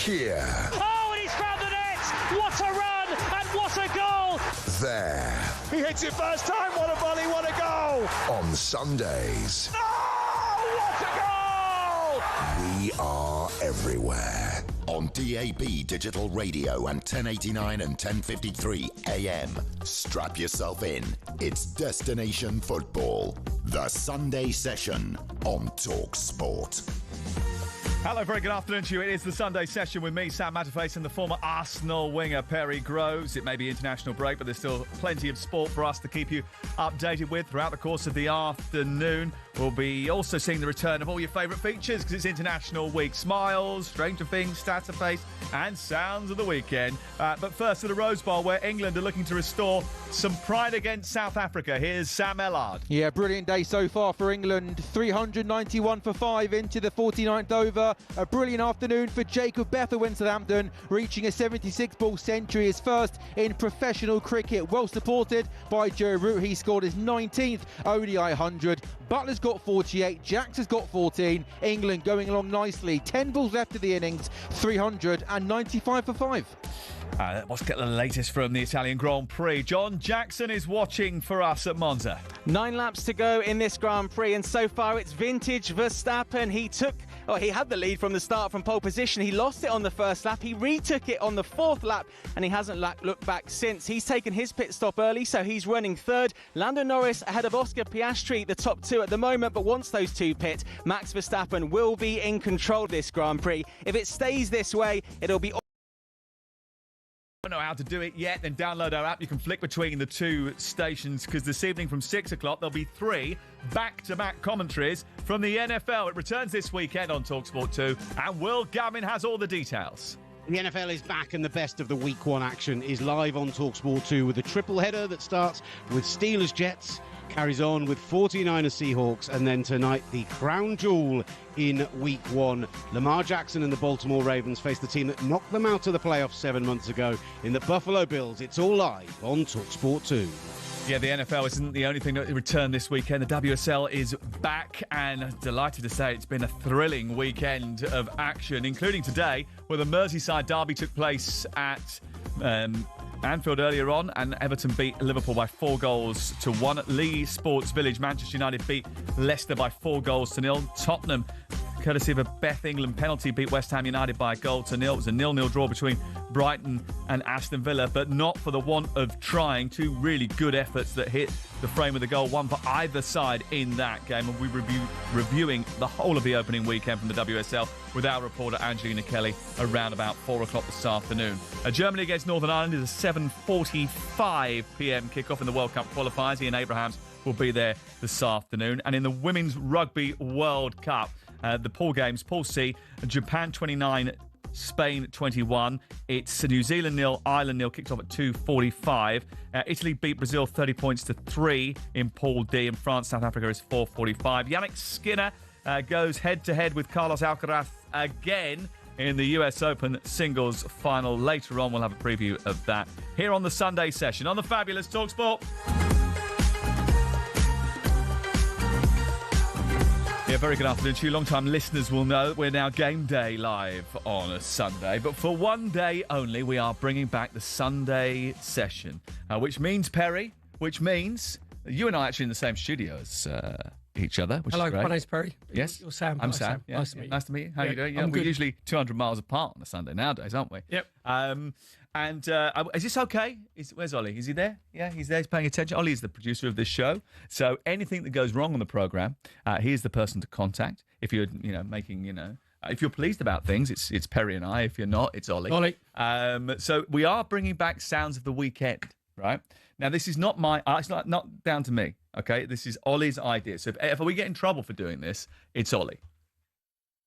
Here. Oh, and he's found the net! What a run and what a goal! There. He hits it first time, what a volley, what a goal! On Sundays. Oh, what a goal! We are everywhere. On DAB Digital Radio and 1089 and 1053 AM. Strap yourself in. It's Destination Football. The Sunday Session on talkSPORT. Hello, very good afternoon to you. It is the Sunday Session with me, Sam Matterface, and the former Arsenal winger, Perry Groves. It may be international break, but there's still plenty of sport for us to keep you updated with throughout the course of the afternoon. We'll be also seeing the return of all your favourite features because it's International Week. Smiles, Stranger Things, Staterface, and Sounds of the Weekend. But first to the Rose Bowl, where England are looking to restore some pride against South Africa. Here's Sam Ellard. Yeah, brilliant day so far for England. 391 for 5 into the 49th over. A brilliant afternoon for Jacob Bethel in Southampton, reaching a 76-ball century, his first in professional cricket. Well supported by Joe Root. He scored his 19th ODI 100. Butler's got 48, Jacks has got 14. England going along nicely. 10 balls left of the innings, 395 for 5. Let's get the latest from the Italian Grand Prix. John Jackson is watching for us at Monza. 9 laps to go in this Grand Prix, and so far it's vintage Verstappen. He had the lead from the start from pole position. He lost it on the first lap. He retook it on the 4th lap, and he hasn't looked back since. He's taken his pit stop early, so he's running 3rd. Lando Norris ahead of Oscar Piastri, the top 2 at the moment, but once those 2 pit, Max Verstappen will be in control of this Grand Prix. If it stays this way, it'll be... Don't know how to do it yet, then download our app. You can flick between the 2 stations because this evening from 6 o'clock there'll be 3 back-to-back commentaries from the NFL. It returns this weekend on talkSPORT 2, and Will Gavin has all the details. The NFL is back, and the best of the Week 1 action is live on talkSPORT 2 with a triple header that starts with Steelers Jets, carries on with 49ers Seahawks, and then tonight the crown jewel in Week 1. Lamar Jackson and the Baltimore Ravens face the team that knocked them out of the playoffs 7 months ago in the Buffalo Bills. It's all live on talkSPORT 2. Yeah, the NFL isn't the only thing that returned this weekend. The WSL is back, and delighted to say it's been a thrilling weekend of action, including today, where the Merseyside derby took place at Anfield earlier on, and Everton beat Liverpool by 4-1 at Lee Sports Village. Manchester United beat Leicester by 4-0. Tottenham, courtesy of a Beth England penalty, beat West Ham United by 1-0. It was a 0-0 draw between Brighton and Aston Villa, but not for the want of trying. 2 really good efforts that hit the frame of the goal, one for either side in that game. And we're reviewing the whole of the opening weekend from the WSL with our reporter Angelina Kelly around about 4 o'clock this afternoon. Germany against Northern Ireland is a 7:45 p.m. kickoff in the World Cup qualifiers. Ian Abrahams will be there this afternoon. And in the Women's Rugby World Cup, the pool games, Pool C, Japan 29, Spain 21. It's New Zealand 0, Ireland 0, kicked off at 2:45. Italy beat Brazil 30 points to 3 in Pool D, and France South Africa is 4:45. Yannick Skinner goes head-to-head with Carlos Alcaraz again in the US Open singles final. Later on, we'll have a preview of that here on the Sunday Session on the fabulous talkSPORT. Yeah, very good afternoon to you. Long-time listeners will know that we're now game day live on a Sunday. But for one day only, we are bringing back the Sunday session, which means, Perry, you and I are actually in the same studio as each other, which Hello, is great. my name's Perry. Yes. You're Sam. I'm Hi, Sam. Yeah. Nice to meet you. Nice to meet you. How are you doing? I'm We're good. usually 200 miles apart on a Sunday nowadays, aren't we? Yep. And is this okay? Where's Ollie? Is he there? Yeah, he's there. He's paying attention. Ollie is the producer of this show. So anything that goes wrong on the programme, he is the person to contact. If you're, making, if you're pleased about things, it's Perry and I. If you're not, it's Ollie. Ollie. So we are bringing back Sounds of the Weekend, right? Now, this is not it's not down to me, okay? This is Ollie's idea. So if we get in trouble for doing this, it's Ollie.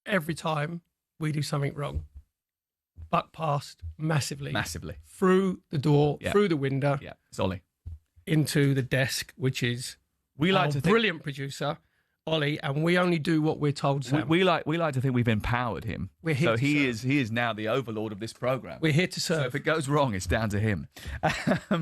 Every time we do something wrong, buck past massively. Through the door, through the window. Yeah, it's Ollie. Into the desk, which is brilliant producer, Ollie, and we only do what we're told, Sam. We like to think we've empowered him. We're here so to he serve. is now the overlord of this programme. We're here to serve. So if it goes wrong, it's down to him.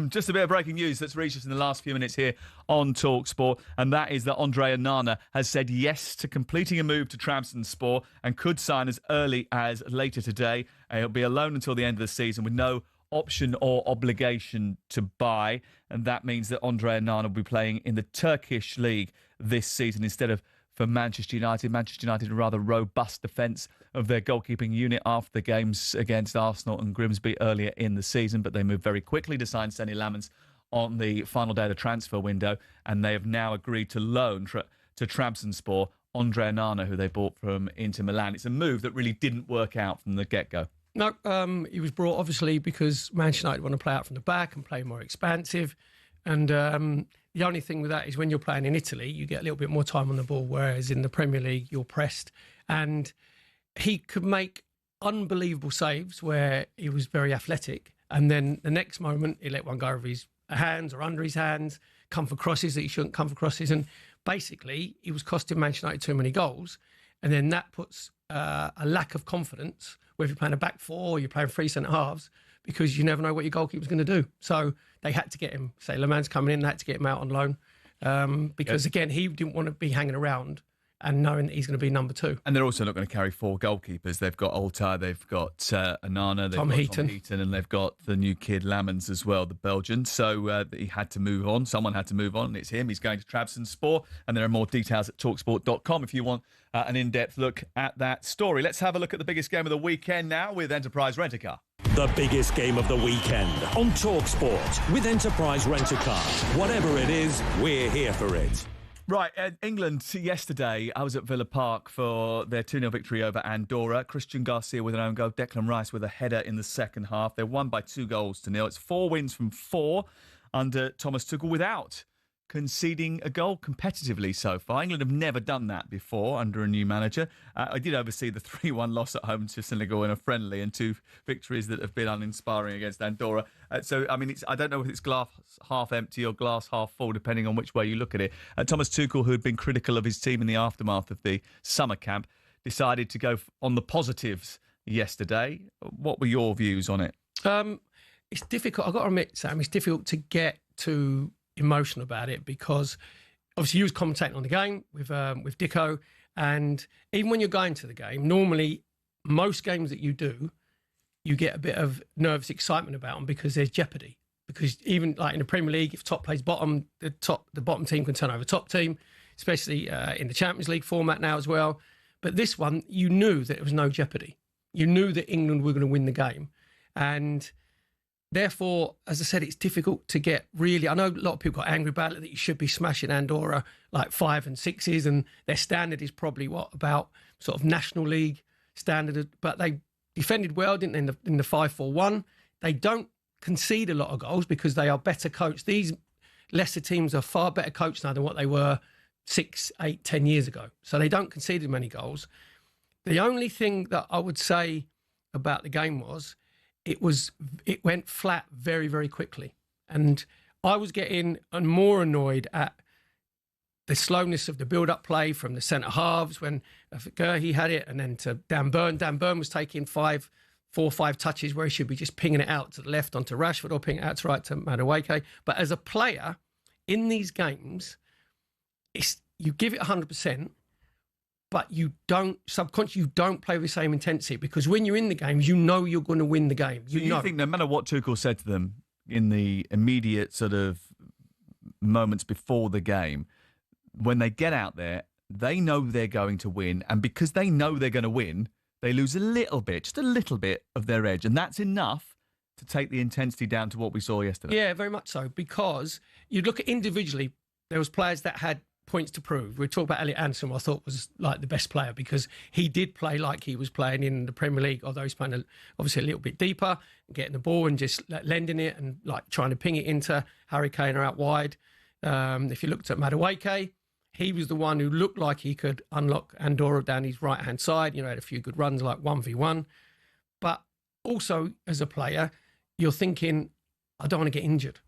Just a bit of breaking news that's reached us in the last few minutes here on talkSPORT, and that is that Andre Onana has said yes to completing a move to Trabzonspor and could sign as early as later today. He'll be alone until the end of the season with no option or obligation to buy, and that means that Andre Onana will be playing in the Turkish league this season instead of for Manchester United. Manchester United, a rather robust defence of their goalkeeping unit after the games against Arsenal and Grimsby earlier in the season, but they moved very quickly to sign Seny Lammens on the final day of the transfer window, and they have now agreed to loan to Trabzonspor Andre Onana, who they bought from Inter Milan. It's a move that really didn't work out from the get-go. No, he was brought obviously because Manchester United want to play out from the back and play more expansive. And the only thing with that is when you're playing in Italy, you get a little bit more time on the ball, whereas in the Premier League, you're pressed. And he could make unbelievable saves where he was very athletic. And then the next moment, he let one go over his hands or under his hands, come for crosses that he shouldn't come for crosses. And basically, he was costing Manchester United too many goals. And then that puts a lack of confidence, whether you're playing a back four or you're playing three centre halves, because you never know what your goalkeeper's going to do. So they had to get him. Say, Le Mans coming in, they had to get him out on loan because, again, he didn't want to be hanging around and knowing that he's going to be number two. And they're also not going to carry four goalkeepers. They've got Altar, they've got Onana, they've Tom got Heaton. Tom Heaton, and they've got the new kid Lammens as well, the Belgian. So he had to move on. Someone had to move on, and it's him. He's going to Trabzonspor, and there are more details at talksport.com if you want an in-depth look at that story. Let's have a look at the biggest game of the weekend now with Enterprise Rent-A-Car. The biggest game of the weekend on talkSPORT with Enterprise Rent-A-Car. Whatever it is, we're here for it. Right, England yesterday, I was at Villa Park for their 2-0 victory over Andorra. Christian Garcia with an own goal, Declan Rice with a header in the second half. They won by 2-0. It's 4 wins from 4 under Thomas Tuchel without conceding a goal competitively so far. England have never done that before under a new manager. I did oversee the 3-1 loss at home to Senegal in a friendly and 2 victories that have been uninspiring against Andorra. I don't know if it's glass half empty or glass half full, depending on which way you look at it. Thomas Tuchel, who had been critical of his team in the aftermath of the summer camp, decided to go on the positives yesterday. What were your views on it? It's difficult. I've got to admit, Sam, it's difficult to get too emotional about it because obviously you was commentating on the game with Dicko, and even when you're going to the game, normally most games that you do, you get a bit of nervous excitement about them because there's jeopardy. Because even like in the Premier League, if top plays bottom, the bottom team can turn over top team, especially in the Champions League format now as well. But this one, you knew that there was no jeopardy. You knew that England were going to win the game, and therefore, as I said, it's difficult to get really... I know a lot of people got angry about it, that you should be smashing Andorra like 5 and 6s, and their standard is probably, about sort of National League standard. But they defended well, didn't they, in the 5-4-1. They don't concede a lot of goals because they are better coached. These lesser teams are far better coached now than what they were 6, 8, 10 years ago. So they don't concede as many goals. The only thing that I would say about the game was... It went flat very, very quickly. And I was getting more annoyed at the slowness of the build-up play from the centre halves when he had it, and then to Dan Burn. Dan Burn was taking 4 or 5 touches where he should be just pinging it out to the left onto Rashford or pinging it out to right to Madueke. But as a player in these games, you give it 100%. but you don't play with the same intensity, because when you're in the games, you know you're going to win the game. You think no matter what Tuchel said to them in the immediate sort of moments before the game, when they get out there, they know they're going to win, and because they know they're going to win, they lose a little bit, just a little bit of their edge, and that's enough to take the intensity down to what we saw yesterday. Yeah, very much so, because you look at individually, there was players that had points to prove. We talked about Elliot Anderson, who I thought was like the best player, because he did play like he was playing in the Premier League, although he's playing obviously a little bit deeper, getting the ball and just lending it and like trying to ping it into Harry Kane or out wide. If you looked at Madueke, he was the one who looked like he could unlock Andorra down his right-hand side. You know, had a few good runs like 1v1. But also, as a player, you're thinking, I don't want to get injured.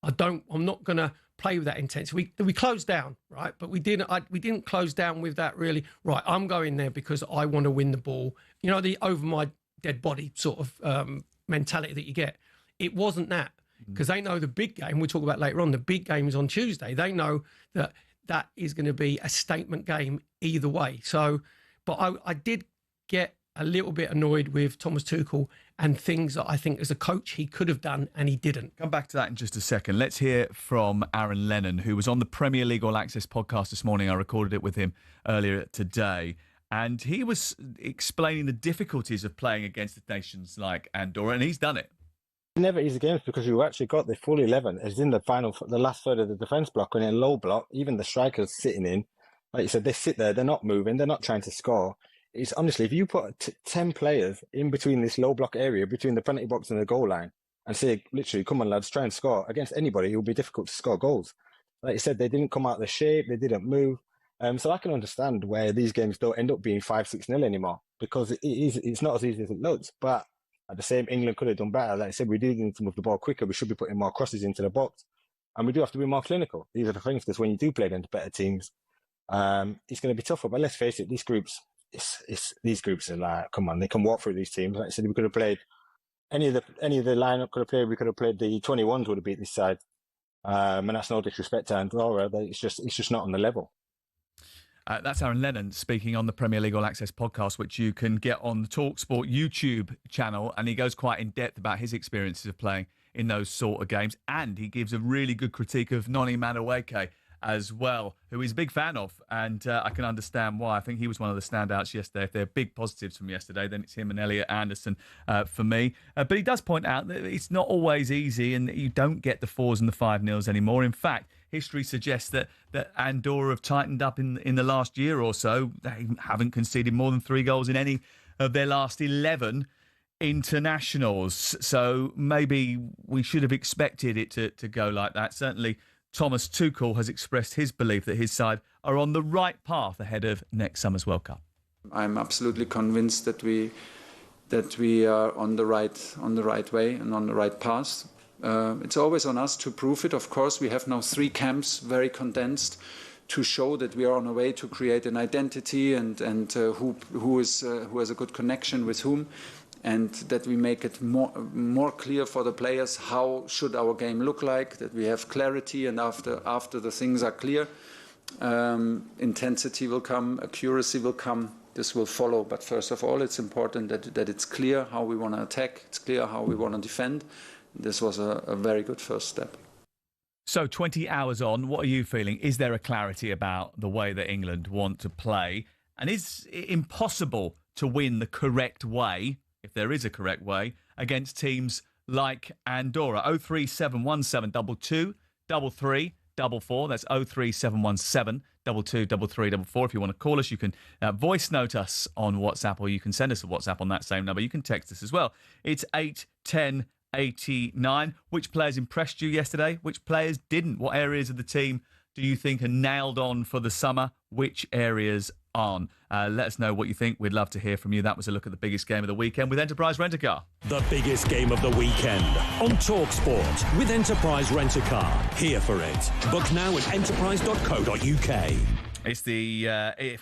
I'm not going to play with that intensity. We closed down, right? But we didn't close down with that really. Right, I'm going there because I want to win the ball. You know, the over my dead body sort of mentality that you get. It wasn't that, because they know the big game, we'll talk about later on, the big game is on Tuesday. They know that is going to be a statement game either way. So, but I did get a little bit annoyed with Thomas Tuchel and things that I think as a coach he could have done and he didn't. Come back to that in just a second. Let's hear from Aaron Lennon, who was on the Premier League All Access podcast this morning. I recorded it with him earlier today. And he was explaining the difficulties of playing against nations like Andorra, and he's done it. Never easy games, because you actually got the full 11 as in the last third of the defence block, and in a low block, even the strikers sitting in, like you said, they sit there, they're not moving, they're not trying to score. It's honestly, if you put 10 players in between this low block area, between the penalty box and the goal line, and say, literally, come on lads, try and score, against anybody, it will be difficult to score goals. Like you said, they didn't come out of the shape, they didn't move. So I can understand where these games don't end up being 5-6-0 anymore, because it's not as easy as it looks. But at the same, England could have done better. Like I said, we do need to move the ball quicker. We should be putting more crosses into the box. And we do have to be more clinical. These are the things, because when you do play against better teams, it's going to be tougher. But let's face it, these groups are like, come on, they can walk through these teams. Like I said, we could have played any of the lineup could have played. We could have played the 21s would have beat this side. And that's no disrespect to Andorra. It's just not on the level. That's Aaron Lennon speaking on the Premier League All Access podcast, which you can get on the talkSPORT YouTube channel. And he goes quite in depth about his experiences of playing in those sort of games. And he gives a really good critique of Noni Madueke as well, who he's a big fan of. And I can understand why. I think he was one of the standouts yesterday. If there are big positives from yesterday, then it's him and Elliot Anderson for me. But he does point out that it's not always easy, and you don't get the 4s and the 5-0s anymore. In fact, history suggests that Andorra have tightened up in the last year or so. They haven't conceded more than 3 goals in any of their last 11 internationals. So maybe we should have expected it to go like that. Certainly, Thomas Tuchel has expressed his belief that his side are on the right path ahead of next summer's World Cup. I'm absolutely convinced that we are on the right way and on the right path. It's always on us to prove it. Of course, we have now 3 camps, very condensed, to show that we are on a way to create an identity and who has a good connection with whom, and that we make it more clear for the players how should our game look like. That we have clarity, and after the things are clear, intensity will come, accuracy will come. This will follow. But first of all, it's important that it's clear how we want to attack. It's clear how we want to defend. This was a very good first step. So 20 hours on, what are you feeling? Is there a clarity about the way that England want to play? And is it impossible to win the correct way, if there is a correct way, against teams like Andorra? 03717 22 33 44. That's 03717 22 33 44. If you want to call us, you can voice note us on WhatsApp, or you can send us a WhatsApp on that same number. You can text us as well. It's 81089. Which players impressed you yesterday? Which players didn't? What areas of the team do you think are nailed on for the summer? Which areas aren't? Let us know what you think. We'd love to hear from you. That was a look at the biggest game of the weekend with Enterprise Rent-A-Car. The biggest game of the weekend on talkSPORT with Enterprise Rent-A-Car. Here for it. Book now at enterprise.co.uk. It's the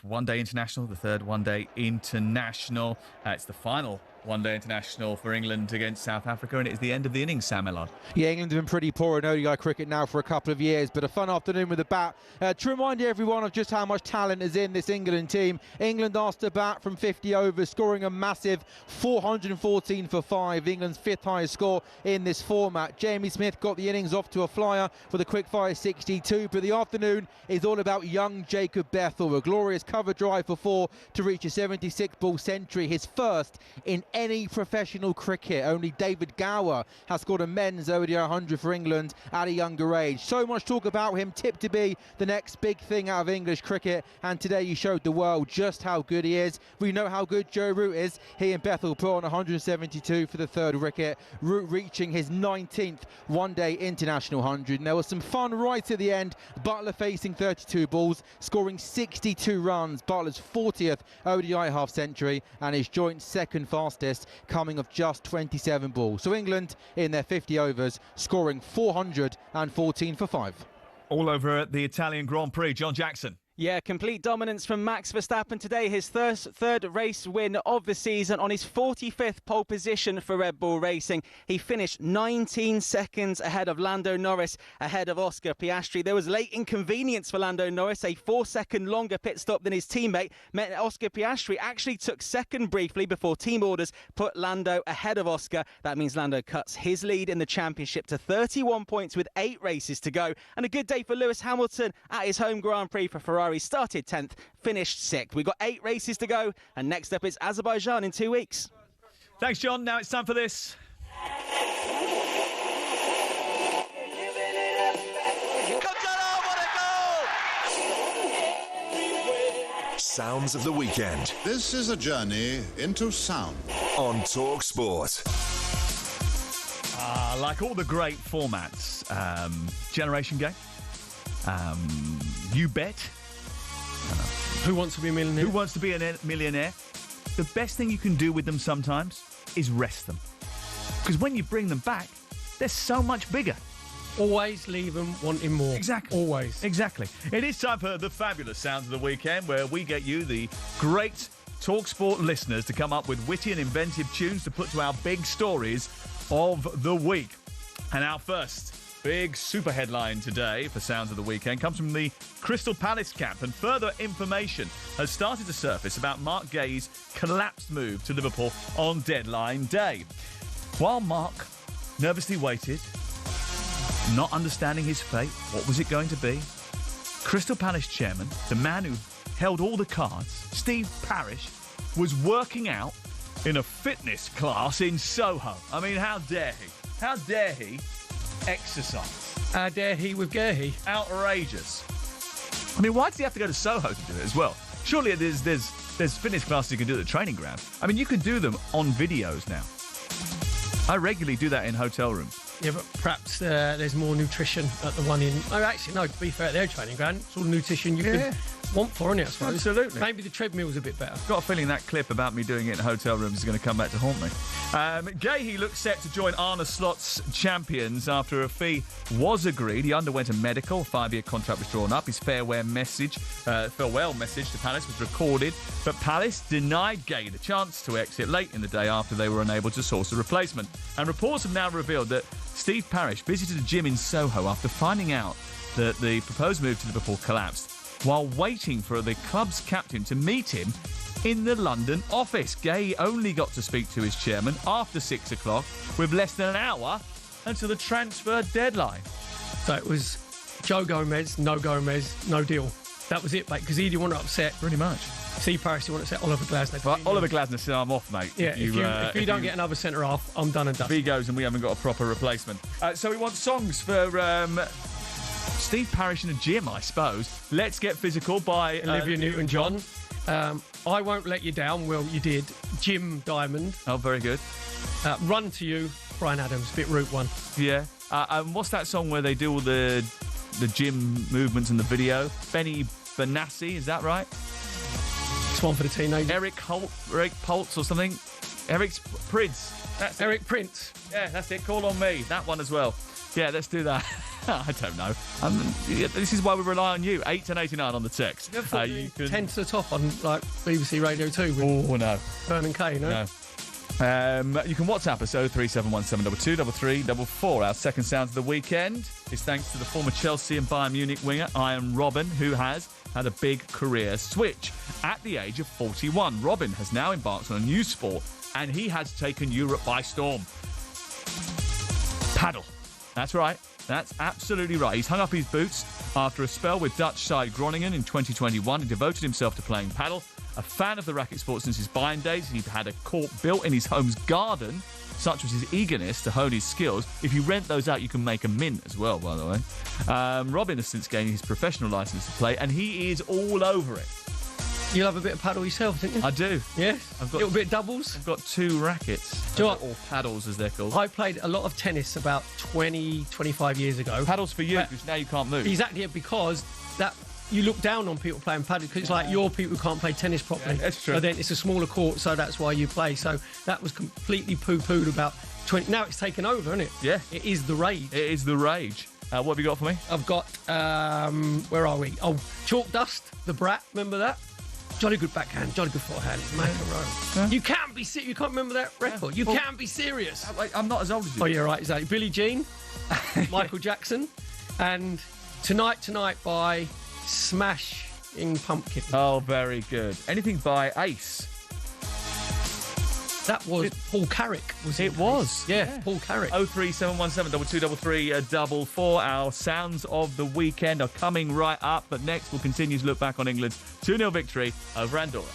one-day international, the third one-day international. It's the final one-day international for England against South Africa, and it is the end of the innings, Sam Ellard. Yeah, England have been pretty poor in ODI cricket now for a couple of years, but a fun afternoon with the bat. To remind everyone of just how much talent is in this England team, England asked to bat from 50 overs, scoring a massive 414 for 5, England's 5th highest score in this format. Jamie Smith got the innings off to a flyer for the quick-fire 62, but the afternoon is all about young Jacob Bethel, a glorious cover drive for 4 to reach a 76-ball century, his first in any professional cricket. Only David Gower has scored a men's ODI 100 for England at a younger age. So much talk about him, tipped to be the next big thing out of English cricket, and today he showed the world just how good he is. We know how good Joe Root is. He and Bethel put on 172 for the 3rd wicket, Root reaching his 19th one-day international 100. And there was some fun right at the end. Butler facing 32 balls, scoring 62 runs, Butler's 40th ODI half-century and his joint 2nd fastest, coming of just 27 balls. So England in their 50 overs scoring 414 for 5. All over at the Italian Grand Prix, John Jackson. Yeah, complete dominance from Max Verstappen today. His third race win of the season on his 45th pole position for Red Bull Racing. He finished 19 seconds ahead of Lando Norris, ahead of Oscar Piastri. There was late inconvenience for Lando Norris. A 4-second longer pit stop than his teammate meant that Oscar Piastri actually took second briefly before team orders put Lando ahead of Oscar. That means Lando cuts his lead in the championship to 31 points with 8 races to go. And a good day for Lewis Hamilton at his home Grand Prix for Ferrari. He started 10th, finished 6th. We've got 8 races to go, and next up is Azerbaijan in 2 weeks. Thanks, John. Now it's time for this. Sounds of the weekend. This is a journey into sound. On talkSPORT. Like all the great formats, Generation Game, You Bet. Who Wants to Be a Millionaire? Who Wants to Be a Millionaire? The best thing you can do with them sometimes is rest them. Because when you bring them back, they're so much bigger. Always leave them wanting more. Exactly. Always. Exactly. It is time for the fabulous Sounds of the Weekend, where we get you, the great talkSPORT listeners, to come up with witty and inventive tunes to put to our big stories of the week. And our first big super headline today for Sounds of the Weekend comes from the Crystal Palace camp, and further information has started to surface about Mark Gay's collapsed move to Liverpool on deadline day. While Mark nervously waited, not understanding his fate, what was it going to be? Crystal Palace chairman, the man who held all the cards, Steve Parish, was working out in a fitness class in Soho. I mean, how dare he? How dare he exercise? How dare he with Gerhy? Outrageous. I mean, why does he have to go to Soho to do it as well? Surely there's fitness classes you can do at the training ground. I mean, you can do them on videos now. I regularly do that in hotel rooms. Yeah, but perhaps there's more nutrition at the one in... Oh, actually, no, to be fair, at their training ground, it's all the nutrition you could want for, isn't it, I suppose? Absolutely. Maybe the treadmill's a bit better. Got a feeling that clip about me doing it in hotel rooms is going to come back to haunt me. Gahey looks set to join Arne Slot's champions after a fee was agreed. He underwent a medical, 5-year contract was drawn up. His farewell message to Palace was recorded, but Palace denied Gahey the chance to exit late in the day after they were unable to source a replacement. And reports have now revealed that Steve Parish visited a gym in Soho after finding out that the proposed move to Liverpool collapsed, while waiting for the club's captain to meet him in the London office. Gahey only got to speak to his chairman after 6 o'clock, with less than an hour until the transfer deadline. So it was Joe Gomez, no deal. That was it, mate, because he didn't want to upset. Pretty much. Steve Parish didn't want to upset Oliver Glasner. Well, Oliver Glasner said, I'm off, mate. Yeah, if you don't get another centre-half, I'm done and dusted. If he goes and we haven't got a proper replacement. So we want songs for Steve Parish in a gym, I suppose. Let's Get Physical by Olivia Newton-John. I Won't Let You Down. Well, you did. Jim Diamond. Oh, very good. Run to You, Bryan Adams. Bit Route 1. Yeah. And what's that song where they do all the gym movements in the video? Benny Benassi, is that right? It's one for the teenagers. Eric Pultz or something. Eric Prince. That's Eric Prince. Yeah, that's it. Call on Me. That one as well. Yeah, let's do that. I don't know. This is why we rely on you. 81089 on the text. You can 10 to the top on like BBC Radio 2 with no. Vernon Kay, no? No. You can WhatsApp us 03717223344. Our second sound of the weekend is thanks to the former Chelsea and Bayern Munich winger Arjen Robben, who has had a big career switch. At the age of 41, Robben has now embarked on a new sport, and he has taken Europe by storm. Paddle. That's right. That's absolutely right. He's hung up his boots after a spell with Dutch side Groningen in 2021. He devoted himself to playing paddle. A fan of the racket sport since his Bayern days, he had a court built in his home's garden. Such was his eagerness to hone his skills. If you rent those out, you can make a mint as well, by the way. Robben has since gained his professional licence to play, and he is all over it. You love a bit of paddle yourself, don't you? I do. Yes? I've got a little bit of doubles? I've got 2 rackets. Do you know what? Or paddles, as they're called. I played a lot of tennis about 20, 25 years ago. Paddles for you, because now you can't move. Exactly, because that... You look down on people playing paddle because it's like your people who can't play tennis properly. Yeah, that's true. So then it's a smaller court, so that's why you play. So that was completely poo-pooed about 20... Now it's taken over, isn't it? Yeah. It is the rage. It is the rage. What have you got for me? I've got... where are we? Oh, Chalk Dust, the Brat. Remember that? Jolly good backhand, jolly good forehand. Yeah. You can't be serious. You can't remember that record. You can't be serious. I'm not as old as you. Oh, yeah, right, exactly. Billie Jean, Michael Jackson, and Tonight by Smashing Pumpkin. Oh, very good. Anything by Ace? That was Paul Carrick. It was. Yeah, Paul Carrick. 03717223344. Our sounds of the weekend are coming right up, but next we'll continue to look back on England's 2-0 victory over Andorra.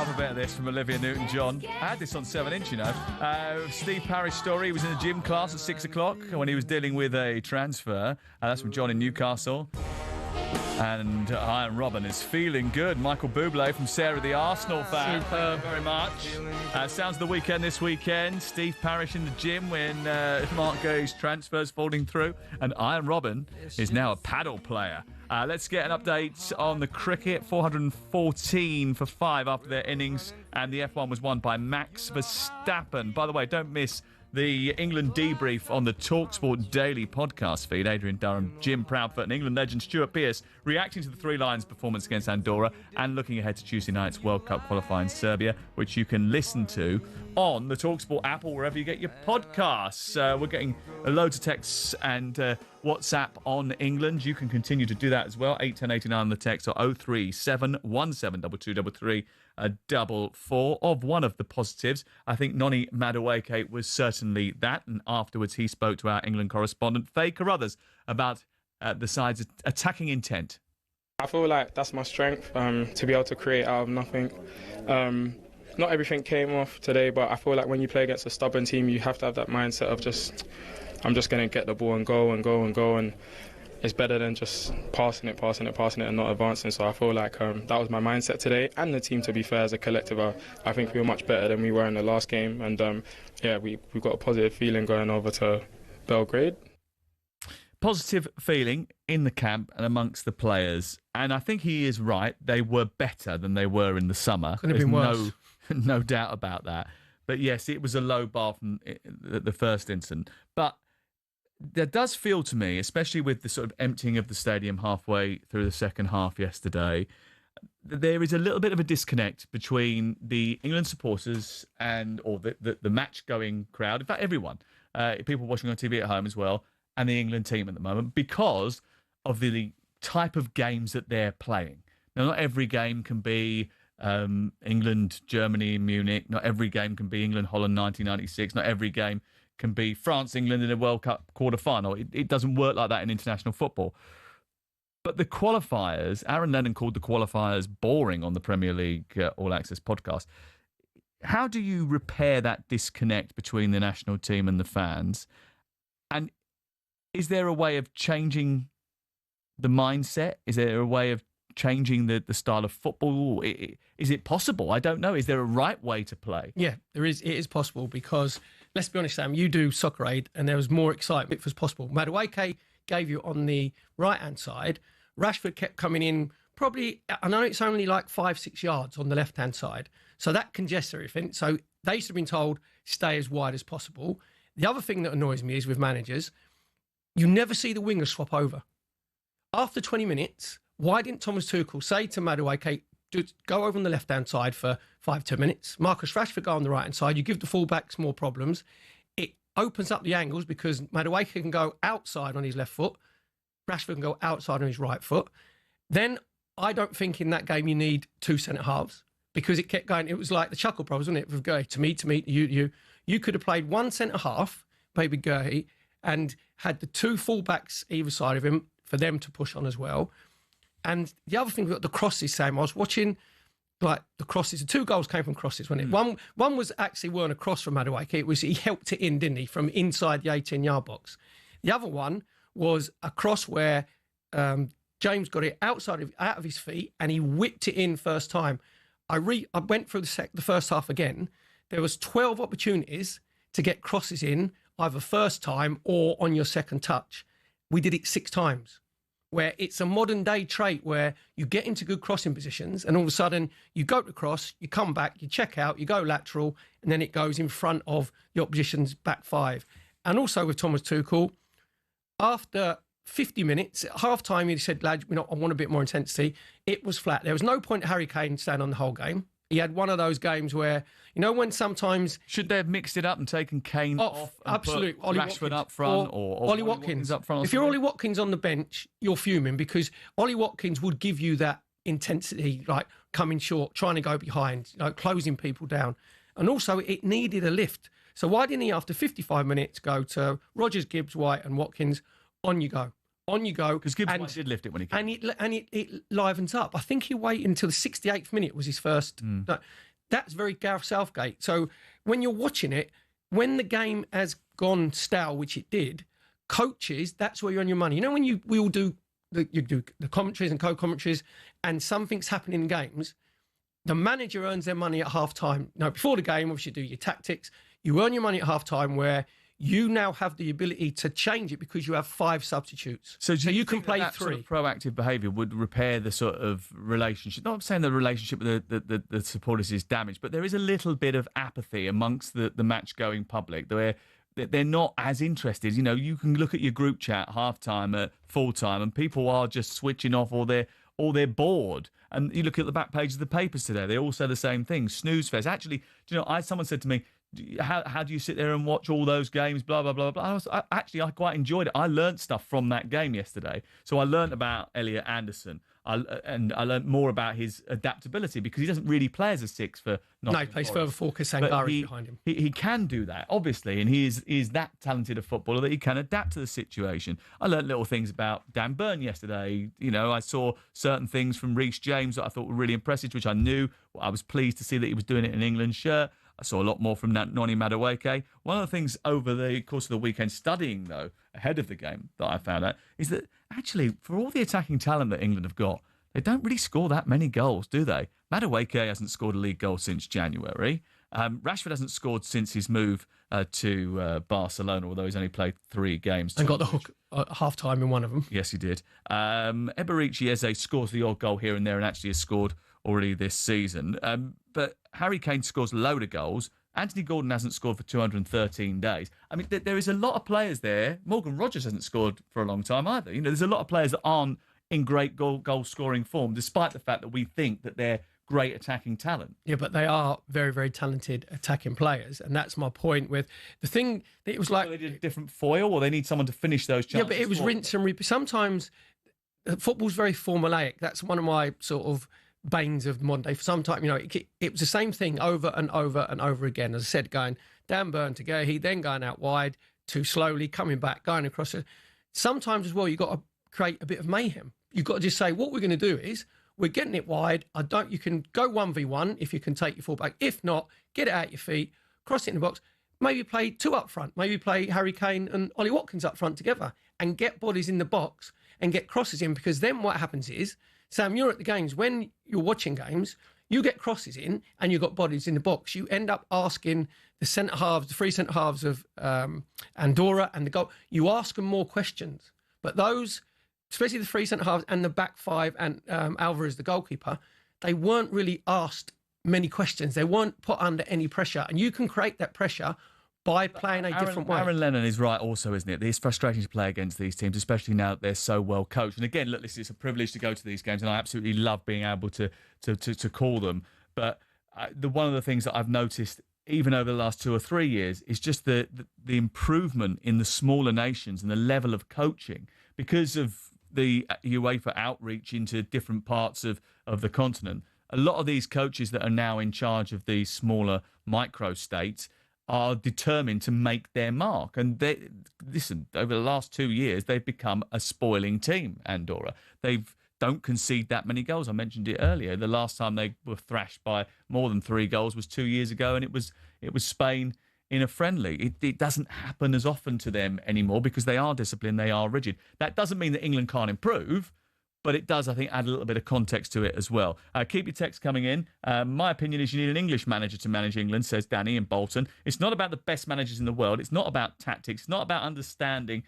love a bit of this from Olivia Newton-John. I had this on 7-inch, you know. Steve Parrish story. He was in a gym class at 6 o'clock when he was dealing with a transfer. That's from John in Newcastle. And Arjen Robben is feeling good. Michael Bublé from Sarah, the Arsenal fan. Thank you very much. Sounds the weekend this weekend. Steve Parrish in the gym when Mark Gay's transfers falling through. And Arjen Robben is now a paddle player. Let's get an update on the cricket. 414 for 5 after their innings. And the F1 was won by Max Verstappen. By the way, don't miss the England debrief on the talkSPORT daily podcast feed. Adrian Durham, Jim Proudfoot and England legend Stuart Pearce reacting to the Three Lions performance against Andorra and looking ahead to Tuesday night's World Cup qualifying Serbia, which you can listen to on the talkSPORT app or wherever you get your podcasts. We're getting loads of texts and WhatsApp on England. You can continue to do that as well. 81089 on the text or 037172233. 4 of one of the positives. I think Noni Madueke was certainly that, and afterwards he spoke to our England correspondent Faye Carruthers about the side's attacking intent. I feel like that's my strength, to be able to create out of nothing. Not everything came off today, but I feel like when you play against a stubborn team, you have to have that mindset of I'm just going to get the ball and go and go and go, and it's better than just passing it and not advancing. So I feel like that was my mindset today. And the team, to be fair, as a collective, I think we were much better than we were in the last game. And we've got a positive feeling going over to Belgrade. Positive feeling in the camp and amongst the players. And I think he is right. They were better than they were in the summer. Could have been worse. No doubt about that. But yes, it was a low bar from the first incident. But there does feel to me, especially with the sort of emptying of the stadium halfway through the second half yesterday, that there is a little bit of a disconnect between the England supporters or the match-going crowd, in fact, everyone, people watching on TV at home as well, and the England team at the moment because of the type of games that they're playing. Now, not every game can be England, Germany, Munich. Not every game can be England, Holland, 1996. Not every game can be France, England in a World Cup quarter-final. It doesn't work like that in international football. But the qualifiers, Aaron Lennon called the qualifiers boring on the Premier League All Access podcast. How do you repair that disconnect between the national team and the fans? And is there a way of changing the mindset? Is there a way of changing the style of football? Is it possible? I don't know. Is there a right way to play? Yeah, there is. It is possible because, let's be honest, Sam, you do Soccer Aid and there was more excitement if it was possible. Madueke gave you on the right-hand side. Rashford kept coming in probably, I know it's only like 5-6 yards on the left-hand side. So that congests everything. So they should have been told, stay as wide as possible. The other thing that annoys me is with managers, you never see the wingers swap over. After 20 minutes, why didn't Thomas Tuchel say to Madueke, go over on the left-hand side for 5-10 minutes? Marcus Rashford go on the right-hand side. You give the fullbacks more problems. It opens up the angles because Madueke can go outside on his left foot. Rashford can go outside on his right foot. Then I don't think in that game you need two centre-halves because it kept going. It was like the Chuckle Brothers, wasn't it? With Gurley, to me, you could have played one centre-half, maybe Gurley, and had the two fullbacks either side of him for them to push on as well. And the other thing about the crosses, Sam, I was watching like the crosses. The 2 goals came from crosses, wasn't it? One was actually weren't a cross from Madueke. It was he helped it in, didn't he, from inside the 18-yard box. The other one was a cross where James got it out of his feet and he whipped it in first time. I went through the first half again. There was 12 opportunities to get crosses in either first time or on your second touch. We did it 6 times. Where it's a modern day trait where you get into good crossing positions and all of a sudden you go to cross, you come back, you check out, you go lateral, and then it goes in front of the opposition's back 5. And also with Thomas Tuchel, after 50 minutes, at half-time, he said, lads, I want a bit more intensity. It was flat. There was no point Harry Kane staying on the whole game. He had one of those games where, when sometimes... Should they have mixed it up and taken Kane off and absolutely. put Rashford up front or Ollie Watkins up front? If you're Ollie Watkins on the bench, you're fuming because Ollie Watkins would give you that intensity, like coming short, trying to go behind, closing people down. And also, it needed a lift. So why didn't he, after 55 minutes, go to Rodgers, Gibbs, White and Watkins, on you go? On you go. Because Gibbs White did lift it when he came. And it livens up. I think he waited until the 68th minute was his first. That's very Gareth Southgate. So when you're watching it, when the game has gone stale, which it did, coaches, that's where you're on your money. You know, when we all do the commentaries and co-commentaries, and something's happening in games, the manager earns their money at half-time. Now, before the game, obviously, you do your tactics. You earn your money at half-time where you now have the ability to change it because you have 5 substitutes. So you can play 3. Sort of proactive behaviour would repair the sort of relationship. Not saying the relationship with the supporters is damaged, but there is a little bit of apathy amongst the match-going public where they're not as interested. You know, you can look at your group chat half-time at full-time and people are just switching off or they're bored. And you look at the back pages of the papers today, they all say the same thing, snooze fest. Actually, do you know, someone said to me, how do you sit there and watch all those games, blah, blah, blah, blah. I quite enjoyed it. I learned stuff from that game yesterday. So I learned about Elliot Anderson. And I learned more about his adaptability because he doesn't really play as a 6 for Nottingham. No, he plays further forward because Sangari's behind him. He can do that, obviously, and he is that talented a footballer that he can adapt to the situation. I learned little things about Dan Burn yesterday. You know, I saw certain things from Reece James that I thought were really impressive, which I knew. I was pleased to see that he was doing it in an England shirt. I saw a lot more from Noni Madueke. One of the things over the course of the weekend, studying, though, ahead of the game that I found out, is that actually, for all the attacking talent that England have got, they don't really score that many goals, do they? Madueke hasn't scored a league goal since January. Rashford hasn't scored since his move to Barcelona, although he's only played 3 games. And got the hook at half-time in one of them. Yes, he did. Eberici Eze scores the odd goal here and there and actually has scored already this season. But Harry Kane scores a load of goals. Anthony Gordon hasn't scored for 213 days. I mean, there is a lot of players there. Morgan Rogers hasn't scored for a long time either. You know, there's a lot of players that aren't in great goal-scoring form, despite the fact that we think that they're great attacking talent. Yeah, but they are very, very talented attacking players, and that's my point with the thing that it was like... They did a different foil, or they need someone to finish those chances? Yeah, but it was rinse and repeat. Sometimes football's very formulaic. That's one of my sort of banes of modern day. For some time, you know, it was the same thing over and over and over again. As I said, going Dan Burn to go, he then going out wide too slowly, coming back, going across it. Sometimes as well, you've got to create a bit of mayhem. You've got to just say, what we're going to do is we're getting it wide. You can go 1v1 if you can take your fullback. If not, get it out your feet, cross it in the box. Maybe play 2 up front. Maybe play Harry Kane and Ollie Watkins up front together and get bodies in the box and get crosses in, because then what happens is, Sam, you're at the games. When you're watching games, you get crosses in and you've got bodies in the box. You end up asking the centre halves, the 3 centre halves of Andorra and the goal, you ask them more questions. But those, especially the 3 centre halves and the back 5 and Alvarez, the goalkeeper, they weren't really asked many questions. They weren't put under any pressure. And you can create that pressure by playing a different way. Aaron Lennon is right also, isn't it? It's frustrating to play against these teams, especially now that they're so well coached. And again, look, it's a privilege to go to these games, and I absolutely love being able to call them. But one of the things that I've noticed, even over the last 2 or 3 years, is just the improvement in the smaller nations and the level of coaching because of the UEFA outreach into different parts of the continent. A lot of these coaches that are now in charge of these smaller micro-states are determined to make their mark. And listen, over the last 2 years, they've become a spoiling team, Andorra. They don't concede that many goals. I mentioned it earlier. The last time they were thrashed by more than 3 goals was 2 years ago, and it was Spain in a friendly. It doesn't happen as often to them anymore because they are disciplined, they are rigid. That doesn't mean that England can't improve, but it does, I think, add a little bit of context to it as well. Keep your texts coming in. My opinion is you need an English manager to manage England, says Danny in Bolton. It's not about the best managers in the world. It's not about tactics. It's not about understanding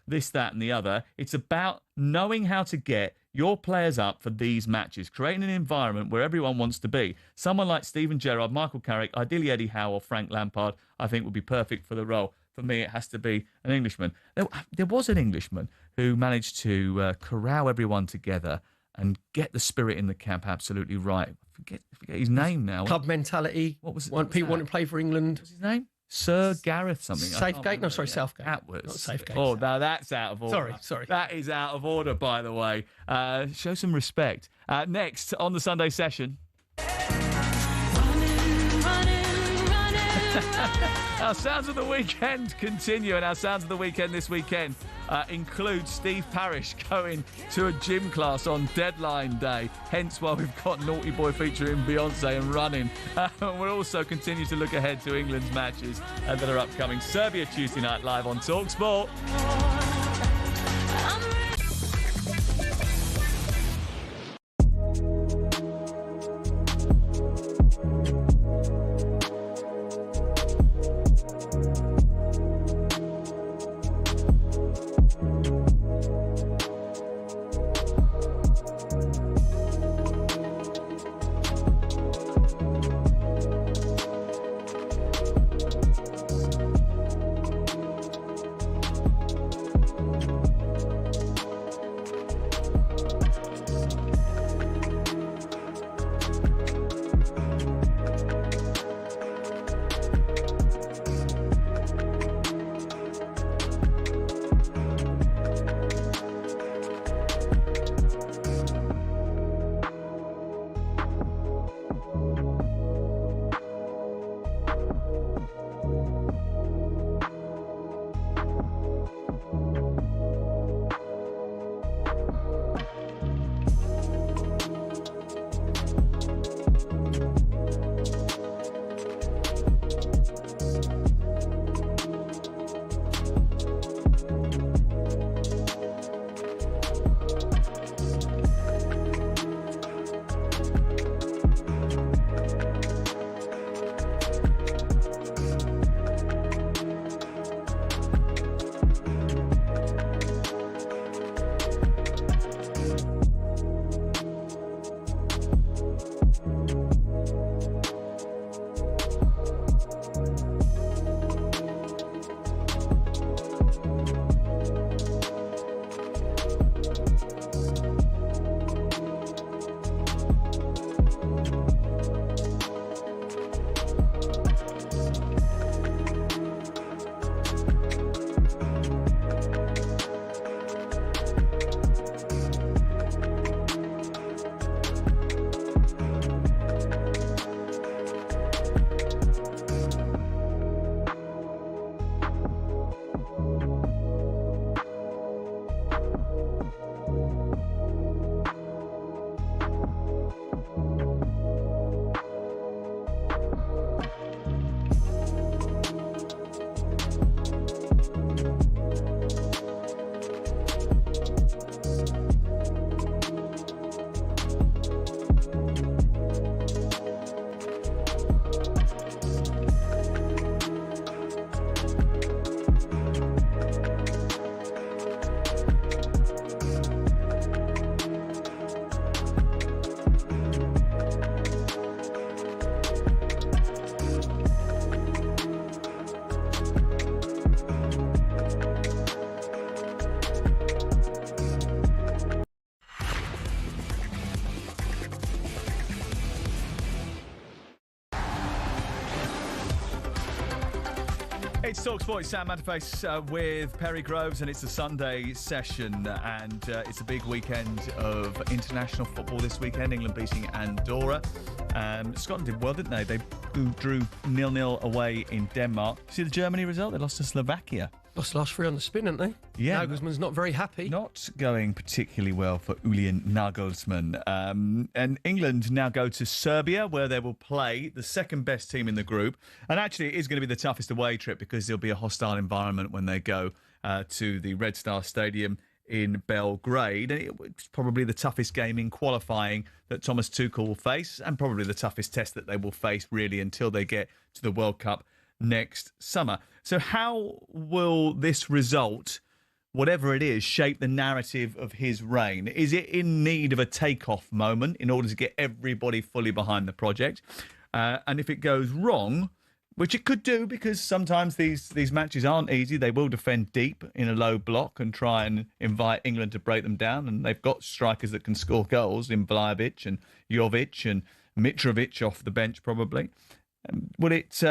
this, that and the other. It's about knowing how to get your players up for these matches, creating an environment where everyone wants to be. Someone like Steven Gerrard, Michael Carrick, ideally Eddie Howe or Frank Lampard, I think would be perfect for the role. For me, it has to be an Englishman. There was an Englishman who managed to corral everyone together and get the spirit in the camp absolutely right. I forget his name now. Club mentality. What was it? People want to play for England. What's his name? Sir Gareth something. Southgate? No, sorry, Southgate. Atwood. Not Southgate. Oh, no, that's out of order. Sorry. That is out of order, by the way. Show some respect. Next on the Sunday session. Our Sounds of the Weekend continue, and our Sounds of the Weekend this weekend includes Steve Parish going to a gym class on deadline day, hence why we've got Naughty Boy featuring Beyonce and Running. We'll also continue to look ahead to England's matches that are upcoming. Serbia Tuesday night live on talkSPORT. It's talkSPORT, it's Sam Matterface with Perry Groves, and it's a Sunday session, and it's a big weekend of international football this weekend. England beating Andorra. Scotland did well, didn't they? They drew 0-0 away in Denmark. See the Germany result? They lost to Slovakia. Lost the last three on the spin, haven't they? Yeah. Nagelsmann's not very happy. Not going particularly well for Julian Nagelsmann. And England now go to Serbia, where they will play the second best team in the group. And actually, it is going to be the toughest away trip because there'll be a hostile environment when they go to the Red Star Stadium in Belgrade. And it's probably the toughest game in qualifying that Thomas Tuchel will face, and probably the toughest test that they will face, really, until they get to the World Cup next summer. So how will this result, whatever it is, shape the narrative of his reign? Is it in need of a takeoff moment in order to get everybody fully behind the project? And if it goes wrong, which it could do, because sometimes these matches aren't easy, they will defend deep in a low block and try and invite England to break them down. And they've got strikers that can score goals in Vlahovic and Jovic and Mitrovic off the bench, probably. Would it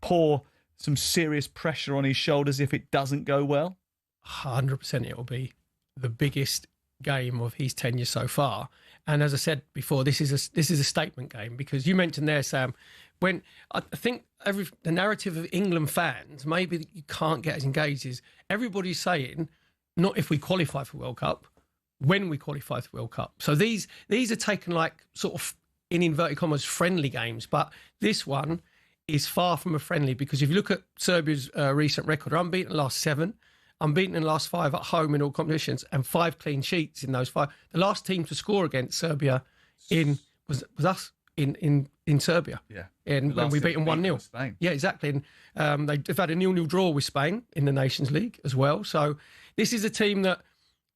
pour some serious pressure on his shoulders if it doesn't go well? 100% it will be the biggest game of his tenure so far. And as I said before, this is a statement game, because you mentioned there, Sam, when I think the narrative of England fans, maybe that you can't get as engaged, is everybody's saying, not if we qualify for World Cup, when we qualify for World Cup. So these are taken like sort of, in inverted commas, friendly games. But this one is far from a friendly, because if you look at Serbia's recent record, they're unbeaten in the last 7, unbeaten in the last 5 at home in all competitions, and 5 clean sheets in those 5. The last team to score against Serbia was us in Serbia. Yeah. And when we beat them 1-0. Spain. Yeah, exactly. And they've had a 0-0 draw with Spain in the Nations League as well. So this is a team that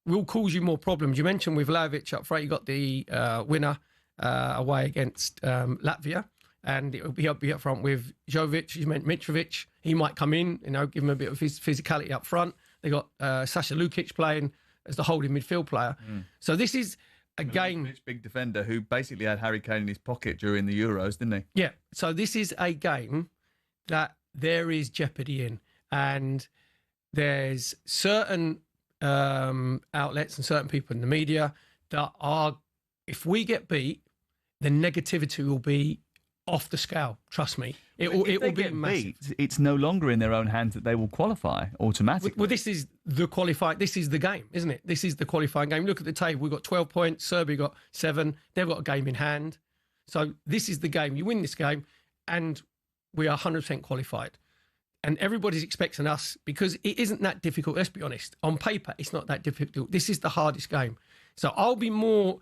will cause you more problems. You mentioned with Vlahovic up front, you got the winner away against Latvia, and it'll be up front with Jovic. You meant Mitrovic. He might come in, give him a bit of his physicality up front. They got Sasha Lukic playing as the holding midfield player. So this is a game. Big defender who basically had Harry Kane in his pocket during the Euros, didn't he? Yeah. So this is a game that there is jeopardy in, and there's certain outlets and certain people in the media that are, if we get beat, the negativity will be off the scale. Trust me, it will be massive. Beat, it's no longer in their own hands that they will qualify automatically. Well, this is the qualifying. This is the game, isn't it? This is the qualifying game. Look at the table. We've got 12 points. Serbia got 7. They've got a game in hand. So this is the game. You win this game, and we are 100% qualified. And everybody's expecting us, because it isn't that difficult. Let's be honest. On paper, it's not that difficult. This is the hardest game. So I'll be more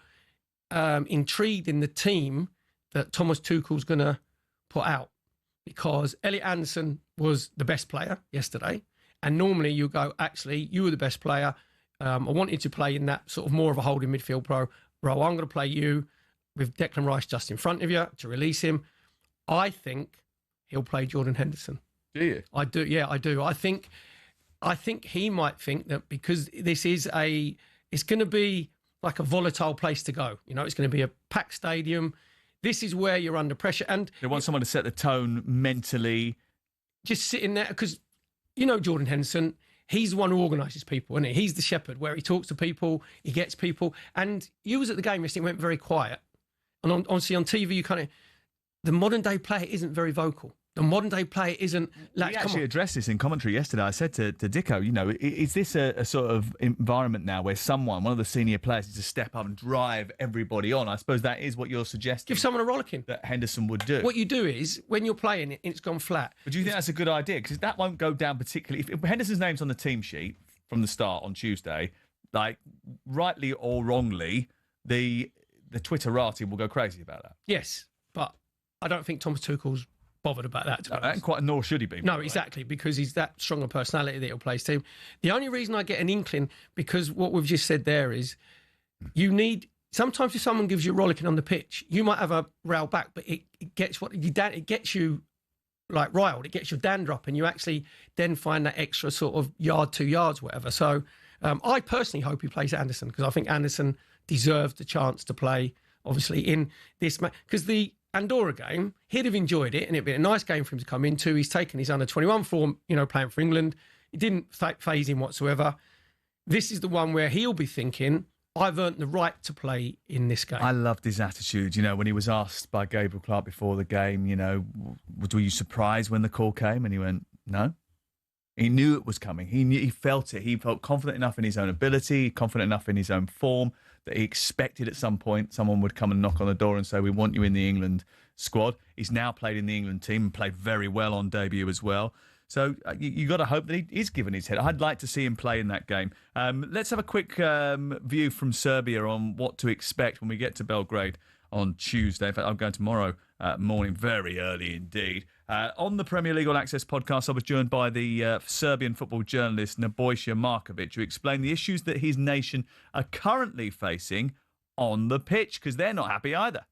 intrigued in the team that Thomas Tuchel's going to put out, because Elliot Anderson was the best player yesterday. And normally you go, actually, you were the best player. I wanted to play in that sort of more of a holding midfield role. I'm going to play you with Declan Rice just in front of you to release him. I think he'll play Jordan Henderson. Do you? I do. Yeah, I do. I think he might think that because this is it's going to be like a volatile place to go. It's going to be a packed stadium. This is where you're under pressure. And they want someone to set the tone mentally. Just sitting there, because, Jordan Henderson, he's the one who organises people, isn't he? He's the shepherd, where he talks to people, he gets people. And you was at the game yesterday, it went very quiet. And honestly, on TV, the modern day player isn't very vocal. The modern day player isn't like. We actually addressed this in commentary yesterday. I said to Dicko, is this a sort of environment now where one of the senior players, is to step up and drive everybody on? I suppose that is what you're suggesting. Give someone a rollicking. That Henderson would do. What you do is, when you're playing it and it's gone flat. But do you think that's a good idea? Because that won't go down particularly. If Henderson's name's on the team sheet from the start on Tuesday, like, rightly or wrongly, the Twitterati will go crazy about that. Yes, but I don't think Thomas Tuchel's bothered about that. And nor should he be. No, exactly, because he's that strong a personality that he'll play his team. The only reason I get an inkling, because what we've just said there is, sometimes if someone gives you a rollicking on the pitch, you might have a row back, but it gets it gets you like riled, it gets your dandruff, and you actually then find that extra sort of yard, 2 yards, whatever. So I personally hope he plays Anderson, because I think Anderson deserves the chance to play, obviously, in this match, because the Andorra game, he'd have enjoyed it, and it'd be a nice game for him to come into. He's taken his under-21 form, playing for England. It didn't phase him whatsoever. This is the one where he'll be thinking, I've earned the right to play in this game. I loved his attitude. When he was asked by Gabriel Clark before the game, were you surprised when the call came? And he went, no. He knew it was coming. He felt it. He felt confident enough in his own ability, confident enough in his own form, that he expected at some point someone would come and knock on the door and say, we want you in the England squad. He's now played in the England team and played very well on debut as well. So you got to hope that he is given his head. I'd like to see him play in that game. Let's have a quick view from Serbia on what to expect when we get to Belgrade on Tuesday. In fact, I'm going tomorrow morning, very early indeed. On the Premier League All Access podcast, I was joined by the Serbian football journalist Nebojša Markovic, who explained the issues that his nation are currently facing on the pitch, because they're not happy either.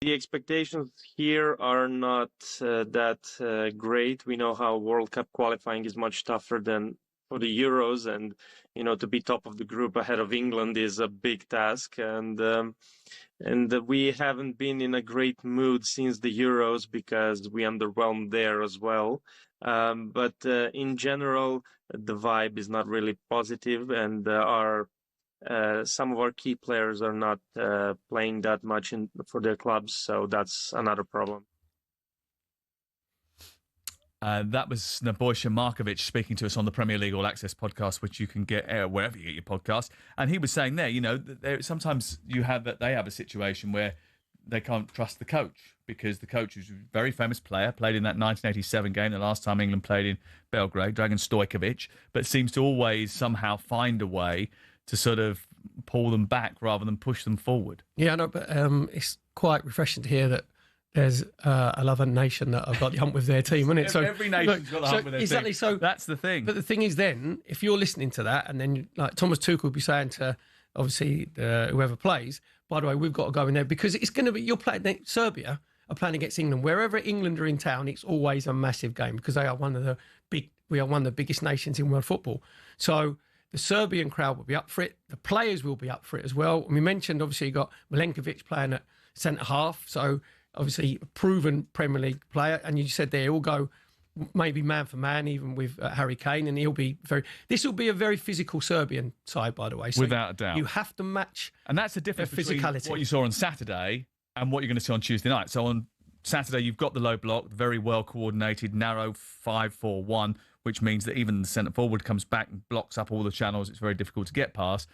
The expectations here are not that great. We know how World Cup qualifying is much tougher than for the Euros, and to be top of the group ahead of England is a big task. And we haven't been in a great mood since the Euros, because we underwhelmed there as well. But in general, the vibe is not really positive, and our some of our key players are not playing that much for their clubs, so that's another problem. That was Nebojša Markovic speaking to us on the Premier League All Access podcast, which you can get wherever you get your podcast. And he was saying there, sometimes they have a situation where they can't trust the coach because the coach is a very famous player, played in that 1987 game, the last time England played in Belgrade, Dragan Stojkovic, but seems to always somehow find a way to sort of pull them back rather than push them forward. Yeah, I know, but it's quite refreshing to hear that there's another nation that have got the hump with their team, isn't it? So every nation's got the hump with their exactly, team. So that's the thing. But the thing is, then if you're listening to that, and then like Thomas Tuchel will be saying to obviously whoever plays, by the way, we've got to go in there because it's going to be Serbia are playing against England. Wherever England are in town, it's always a massive game because they are one of the biggest nations in world football. So the Serbian crowd will be up for it. The players will be up for it as well. And we mentioned obviously you got Milenkovic playing at centre half, so obviously a proven Premier League player, and you said there he'll go maybe man for man, even with Harry Kane, and this will be a very physical Serbian side, by the way. So without a doubt. You have to match and that's the difference between physicality. What you saw on Saturday and what you're going to see on Tuesday night. So on Saturday, you've got the low block, very well coordinated, narrow 5-4-1, which means that even the centre forward comes back and blocks up all the channels. It's very difficult to get past.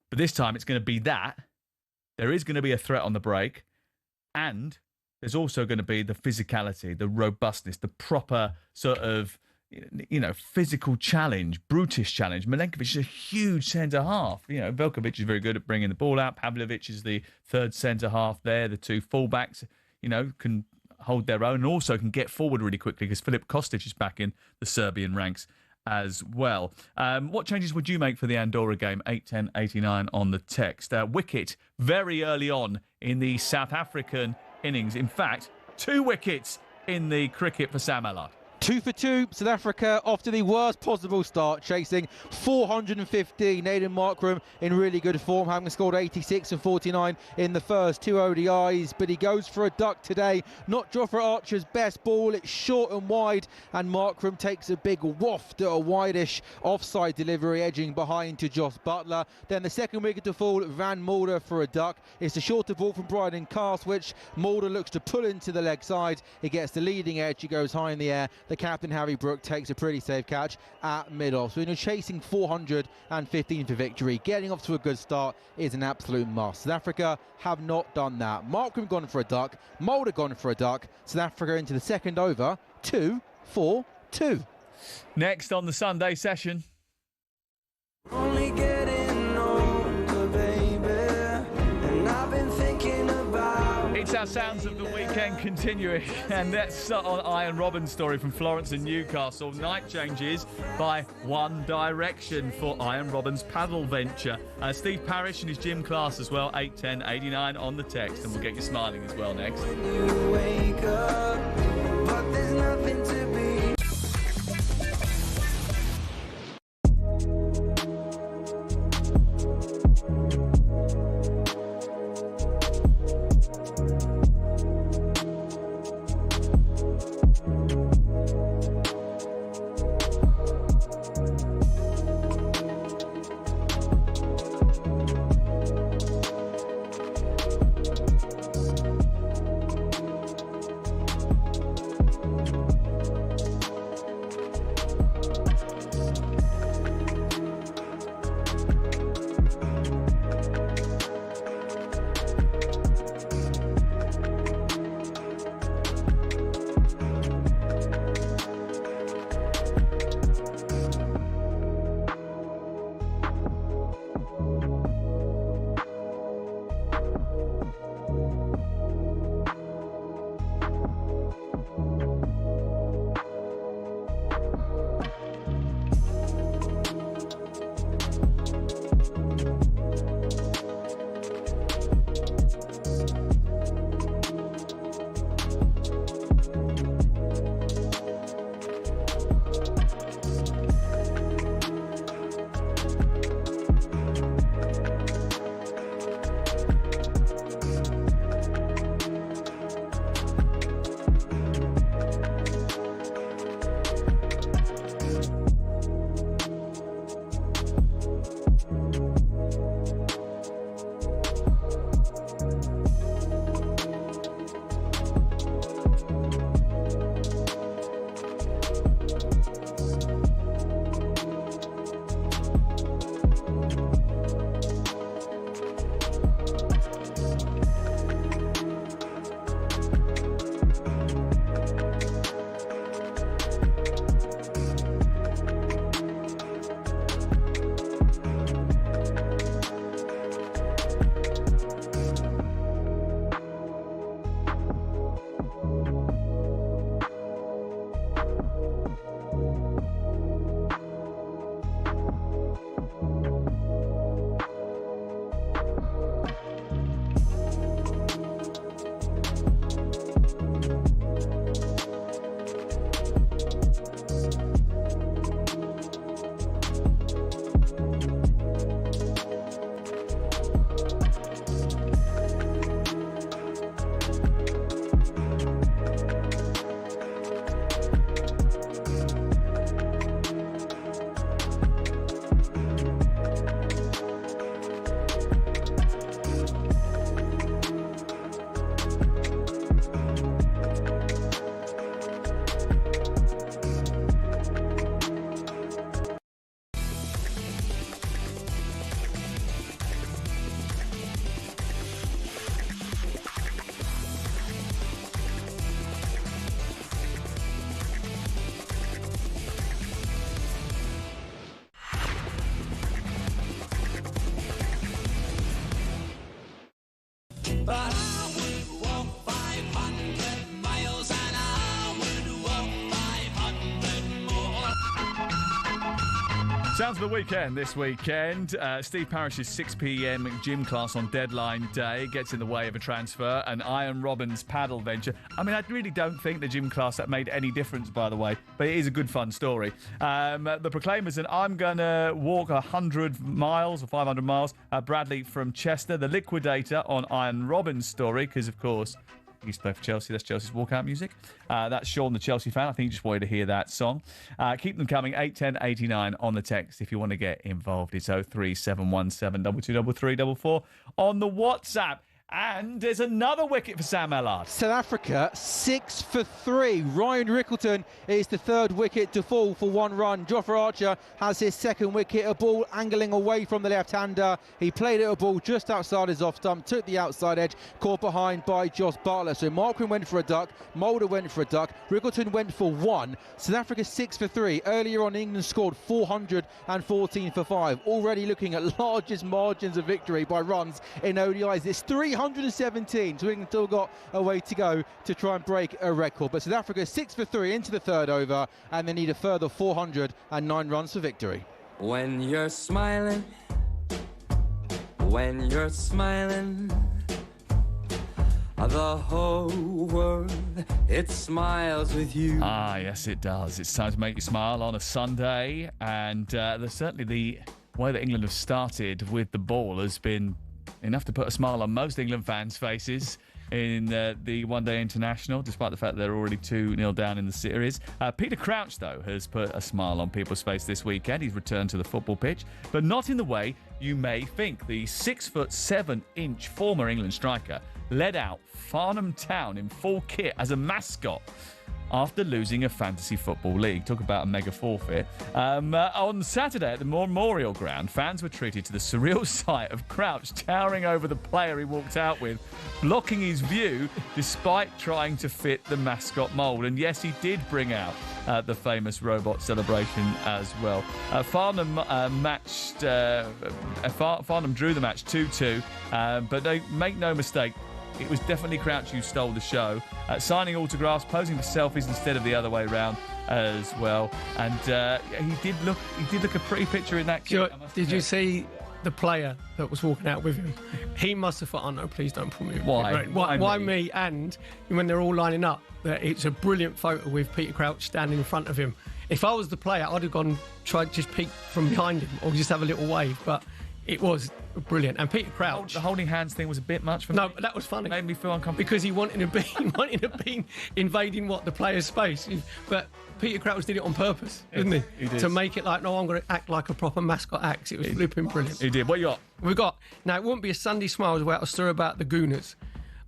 But this time it's going to be that. There is going to be a threat on the break, and there's also going to be the physicality, the robustness, the proper sort of, physical challenge, brutish challenge. Milenkovic is a huge centre-half. Veljkovic is very good at bringing the ball out. Pavlovic is the third centre-half there. The two full-backs, can hold their own and also can get forward really quickly because Filip Kostic is back in the Serbian ranks as well. What changes would you make for the Andorra game? 81089 on the text. Wicket very early on in the South African innings. In fact, 2 wickets in the cricket for Sam Allard. 2 for 2, South Africa off to the worst possible start, chasing 450. Nathan Markram in really good form, having scored 86 and 49 in the first 2 ODIs, but he goes for a duck today. Not Jofra Archer's best ball, it's short and wide, and Markram takes a big waft at a wide-ish offside delivery, edging behind to Jos Buttler. Then the second wicket to fall, Van Mulder for a duck. It's a shorter ball from Bryden Cast, which Mulder looks to pull into the leg side. He gets the leading edge, he goes high in the air. The captain, Harry Brook, takes a pretty safe catch at mid-off. So, chasing 415 for victory, getting off to a good start is an absolute must. South Africa have not done that. Markram gone for a duck, Mulder gone for a duck. South Africa into the second over, 2-4-2. Next on the Sunday session. Only getting older, baby, and I've been thinking about. It's our Sounds of the Weekend continuing, and let's start on Arjen Robben's story from Florence and Newcastle. Night changes by One Direction for Arjen Robben's paddle venture. Steve Parrish and his gym class as well, 81089 on the text, and we'll get you smiling as well next. You wake up, but there's nothing to be. Sounds of the weekend this weekend. Steve Parrish's 6 p.m. gym class on deadline day gets in the way of a transfer, and Arjen Robben's paddle venture. I mean, I really don't think the gym class that made any difference, by the way, but it is a good, fun story. The Proclaimers and I'm going to walk 100 miles or 500 miles. Bradley from Chester, the Liquidator on Arjen Robben's story, because, of course, he used to play for Chelsea. That's Chelsea's walkout music. That's Sean, the Chelsea fan. I think he just wanted to hear that song. Keep them coming. 81089 on the text if you want to get involved. It's 03717 223344 on the WhatsApp. And there's another wicket for Sam Ellard. South Africa 6 for 3. Ryan Rickleton is the third wicket to fall for 1 run. Jofra Archer has his second wicket. A ball angling away from the left-hander. He played it a ball just outside his off stump, took the outside edge, caught behind by Josh Bartlett. So Markram went for a duck, Mulder went for a duck, Rickleton went for 1. South Africa 6 for 3. Earlier on, England scored 414 for 5. Already looking at largest margins of victory by runs in ODIs. It's 317, so England still got a way to go to try and break a record. But South Africa 6 for 3 into the third over, and they need a further 409 runs for victory. When you're smiling, the whole world, it smiles with you. Ah, yes, it does. It's time to make you smile on a Sunday, and there's certainly the way that England have started with the ball has been enough to put a smile on most England fans' faces in the one-day international, despite the fact that they're already 2-0 down in the series. Peter Crouch, though, has put a smile on people's face this weekend. He's returned to the football pitch, but not in the way you may think. The 6'7" former England striker led out Farnham Town in full kit as a mascot after losing a fantasy football league. Talk about a mega forfeit. On Saturday at the Memorial Ground, fans were treated to the surreal sight of Crouch towering over the player he walked out with, blocking his view despite trying to fit the mascot mould. And yes, he did bring out the famous robot celebration as well. Farnham drew the match 2-2, but make no mistake, it was definitely Crouch who stole the show, signing autographs, posing for selfies instead of the other way round as well. And he did look a pretty picture in that kit. Did you see the player that was walking out with him? He must have thought, oh no, please don't put me. Why me? And when they're all lining up, it's a brilliant photo with Peter Crouch standing in front of him. If I was the player, I'd have gone tried just peek from behind him or just have a little wave, but it was brilliant. And Peter Crouch, the holding hands thing was a bit much for me. No, but that was funny. It made me feel uncomfortable because he wanted to be invading the player's space. But Peter Crouch did it on purpose, didn't he? He did. To make it like, no, I'm going to act like a proper mascot act. It was flipping brilliant. He did. What you got? Now, it wouldn't be a Sunday Smiles without a story about the Gooners.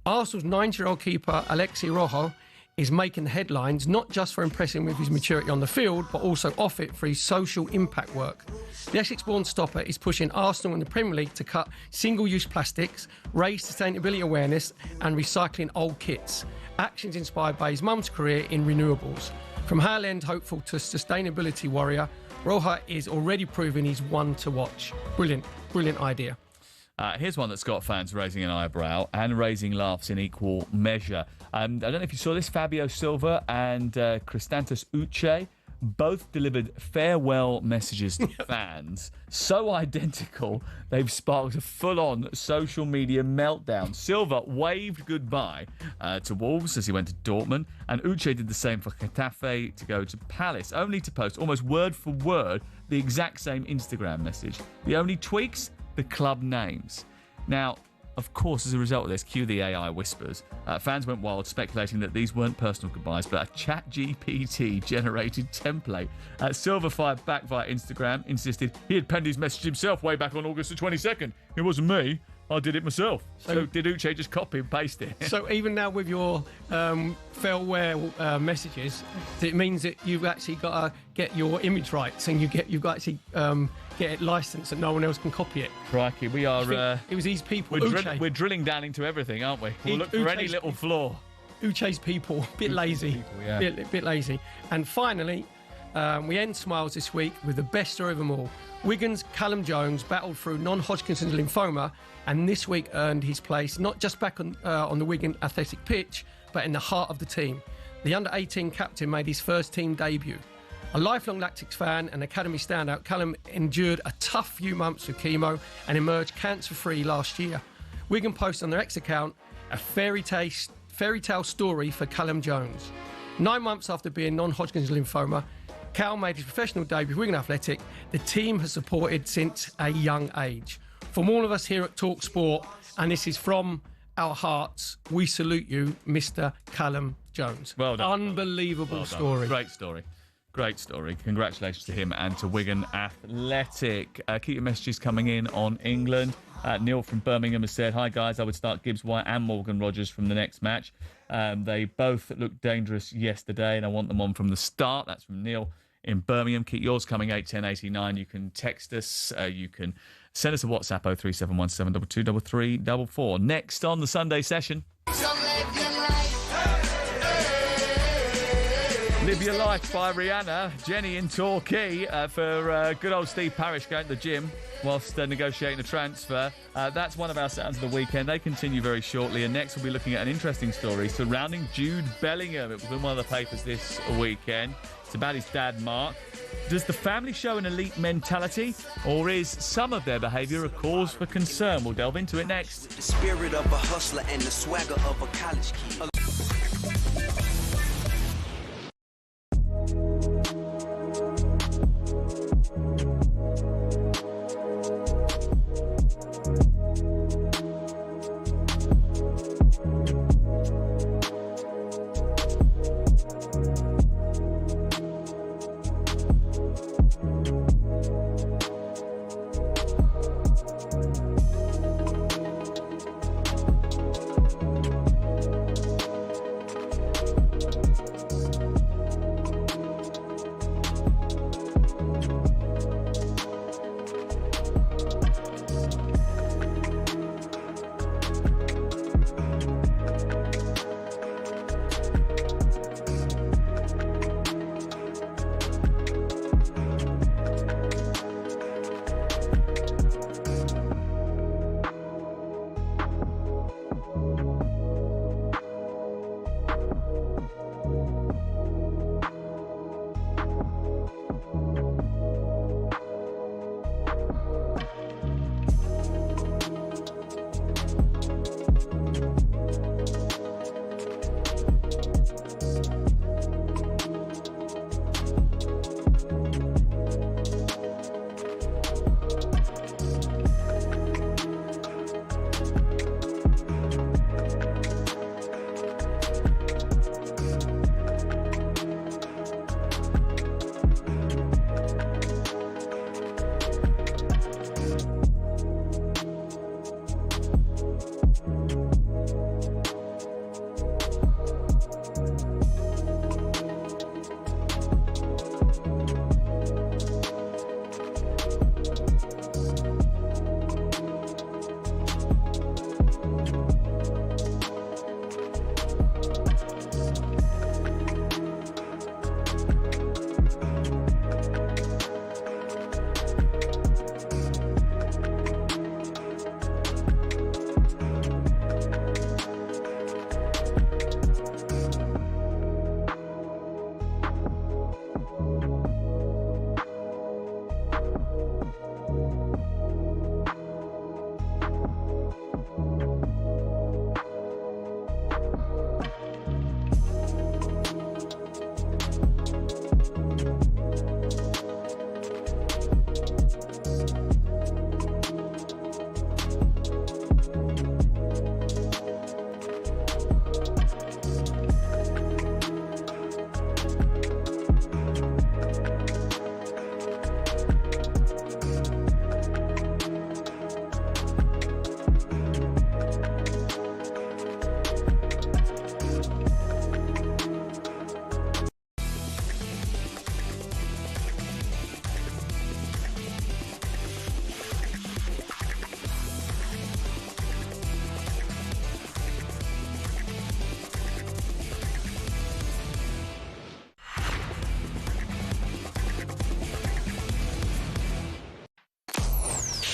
Arsenal's 90-year-old keeper, Alexi Rojo, is making the headlines not just for impressing with his maturity on the field, but also off it for his social impact work. The Essex-born stopper is pushing Arsenal and the Premier League to cut single-use plastics, raise sustainability awareness and recycling old kits. Actions inspired by his mum's career in renewables. From Highland hopeful to sustainability warrior, Roja is already proving he's one to watch. Brilliant idea. Here's one that's got fans raising an eyebrow and raising laughs in equal measure. I don't know if you saw this. Fabio Silva and Kristantos Uche both delivered farewell messages to fans. So identical, they've sparked a full-on social media meltdown. Silva waved goodbye to Wolves as he went to Dortmund, and Uche did the same for Getafe to go to Palace, only to post almost word for word the exact same Instagram message. The only tweaks? The club names. Now, of course, as a result of this, cue the AI whispers. Fans went wild, speculating that these weren't personal goodbyes, but a ChatGPT-generated template. Silva fired back via Instagram, insisted he had penned his message himself way back on August the 22nd. It wasn't me. I did it myself. So did Uche just copy and paste it? So even now with your farewell messages, it means that you've actually got to get your image rights and you've got to actually get it licensed and no one else can copy it. Crikey, we are... it was these people. We're drilling down into everything, aren't we? We'll look for any little flaw. Uche's people, a bit lazy. Bit lazy. And finally, we end Smiles this week with the best story of them all. Wigan's Callum Jones battled through non-Hodgkin's lymphoma and this week earned his place not just back on the Wigan athletic pitch, but in the heart of the team. The under-18 captain made his first team debut. A lifelong Lactics fan and Academy standout, Callum endured a tough few months with chemo and emerged cancer-free last year. Wigan posted on their X account a fairy tale story for Callum Jones. 9 months after being non-Hodgkin's lymphoma, Cal made his professional debut with Wigan Athletic. The team has supported since a young age. From all of us here at talkSPORT, and this is from our hearts, we salute you, Mr. Callum Jones. Well done. Unbelievable story. Great story. Great story. Congratulations to him and to Wigan Athletic. Keep your messages coming in on England. Neil from Birmingham has said, "Hi guys, I would start Gibbs White and Morgan Rogers from the next match. They both looked dangerous yesterday and I want them on from the start." That's from Neil in Birmingham. Keep yours coming, 81089. You can text us. You can send us a WhatsApp, 03717223344. Next on the Sunday session. Live Your Life by Rihanna. Jenny in Torquay for good old Steve Parish going to the gym whilst negotiating a transfer. That's one of our sounds of the weekend. They continue very shortly, and next we'll be looking at an interesting story surrounding Jude Bellingham. It was in one of the papers this weekend. It's about his dad, Mark. Does the family show an elite mentality, or is some of their behaviour a cause for concern? We'll delve into it next. The spirit of a hustler and the swagger of a college kid.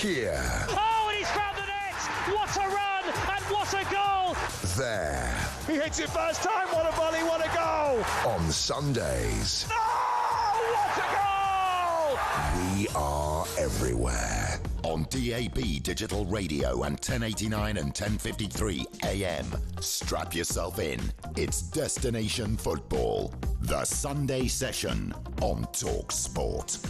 Here. Oh, and he's found the net! What a run and what a goal! There. He hits it first time. What a volley, what a goal! On Sundays. Oh, what We are everywhere. On DAB Digital Radio and 1089 and 1053 AM. Strap yourself in. It's Destination Football. The Sunday Session on talkSPORT.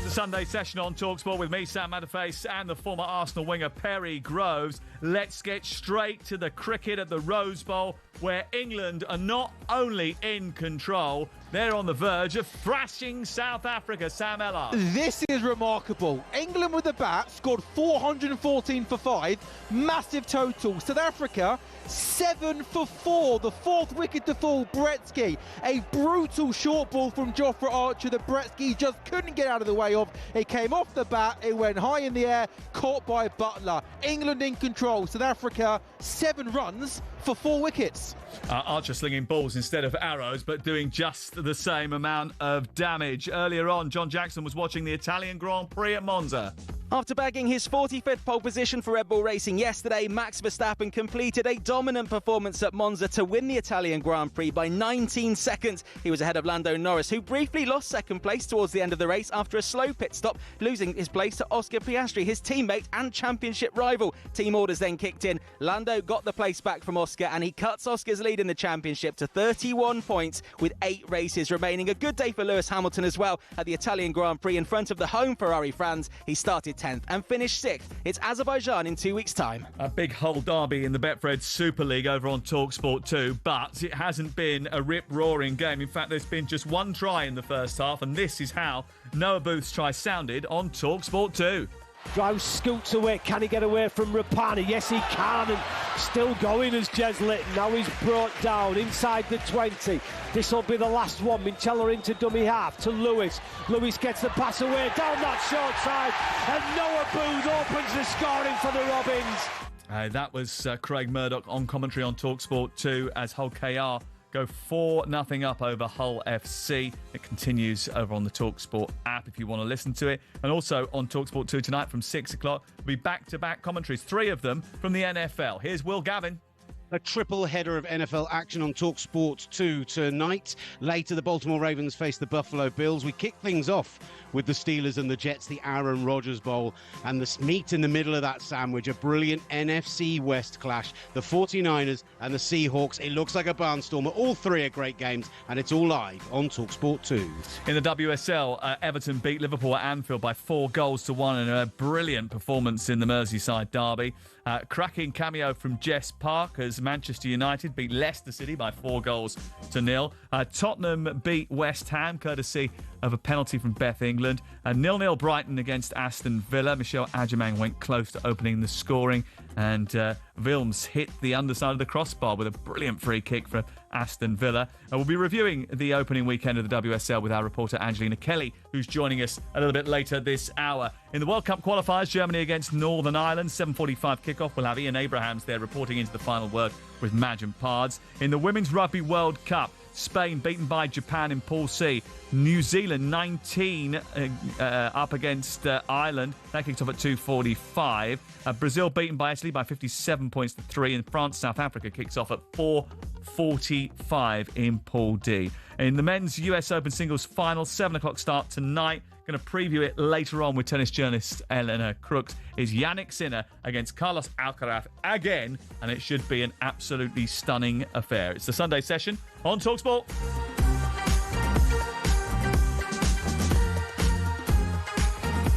The Sunday Session on talkSPORT with me, Sam Matterface, and the former Arsenal winger Perry Groves. Let's get straight to the cricket at the Rose Bowl, where England are not only in control, they're on the verge of thrashing South Africa. Sam Ellard. This is remarkable. England with the bat scored 414 for 5. Massive total. South Africa, 7 for 4. The fourth wicket to fall, Bretsky. A brutal short ball from Jofra Archer that Bretsky just couldn't get out of the way of. It came off the bat, it went high in the air, caught by Butler. England in control. South Africa, 7 runs for 4 wickets. Archer slinging balls instead of arrows, but doing just the same amount of damage. Earlier on, John Jackson was watching the Italian Grand Prix at Monza. After bagging his 45th pole position for Red Bull Racing yesterday, Max Verstappen completed a dominant performance at Monza to win the Italian Grand Prix by 19 seconds. He was ahead of Lando Norris, who briefly lost second place towards the end of the race after a slow pit stop, losing his place to Oscar Piastri, his teammate and championship rival. Team orders then kicked in. Lando got the place back from Oscar, and he cuts Oscar's lead in the championship to 31 points with 8 races remaining. A good day for Lewis Hamilton as well at the Italian Grand Prix in front of the home Ferrari fans. He started 10th and finished 6th. It's Azerbaijan in 2 weeks' time. A big Hull derby in the Betfred Super League over on talkSPORT 2, but it hasn't been a rip-roaring game. In fact, there's been just one try in the first half, and this is how Noah Booth's try sounded on talkSPORT 2. Drive scoots away. Can he get away from Rapani? Yes, he can. And still going as Jez Litton. Now he's brought down inside the 20. This will be the last one. Minchella into dummy half to Lewis. Lewis gets the pass away down that short side. And Noah Booth opens the scoring for the Robins. That was Craig Murdoch on commentary on talkSPORT 2 as Hull KR go 4-0 up over Hull FC. It continues over on the talkSPORT app if you want to listen to it. And also on talkSPORT 2 tonight from 6 o'clock, will be back-to-back commentaries, 3 of them from the NFL. Here's Will Gavin. A triple header of NFL action on talkSPORT 2 tonight. Later, the Baltimore Ravens face the Buffalo Bills. We kick things off with the Steelers and the Jets, the Aaron Rodgers Bowl. And the meat in the middle of that sandwich, a brilliant NFC West clash. The 49ers and the Seahawks. It looks like a barnstormer. All 3 are great games, and it's all live on talkSPORT 2. In the WSL, Everton beat Liverpool at Anfield by 4-1 in a brilliant performance in the Merseyside derby. Cracking cameo from Jess Park as Manchester United beat Leicester City by 4-0. Tottenham beat West Ham courtesy of a penalty from Beth England. 0-0 Brighton against Aston Villa. Michelle Adjemang went close to opening the scoring, and Wilms hit the underside of the crossbar with a brilliant free kick for Aston Villa. We'll be reviewing the opening weekend of the WSL with our reporter Angelina Kelly, who's joining us a little bit later this hour. In the World Cup qualifiers, Germany against Northern Ireland, 7:45 kickoff. We'll have Ian Abrahams there reporting into the final word with Madge and Pards. In the Women's Rugby World Cup, Spain beaten by Japan in Pool C. New Zealand 19 up against Ireland. That kicked off at 2:45. Brazil beaten by Italy by 57 points to 3. And France South Africa kicks off at 4:45 in Pool D. In the men's US Open singles final, 7 o'clock start tonight. Going to preview it later on with tennis journalist Eleanor Crooks. Is Yannick Sinner against Carlos Alcaraz again, and it should be an absolutely stunning affair. It's the Sunday Session on talkSPORT.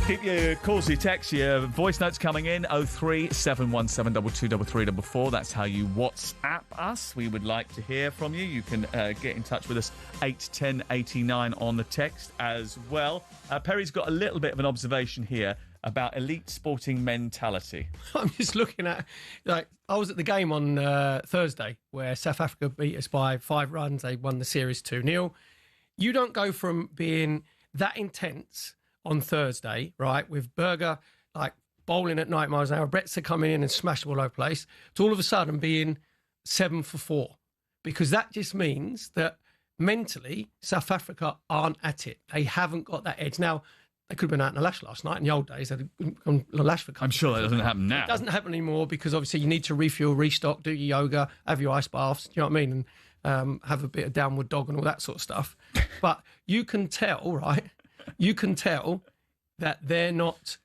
Keep your calls, your texts, your voice notes coming in. 03717 223344. That's how you WhatsApp us. We would like to hear from you. You can get in touch with us 81089 on the text as well. Perry's got a little bit of an observation here about elite sporting mentality. I'm just looking at, I was at the game on Thursday where South Africa beat us by 5 runs. They won the series 2-0. You don't go from being that intense on Thursday, right, with Berger bowling at 90 miles an hour, Bretzer coming in and smashing all over the place, to all of a sudden being 7 for 4, because that just means that mentally South Africa aren't at it. They haven't got that edge. Now, they could have been out in the lash last night. In the old days, they'd have gone the lash for. I'm sure that doesn't happen now. It doesn't happen anymore because obviously you need to refuel, restock, do your yoga, have your ice baths. Do you know what I mean? And have a bit of downward dog and all that sort of stuff. But you can tell, right, you can tell that they're not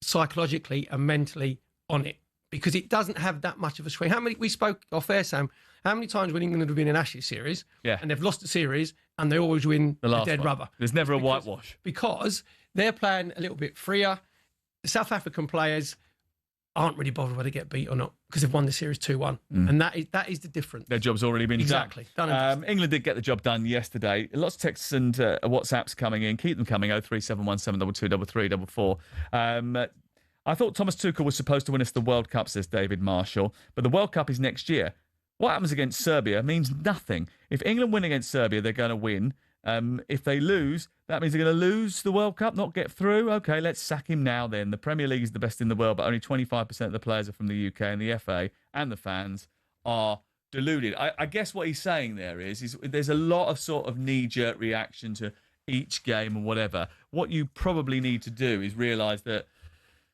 psychologically and mentally on it, because it doesn't have that much of a swing. We spoke off air, Sam, how many times when England have been in Ashes series and they've lost the series and they always win the dead rubber? There's never a whitewash. Because they're playing a little bit freer. The South African players aren't really bothered whether they get beat or not because they've won the series 2-1. And that is the difference. Their job's already been done. England did get the job done yesterday. Lots of texts and WhatsApps coming in. Keep them coming, 03717223344. I thought Thomas Tuchel was supposed to win us the World Cup, says David Marshall, but the World Cup is next year. What happens against Serbia means nothing. If England win against Serbia, they're going to win. If they lose, that means they're going to lose the World Cup, not get through. OK, let's sack him now then. The Premier League is the best in the world, but only 25% of the players are from the UK, and the FA and the fans are deluded. I guess what he's saying there is there's a lot of sort of knee-jerk reaction to each game and whatever. What you probably need to do is realise that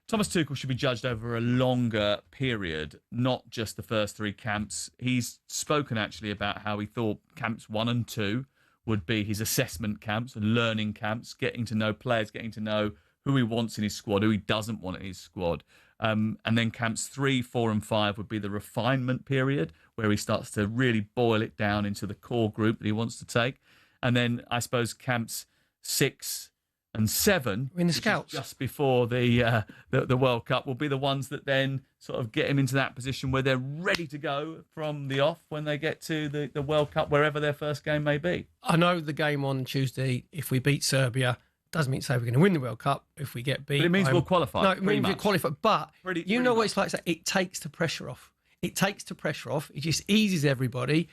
Thomas Tuchel should be judged over a longer period, not just the first three camps. He's spoken actually about how he thought camps 1 and 2 would be his assessment camps and learning camps, getting to know players, getting to know who he wants in his squad, who he doesn't want in his squad. And then camps 3, 4 and 5 would be the refinement period, where he starts to really boil it down into the core group that he wants to take. And then I suppose camps 6 and 7, in the scouts, just before the World Cup, will be the ones that then sort of get him into that position where they're ready to go from the off when they get to the World Cup, wherever their first game may be. I know the game on Tuesday, if we beat Serbia, doesn't mean to say we're going to win the World Cup. If we get beat, but it means we'll qualify. No, it means we'll qualify. But you know what it's like? It takes the pressure off. It takes the pressure off. It just eases everybody.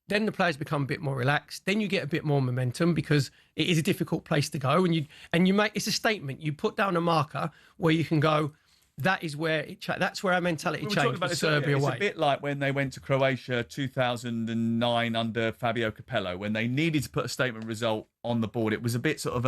Then the players become a bit more relaxed. Then you get a bit more momentum because it is a difficult place to go, and you make it's a statement. You put down a marker where you can go. That is where that's where our mentality changed. With Serbia it's away. A bit like when they went to Croatia 2009 under Fabio Capello, when they needed to put a statement result on the board. It was a bit sort of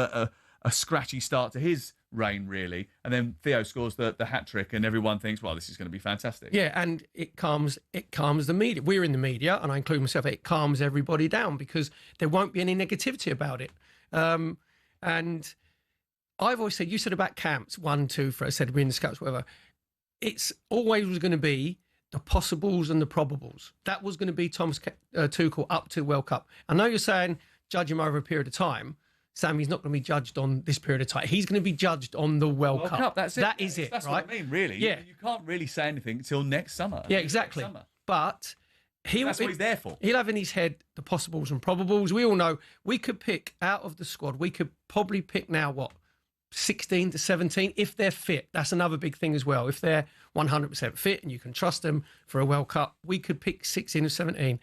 a scratchy start to his reign, really. And then Theo scores the hat-trick and everyone thinks, well, this is going to be fantastic. Yeah, and it calms the media. We're in the media, and I include myself, it calms everybody down because there won't be any negativity about it. And I've always said, you said about camps, 1, 2, I said we're in the scouts, whatever. It's always was going to be the possibles and the probables. That was going to be Thomas Tuchel up to World Cup. I know you're saying judge him over a period of time. Sam, he's not going to be judged on this period of time. He's going to be judged on the World Cup. That's it. That is it, that's right? What I mean, really. Yeah. You can't really say anything until next summer. Yeah, exactly. But that's what he's there for. He'll have in his head the possibles and probables. We all know we could pick out of the squad. We could probably pick now, 16 to 17 if they're fit. That's another big thing as well. If they're 100% fit and you can trust them for a World Cup, we could pick 16 or 17.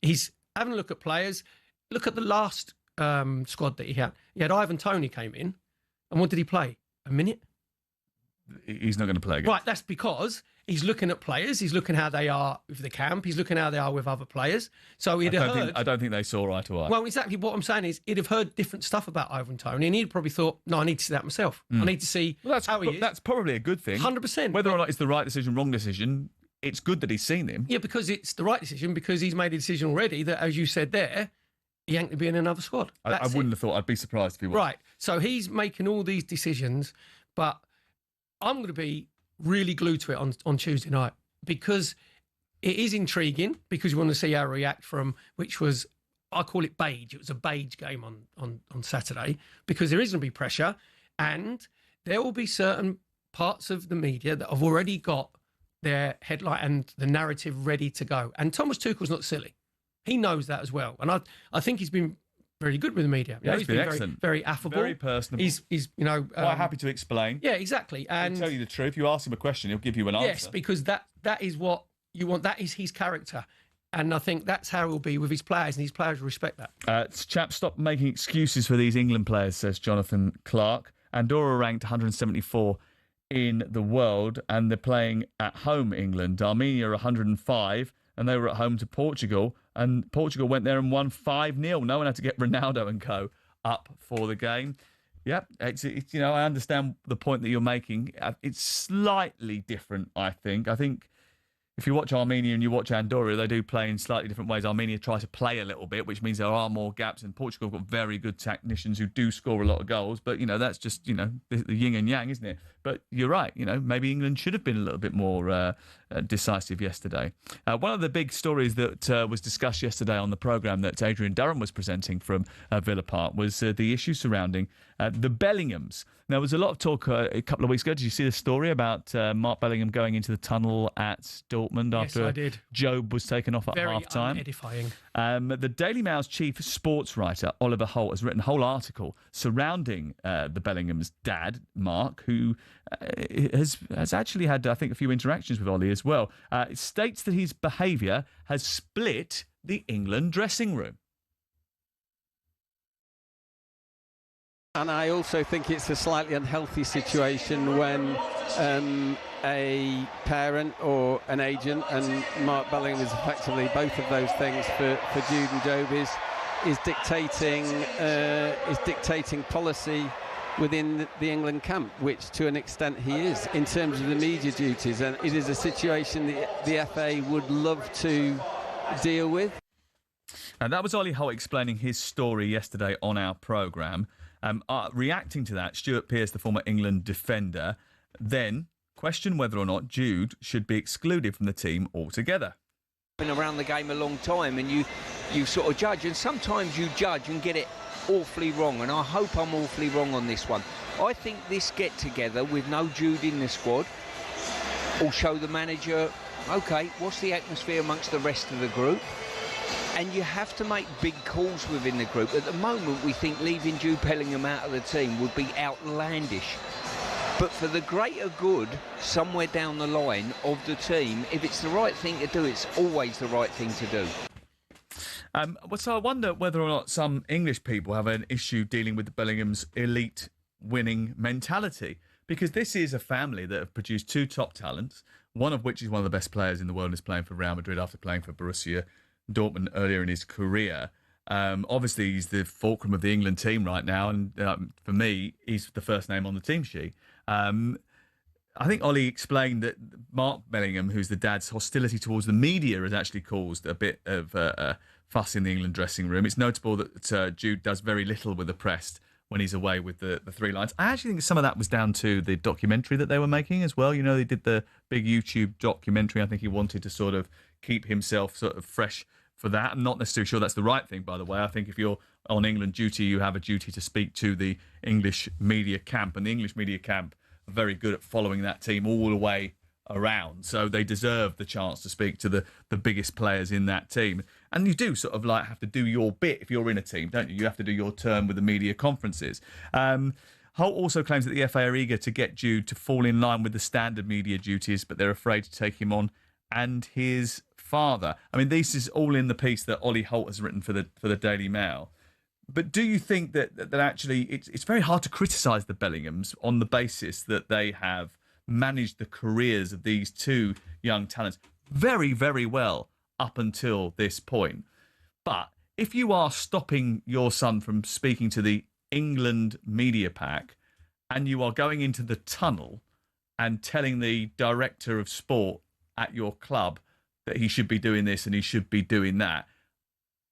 He's having a look at players. Look at the last squad that he had. He had Ivan Toney came in, and what did he play? A minute? He's not going to play again. Right, that's because he's looking at players. He's looking how they are with the camp. He's looking how they are with other players. So I don't think they saw eye to eye. Well, exactly what I'm saying is he'd have heard different stuff about Ivan Toney, and he'd probably thought, no, I need to see that myself. I need to see how he is. That's probably a good thing. 100%. Whether or not it's the right decision, wrong decision, it's good that he's seen him. Yeah, because it's the right decision, because he's made a decision already that, as you said there, he ain't going to be in another squad. I wouldn't have thought. I'd be surprised if he was. Right. So he's making all these decisions, but I'm going to be really glued to it on Tuesday night because it is intriguing, because we want to see how he react from, which was, I call it beige. It was a beige game on Saturday, because there is going to be pressure, and there will be certain parts of the media that have already got their headline and the narrative ready to go. And Thomas Tuchel's not silly. He knows that as well. And I think he's been very good with the media. Yeah, he's been excellent. Very affable. Very personable. He's quite happy to explain. Yeah, exactly. And he'll tell you the truth. You ask him a question, he'll give you an answer. Yes, because that is what you want. That is his character. And I think that's how he'll be with his players, and his players will respect that. Chaps, stop making excuses for these England players, says Jonathan Clark. Andorra ranked 174 in the world, and they're playing at home, England. Armenia are 105, and they were at home to Portugal, and Portugal went there and won 5-0. No one had to get Ronaldo and co up for the game. Yeah, it's I understand the point that you're making. It's slightly different, I think. I think if you watch Armenia and you watch Andorra, they do play in slightly different ways. Armenia tries to play a little bit, which means there are more gaps. And Portugal have got very good technicians who do score a lot of goals. But, that's just, the yin and yang, isn't it? But you're right. Maybe England should have been a little bit more decisive yesterday. One of the big stories that was discussed yesterday on the programme that Adrian Durham was presenting from Villa Park was the issue surrounding the Bellinghams. Now, there was a lot of talk a couple of weeks ago. Did you see the story about Mark Bellingham going into the tunnel at Dortmund after Job was taken off at half-time? Very edifying. The Daily Mail's chief sports writer, Oliver Holt, has written a whole article surrounding the Bellingham's dad, Mark, who has actually had, I think, a few interactions with Ollie as well. It states that his behaviour has split the England dressing room. And I also think it's a slightly unhealthy situation when a parent or an agent, and Mark Bellingham is effectively both of those things for Jude and Job, is dictating policy within the England camp, which to an extent he is, in terms of the media duties. And it is a situation that the FA would love to deal with. And that was Ollie Holt explaining his story yesterday on our programme. Reacting to that, Stuart Pearce, the former England defender, then questioned whether or not Jude should be excluded from the team altogether. Been around the game a long time, and you sort of judge, and sometimes you judge and get it awfully wrong, and I hope I'm awfully wrong on this one. I think this get-together with no Jude in the squad will show the manager, OK, what's the atmosphere amongst the rest of the group? And you have to make big calls within the group. At the moment, we think leaving Jude Bellingham out of the team would be outlandish. But for the greater good, somewhere down the line of the team, if it's the right thing to do, it's always the right thing to do. So I wonder whether or not some English people have an issue dealing with the Bellingham's elite winning mentality. Because this is a family that have produced two top talents, one of which is one of the best players in the world and is playing for Real Madrid after playing for Borussia Dortmund earlier in his career. Obviously, he's the fulcrum of the England team right now, and for me, he's the first name on the team sheet. I think Ollie explained that Mark Bellingham, who's the dad's hostility towards the media, has actually caused a bit of fuss in the England dressing room. It's notable that Jude does very little with the press when he's away with the three lions. I actually think some of that was down to the documentary that they were making as well. They did the big YouTube documentary. I think he wanted to sort of keep himself sort of fresh for that. I'm not necessarily sure that's the right thing, by the way. I think if you're on England duty, you have a duty to speak to the English media camp, and the English media camp are very good at following that team all the way around. So they deserve the chance to speak to the biggest players in that team. And you do sort of like have to do your bit if you're in a team, don't you? You have to do your turn with the media conferences. Holt also claims that the FA are eager to get Jude to fall in line with the standard media duties, but they're afraid to take him on and his father. I mean, this is all in the piece that Ollie Holt has written for the Daily Mail. But do you think that actually it's very hard to criticise the Bellinghams on the basis that they have managed the careers of these two young talents very, very well up until this point? But if you are stopping your son from speaking to the England media pack and you are going into the tunnel and telling the director of sport at your club that he should be doing this and he should be doing that,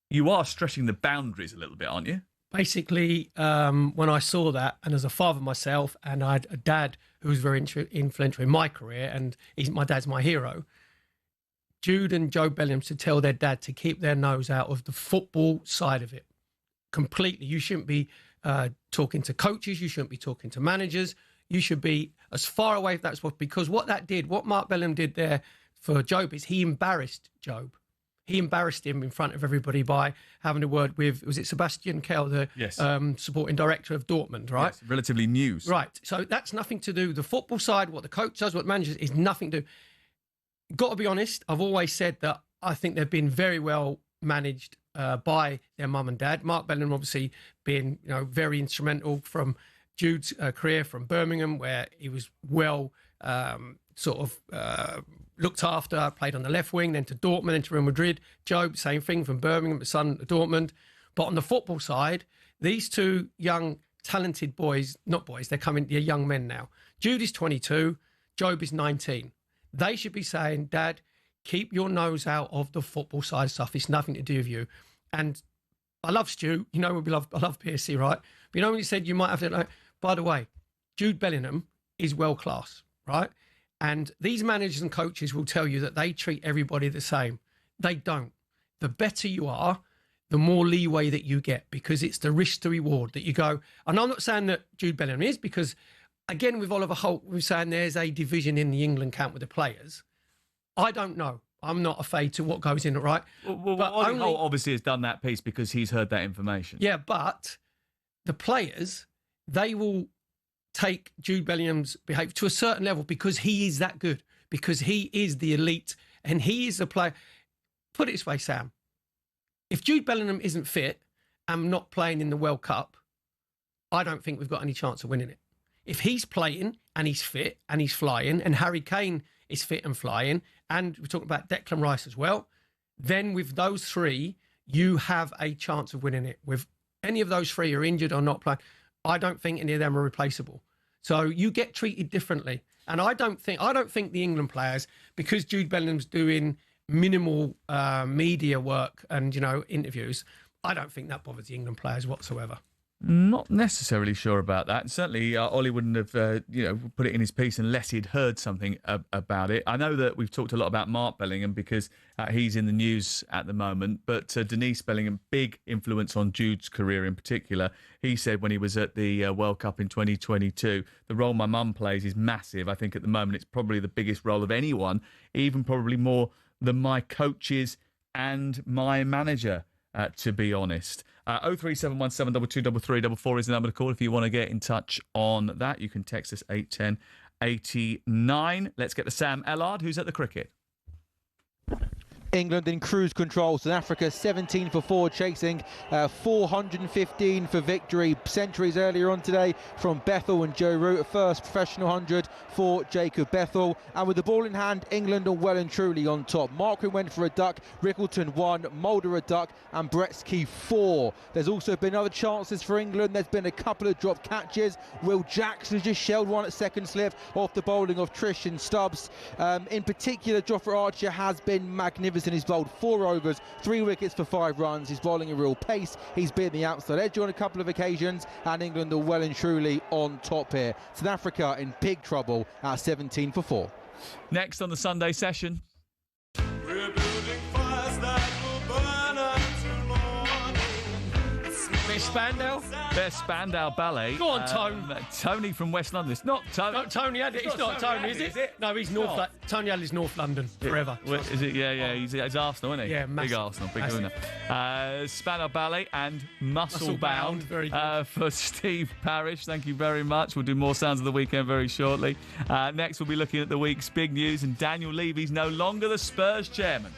you are stretching the boundaries a little bit, aren't you? Basically, when I saw that, and as a father myself, and I had a dad who was very influential in my career, and my dad's my hero, Jude and Joe Bellingham should tell their dad to keep their nose out of the football side of it completely. You shouldn't be talking to coaches. You shouldn't be talking to managers. You should be as far away from that as possible, because what Mark Bellingham did there for Job is he embarrassed Job. He embarrassed him in front of everybody by having a word with, was it Sebastian Kell, the supporting director of Dortmund, right? Yes, relatively news. Right. So that's nothing to do. The football side, what the coach does, what the manager does, is nothing to do. Got to be honest, I've always said that I think they've been very well managed by their mum and dad. Mark Bellingham obviously being very instrumental from Jude's career from Birmingham, where he was well looked after, played on the left wing, then to Dortmund, then to Real Madrid. Job, same thing, from Birmingham, son to Dortmund. But on the football side, these two young, talented boys, they're young men now. Jude is 22, Job is 19. They should be saying, Dad, keep your nose out of the football side stuff. It's nothing to do with you. And I love Stu. You know, I love PSC, right? But you know when you said you might have to, like, by the way, Jude Bellingham is world class, right? And these managers and coaches will tell you that they treat everybody the same. They don't. The better you are, the more leeway that you get, because it's the risk to reward that you go. And I'm not saying that Jude Bellingham is, because again, with Oliver Holt, we're saying there's a division in the England camp with the players. I don't know. I'm not afraid to what goes in, right? Well, Oliver Holt obviously has done that piece because he's heard that information. Yeah, but the players, they will take Jude Bellingham's behaviour to a certain level because he is that good, because he is the elite and he is the player. Put it this way, Sam. If Jude Bellingham isn't fit and not playing in the World Cup, I don't think we've got any chance of winning it. If he's playing and he's fit and he's flying, and Harry Kane is fit and flying, and we're talking about Declan Rice as well, then with those three, you have a chance of winning it. With any of those three are injured or not playing, I don't think any of them are replaceable. So you get treated differently. And I don't think the England players, because Jude Bellingham's doing minimal media work and, you know, interviews, I don't think that bothers the England players whatsoever. Not necessarily sure about that. Certainly, Ollie wouldn't have, put it in his piece unless he'd heard something about it. I know that we've talked a lot about Mark Bellingham because he's in the news at the moment. But Denise Bellingham, big influence on Jude's career in particular. He said when he was at the World Cup in 2022, the role my mum plays is massive. I think at the moment it's probably the biggest role of anyone, even probably more than my coaches and my manager. To be honest. 03717 223344 is the number to call if you want to get in touch on that. You can text us 81089. Let's get to Sam Ellard, who's at the cricket. England in cruise control. South Africa 17 for 4, chasing 415 for victory. Centuries earlier on today from Bethel and Joe Root. First professional 100 for Jacob Bethel. And with the ball in hand, England are well and truly on top. Markram went for a duck, Rickleton 1, Mulder a duck, and Bretsky 4. There's also been other chances for England. There's been a couple of drop catches. Will Jackson just shelled one at second slip off the bowling of Tristan Stubbs. In particular, Jofra Archer has been magnificent. He's bowled 4 overs, 3 wickets for 5 runs. He's bowling a real pace. He's been the outside edge on a couple of occasions, and England are well and truly on top here. South Africa in big trouble at 17 for 4. Next on the Sunday session. We're building fires that will burn until morning. Bit Spandau? There's Spandau Ballet. Go on, Tone. Tony from West London. It's not Tony. No, Tony Addy. It's not Tony, is it? No, he's North. Tony Addy's North London forever. Is it? Yeah. He's Arsenal, isn't he? Yeah, massive. Big Arsenal, big winner. Spandau Ballet and Muscle Bound. Very good. For Steve Parrish. Thank you very much. We'll do more Sounds of the Weekend very shortly. Next, we'll be looking at the week's big news, and Daniel Levy's no longer the Spurs chairman.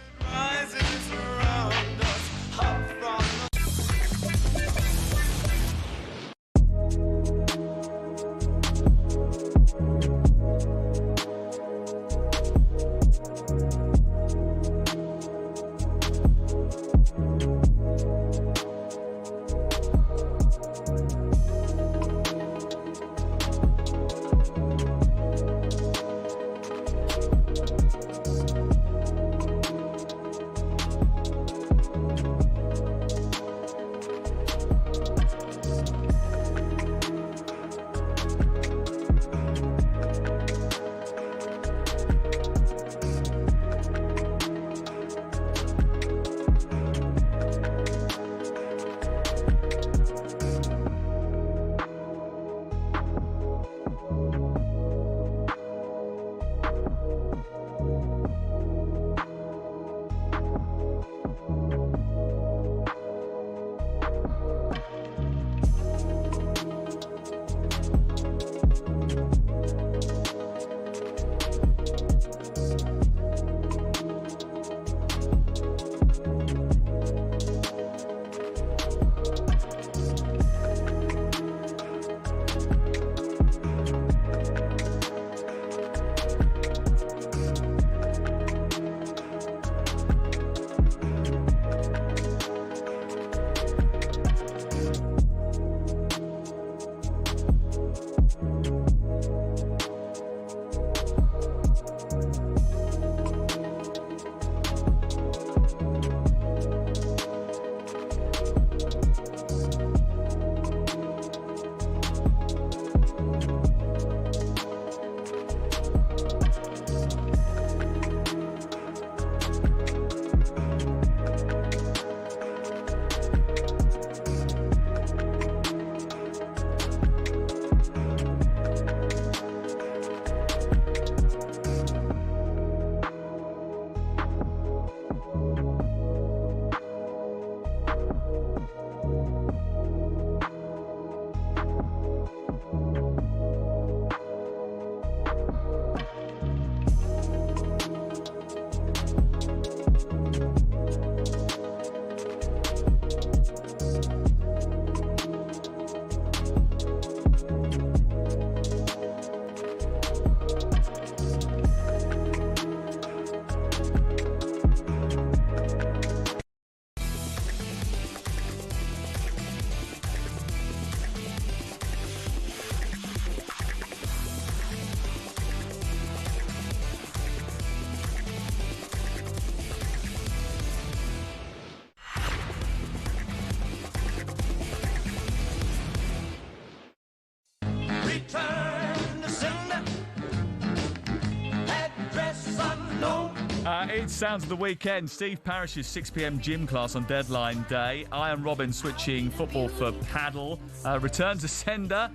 It's Sounds of the Weekend. Steve Parrish's 6 p.m. gym class on deadline day. Arjen Robben switching football for paddle. Return to sender.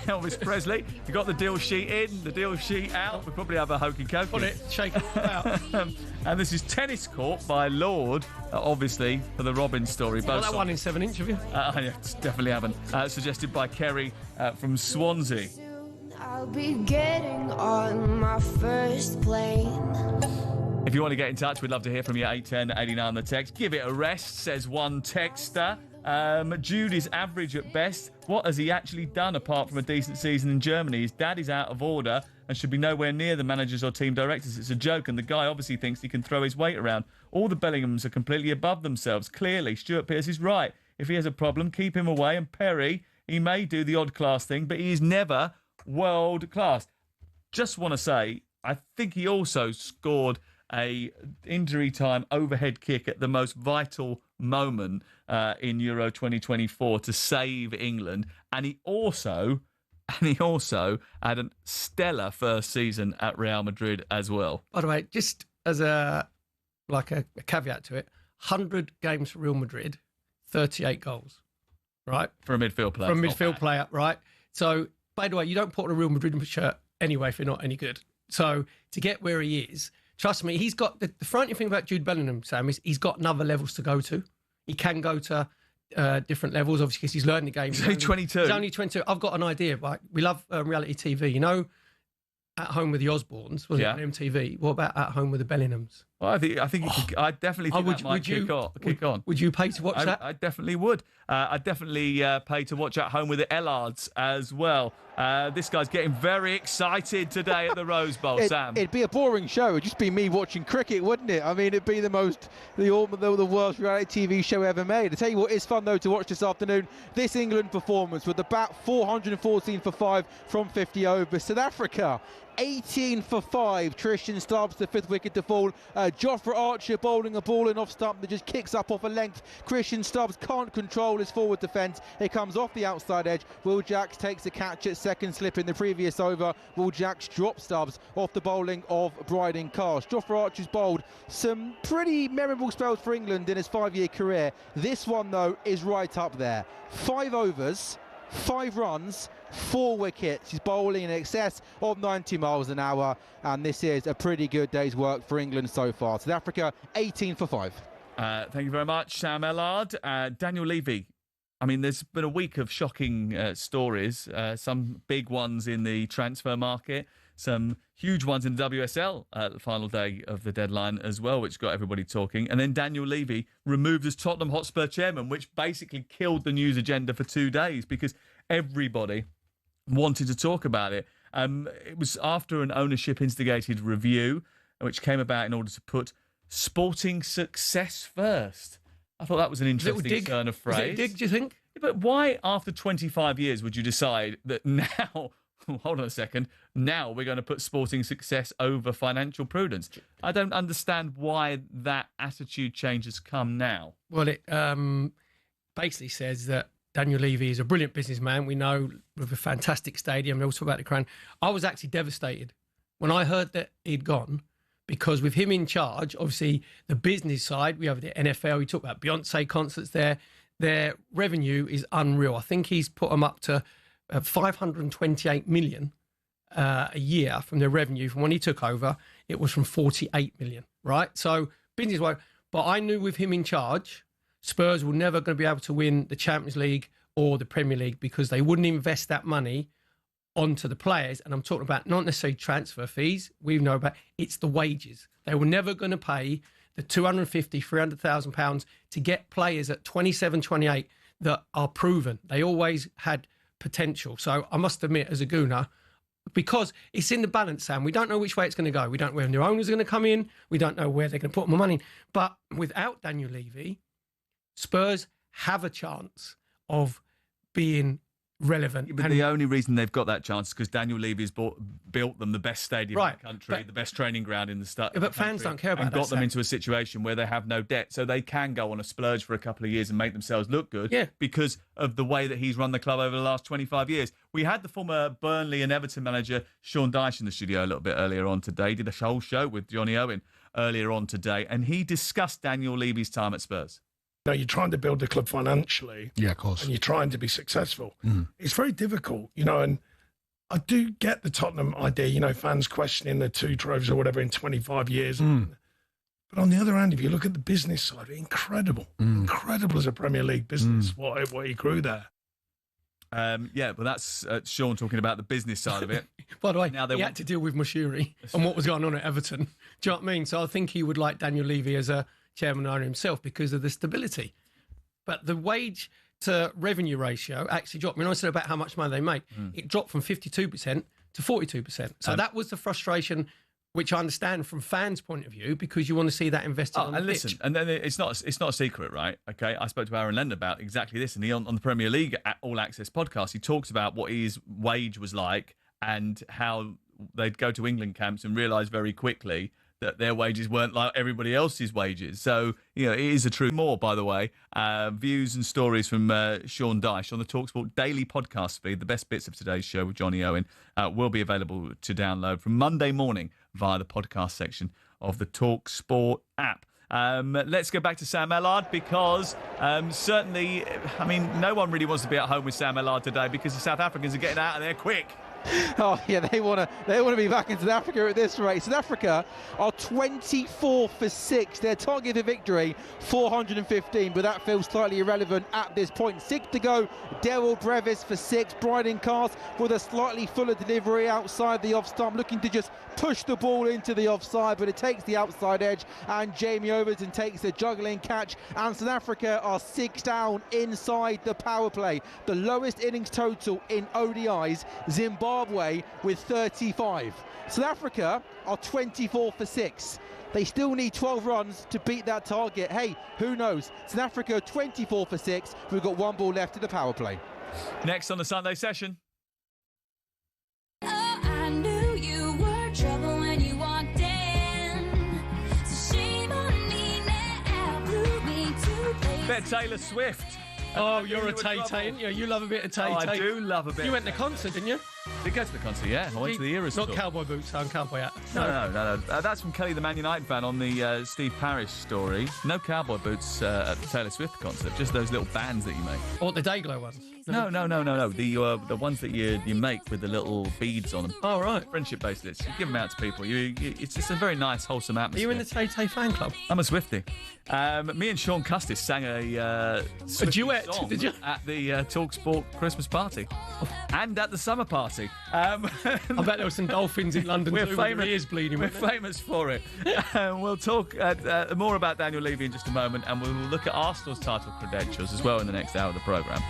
Elvis Presley. You got the deal sheet in, the deal sheet out. We probably have a hokey cokey. Put it, shake it out. And this is Tennis Court by Lord, obviously, for the Robben story. Got that one in 7-inch, have you? Yeah, definitely haven't. Suggested by Kerry from Swansea. I'll be getting on my first plane. If you want to get in touch, we'd love to hear from you. 810-89 the text. Give it a rest, says one texter. Jude is average at best. What has he actually done apart from a decent season in Germany? His dad is out of order and should be nowhere near the managers or team directors. It's a joke, and the guy obviously thinks he can throw his weight around. All the Bellinghams are completely above themselves. Clearly, Stuart Pearce is right. If he has a problem, keep him away. And Perry, he may do the odd class thing, but he is never world class. Just want to say, I think he also scored a injury time overhead kick at the most vital moment in Euro 2024 to save England, and he also had a stellar first season at Real Madrid as well. By the way, just as a caveat to it, 100 games for Real Madrid, 38 goals, right? For a midfield player. For a midfield player, right? So, by the way, you don't put on a Real Madrid shirt anyway if you're not any good. So, to get where he is, trust me, he's got the frightening thing about Jude Bellingham, Sam, is he's got other levels to go to. He can go to different levels, obviously, because he's learning the game. He's only 22. He's only 22. I've got an idea, right? We love reality TV. You know, At Home with the Osbournes, was it on MTV? What about At Home with the Bellinghams? Well, I definitely think that might kick on. Would you pay to watch that? I definitely would. I'd definitely pay to watch At Home with the Ellards as well. This guy's getting very excited today at the Rose Bowl, Sam. It'd be a boring show. It'd just be me watching cricket, wouldn't it? I mean, it'd be the worst reality TV show ever made. I tell you what is fun, though, to watch this afternoon. This England performance with the bat 414 for 5 from 50 overs. South Africa 18 for 5. Tristan Stubbs, the 5th wicket to fall. Jofra Archer bowling a ball in off stump that just kicks up off a length. Christian Stubbs can't control his forward defence. It comes off the outside edge. Will Jacks takes a catch at second slip in the previous over. Will Jacks drops Stubbs off the bowling of Bryden Cast. Jofra Archer's bowled some pretty memorable spells for England in his 5-year career. This one, though, is right up there. 5 overs, 5 runs, 4 wickets. He's bowling in excess of 90 miles an hour, and this is a pretty good day's work for England so far. South Africa 18 for 5. Thank you very much, Sam Ellard. Daniel Levy. I mean, there's been a week of shocking stories, some big ones in the transfer market, some huge ones in the WSL at the final day of the deadline as well, which got everybody talking. And then Daniel Levy removed as Tottenham Hotspur chairman, which basically killed the news agenda for 2 days because everybody wanted to talk about it. It was after an ownership-instigated review, which came about in order to put sporting success first. I thought that was an interesting turn of phrase. Was it a dig, do you think? Yeah, but why, after 25 years, would you decide that now, hold on a second, now we're going to put sporting success over financial prudence? I don't understand why that attitude change has come now. Well, it basically says that Daniel Levy is a brilliant businessman. We know, with a fantastic stadium. We'll talk about the Crown. I was actually devastated when I heard that he'd gone, because with him in charge, obviously the business side, we have the NFL. We talk about Beyonce concerts there. Their revenue is unreal. I think he's put them up to 528 million a year from their revenue. From when he took over, it was from 48 million, right? So business-wise, but I knew with him in charge, Spurs were never going to be able to win the Champions League or the Premier League because they wouldn't invest that money onto the players. And I'm talking about not necessarily transfer fees. We know about it's the wages. They were never going to pay the 250, 300,000 pounds to get players at 27, 28 that are proven. They always had potential. So I must admit, as a Gooner, because it's in the balance, Sam. We don't know which way it's going to go. We don't know when their owners are going to come in. We don't know where they're going to put more money in. But without Daniel Levy, Spurs have a chance of being relevant. But the only reason they've got that chance is because Daniel Levy's built them the best stadium in the country, the best training ground in the state. But fans don't care about that. And got them into a situation where they have no debt, so they can go on a splurge for a couple of years and make themselves look good because of the way that he's run the club over the last 25 years. We had the former Burnley and Everton manager Sean Dyche in the studio a little bit earlier on today. He did a whole show with Johnny Owen earlier on today, and he discussed Daniel Levy's time at Spurs. You're trying to build the club financially. Yeah, of course. And you're trying to be successful. It's very difficult, and I do get the Tottenham idea, fans questioning the 2 trophies or whatever in 25 years. But on the other hand, if you look at the business side, incredible as a Premier League business, what he grew there. Well, that's Sean talking about the business side of it. By the way, he had to deal with Mashiri and what was going on at Everton. Do you know what I mean? So I think he would like Daniel Levy as a chairman owner himself because of the stability. But the wage to revenue ratio actually dropped. I mean, I said about how much money they make. It dropped from 52% to 42%. So that was the frustration, which I understand from fans' point of view, because you want to see that invested on the pitch. Listen, and then it's not a secret, right? Okay, I spoke to Aaron Lennon about exactly this, and he on the Premier League All Access podcast, he talks about what his wage was like and how they'd go to England camps and realise very quickly that their wages weren't like everybody else's wages. So, it is a true more, by the way. Views and stories from Sean Dyche on the talkSPORT daily podcast feed. The best bits of today's show with Johnny Owen will be available to download from Monday morning via the podcast section of the talkSPORT app. Let's go back to Sam Ellard because certainly, no one really wants to be at home with Sam Ellard today because the South Africans are getting out of there quick. Oh yeah, they want to be back in South Africa at this rate. South Africa are 24 for 6. Their target for victory 415, but that feels slightly irrelevant at this point. 6 to go. Daryl Brevis for 6. Bryden Cast with a slightly fuller delivery outside the off stump, looking to just push the ball into the offside, but it takes the outside edge, and Jamie Overton takes the juggling catch, and South Africa are 6 down inside the power play. The lowest innings total in ODIs, Zimbabwe with 35. South Africa are 24 for 6. They still need 12 runs to beat that target. Hey, who knows? South Africa 24 for 6. We've got 1 ball left in the power play. Next on the Sunday session. I knew you were trouble when you walked in. So shame on me now. Blew me to places. Bit of Taylor Swift. Oh, you're a Tay-Tay, aren't you? You love a bit of Tay-Tay. I do love a bit. You went to the concert, didn't you? Did go to the concert, yeah. I went to the Eras Not tour. cowboy boots and cowboy hat. No. That's from Kelly, the Man United fan, on the Steve Parish story. No cowboy boots at the Taylor Swift concert, just those little bands that you make. Or the Dayglow ones? No. The ones that you make with the little beads on them. Oh, right. Friendship bracelets. You give them out to people. It's just a very nice, wholesome Are atmosphere. you in the Tay-Tay fan club? I'm a Swiftie. Me and Sean Custis sang a duet, song did you? at the talkSPORT Christmas party and at the summer party. I bet there were some dolphins in London We're too, famous. with their ears bleeding. We're weren't they? famous for it. We'll talk more about Daniel Levy in just a moment, and we'll look at Arsenal's title credentials as well in the next hour of the programme.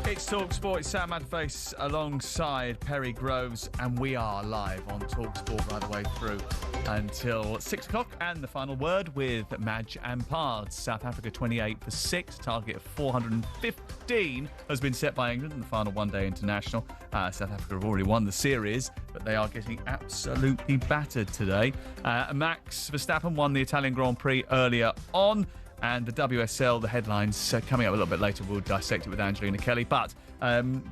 It's talkSPORT, it's Sam Matterface alongside Perry Groves, and we are live on talkSPORT right the way through until 6 o'clock. And the final word with Madge and Pards. South Africa 28 for 6, target of 415 has been set by England in the final one-day international. South Africa have already won the series, but they are getting absolutely battered today. Max Verstappen won the Italian Grand Prix earlier on. And the WSL, the headlines coming up a little bit later. We'll dissect it with Angelina Kelly. But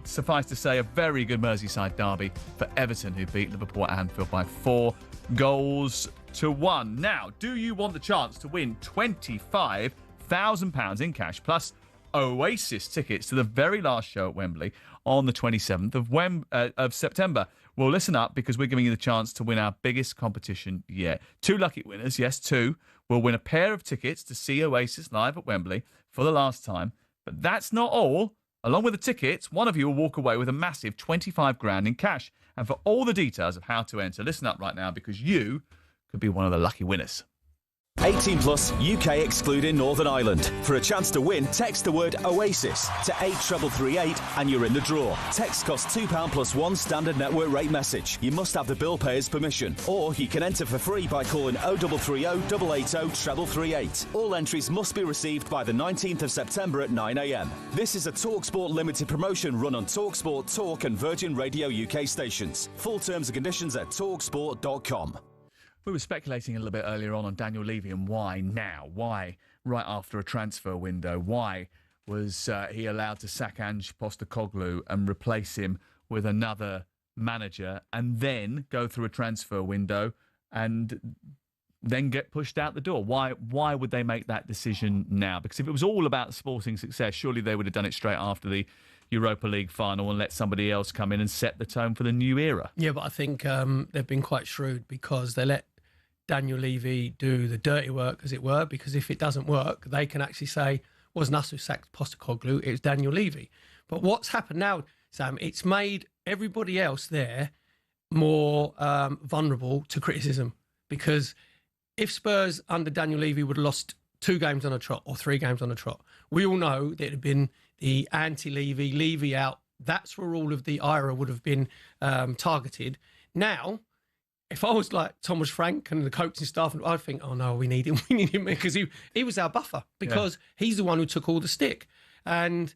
suffice to say, a very good Merseyside derby for Everton, who beat Liverpool at Anfield by 4-1. Now, do you want the chance to win £25,000 in cash plus Oasis tickets to the very last show at Wembley on the 27th of September? Well, listen up, because we're giving you the chance to win our biggest competition yet. 2 lucky winners, yes, 2, will win a pair of tickets to see Oasis live at Wembley for the last time. But that's not all. Along with the tickets, one of you will walk away with a massive 25 grand in cash. And for all the details of how to enter, listen up right now, because you could be one of the lucky winners. 18 plus, UK excluding Northern Ireland. For a chance to win, text the word Oasis to 83338 and you're in the draw. Text costs £2 plus 1 standard network rate message. You must have the bill payer's permission. Or you can enter for free by calling 0330 880 338. All entries must be received by the 19th of September at 9 a.m. This is a TalkSPORT limited promotion run on TalkSPORT, Talk and Virgin Radio UK stations. Full terms and conditions at talksport.com. We were speculating a little bit earlier on Daniel Levy and why now? Why right after a transfer window? Why was he allowed to sack Ange Postecoglou and replace him with another manager and then go through a transfer window and then get pushed out the door? Why would they make that decision now? Because if it was all about sporting success, surely they would have done it straight after the Europa League final and let somebody else come in and set the tone for the new era. Yeah, but I think they've been quite shrewd because they let Daniel Levy do the dirty work, as it were, because if it doesn't work, they can actually say, wasn't us who sacked Postecoglou, it was Daniel Levy. But what's happened now, Sam, it's made everybody else there more vulnerable to criticism, because if Spurs under Daniel Levy would have lost 2 games on a trot or 3 games on a trot, we all know that it had been the anti-Levy, Levy out. That's where all of the ira would have been targeted. Now, if I was like Thomas Frank and the coaching staff, I'd think, oh no, we need him because he was our buffer, because he's the one who took all the stick. And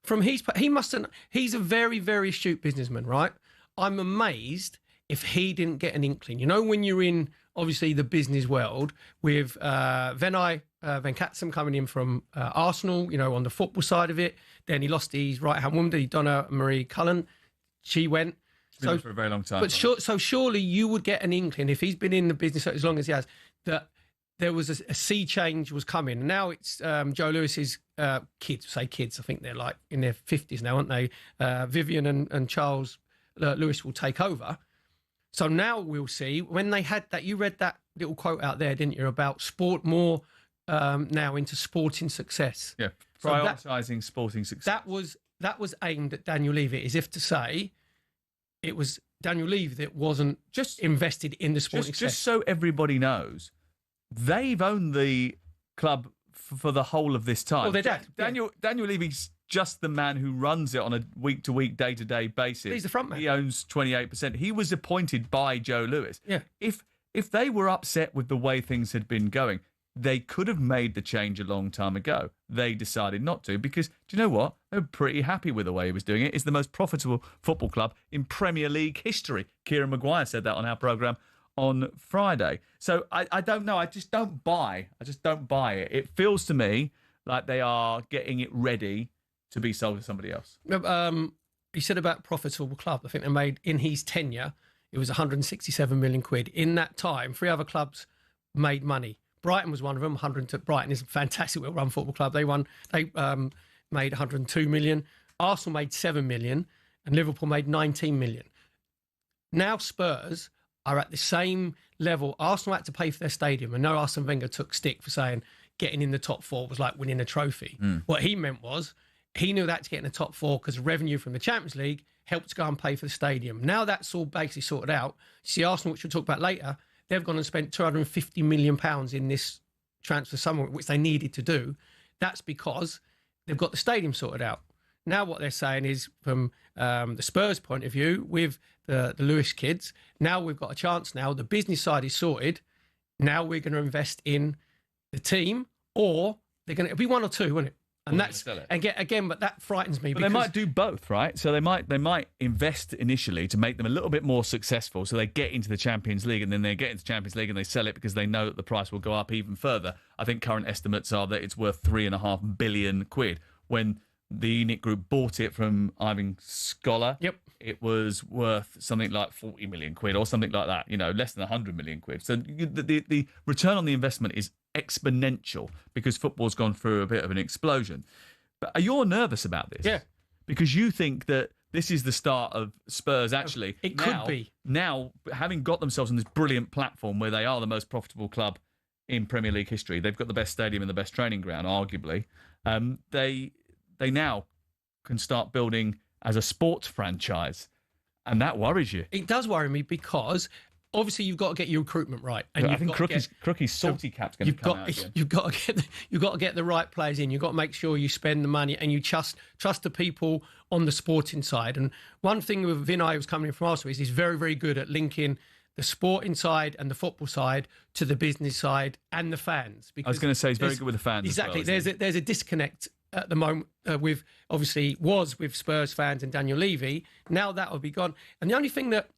from he's a very, very astute businessman, right? I'm amazed if he didn't get an inkling. You know, when you're in, obviously, the business world with Venai Venkatsam coming in from Arsenal, you know, on the football side of it. Then he lost his right-hand woman, Donna Marie Cullen. She went. So, for a very long time. But surely you would get an inkling, if he's been in the business as long as he has, that there was a sea change was coming. And now it's Joe Lewis's kids, I think they're like in their 50s now, aren't they? Vivian and Charles Lewis will take over. So now we'll see, when they had that, you read that little quote out there, didn't you, about sport more now into sporting success. Yeah, prioritising sporting success. That was aimed at Daniel Levy, as if to say it was Daniel Levy that wasn't just invested in the sporting success. Just so everybody knows, they've owned the club for the whole of this time. Well, they did. Daniel Levy's just the man who runs it on a week-to-week, day-to-day basis. He's the front man. He owns 28%. He was appointed by Joe Lewis. Yeah. If they were upset with the way things had been going, they could have made the change a long time ago. They decided not to because, do you know what? They were pretty happy with the way he was doing it. It's the most profitable football club in Premier League history. Kieran Maguire said that on our programme on Friday. So I don't know. I just don't buy it. It feels to me like they are getting it ready to be sold to somebody else. He said about profitable club. I think they made, in his tenure, it was 167 million quid. In that time, 3 other clubs made money. Brighton was one of them. Brighton is a fantastic well-run football club. They made 102 million. Arsenal made 7 million, and Liverpool made 19 million. Now Spurs are at the same level. Arsenal had to pay for their stadium, and no, Arsene Wenger took stick for saying getting in the top 4 was like winning a trophy. What he meant was he knew that to get in the top 4 because revenue from the Champions League helped to go and pay for the stadium. Now that's all basically sorted out. You see, Arsenal, which we'll talk about later, they've gone and spent £250 million in this transfer summer, which they needed to do. That's because they've got the stadium sorted out. Now what they're saying is, from the Spurs point of view, with the Lewis kids, now we've got a chance now. The business side is sorted. Now we're going to invest in the team, or they're going to be one or two, won't it? And that's again, but that frightens me. But they might do both, right? So they might invest initially to make them a little bit more successful, so they get into the Champions League, and then they get into the Champions League and they sell it because they know that the price will go up even further. I think current estimates are that it's worth £3.5 billion. When the Enix Group bought it from Ivan Scholar, it was worth something like £40 million or something like that. Less than £100 million. So the return on the investment is exponential because football's gone through a bit of an explosion. But are you nervous about this? Yeah. Because you think that this is the start of Spurs actually. It could be. Now, having got themselves on this brilliant platform where they are the most profitable club in Premier League history, they've got the best stadium and the best training ground, arguably. They now can start building as a sports franchise. And that worries you. It does worry me because obviously you've got to get your recruitment right. And I think Crookie's salty cap's going to come out again. You've got to get the right players in. You've got to make sure you spend the money and you trust the people on the sporting side. And one thing with Vinay, who's coming in from Arsenal, is he's very, very good at linking the sporting side and the football side to the business side and the fans. I was going to say he's very good with the fans. Exactly. As well, there's a disconnect at the moment with Spurs fans and Daniel Levy. Now that will be gone. And the only thing that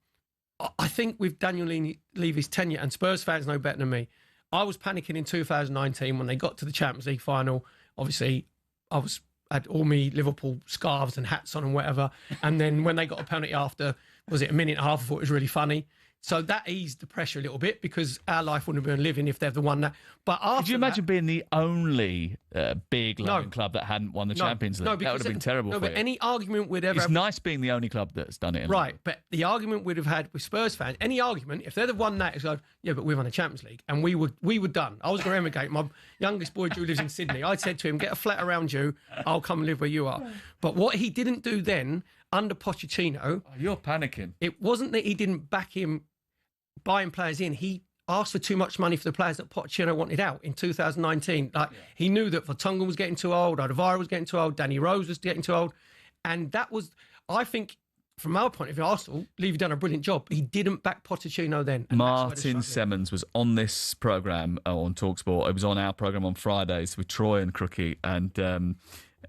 I think with Daniel Levy's tenure, and Spurs fans know better than me, I was panicking in 2019 when they got to the Champions League final. Obviously, I had all me Liverpool scarves and hats on and whatever. And then when they got a penalty after, was it a minute and a half, I thought it was really funny. So that eased the pressure a little bit because our life wouldn't have been living if they've the one that. But after could you imagine being the only big London club that hadn't won the Champions League? No, that would have been terrible for but you. Any argument we'd ever... It's nice being the only club that's done it. Right, but the argument we'd have had with Spurs fans, any argument, if they'd have won that, it's like, yeah, but we've won the Champions League. And we were done. I was going to emigrate. My youngest boy, Drew, lives in Sydney. I said to him, get a flat around you, I'll come and live where you are. But what he didn't do then, under Pochettino... Oh, you're panicking. It wasn't that he didn't back him buying players in. He asked for too much money for the players that Pochettino wanted out in 2019. He knew that Vertonghen was getting too old, Alderweireld was getting too old, Danny Rose was getting too old. And that was, I think, from our point of view, Arsenal, Levy done a brilliant job. He didn't back Pochettino then. Martin Semmens was on this programme on talkSPORT. It was on our programme on Fridays with Troy and Crookie. And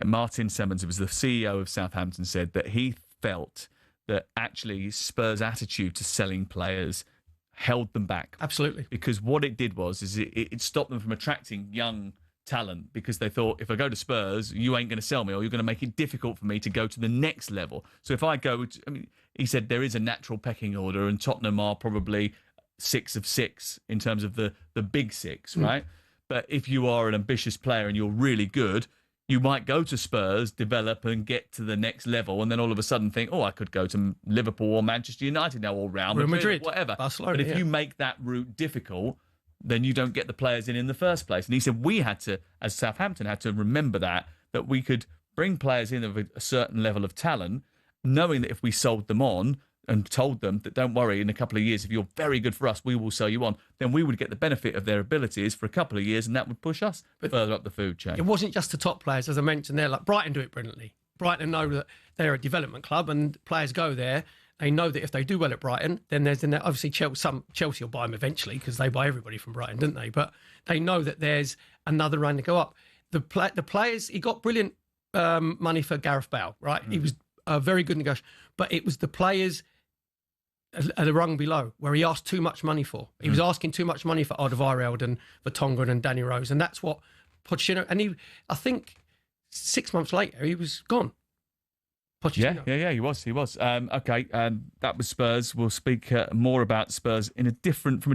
Martin Semmens, who was the CEO of Southampton, said that he felt that actually Spurs' attitude to selling players held them back. Absolutely. Because what it did was it stopped them from attracting young talent because they thought, if I go to Spurs, you ain't going to sell me or you're going to make it difficult for me to go to the next level. So if I go, he said there is a natural pecking order and Tottenham are probably 6 of 6 in terms of the big 6, right? But if you are an ambitious player and you're really good, you might go to Spurs, develop and get to the next level, and then all of a sudden think, I could go to Liverpool or Manchester United now, or Real Madrid, whatever. Barcelona, but if you make that route difficult, then you don't get the players in the first place. And he said we had to, as Southampton, had to remember that we could bring players in of a certain level of talent, knowing that if we sold them on and told them that, don't worry, in a couple of years, if you're very good for us, we will sell you on, then we would get the benefit of their abilities for a couple of years, and that would push us further up the food chain. It wasn't just the top players, as I mentioned there. Like Brighton do it brilliantly. Brighton know that they're a development club, and players go there. They know that if they do well at Brighton, then there's obviously Chelsea will buy them eventually because they buy everybody from Brighton, don't they? But they know that there's another run to go up. The players, he got brilliant money for Gareth Bale, right? He was a very good negotiator, but it was the players at a rung below where he asked too much money for. He was asking too much money for Alderweireld and Vertonghen and Danny Rose, and that's what Pochettino. And I think 6 months later he was gone. Pochettino. Yeah, he was. Okay, that was Spurs. We'll speak more about Spurs from a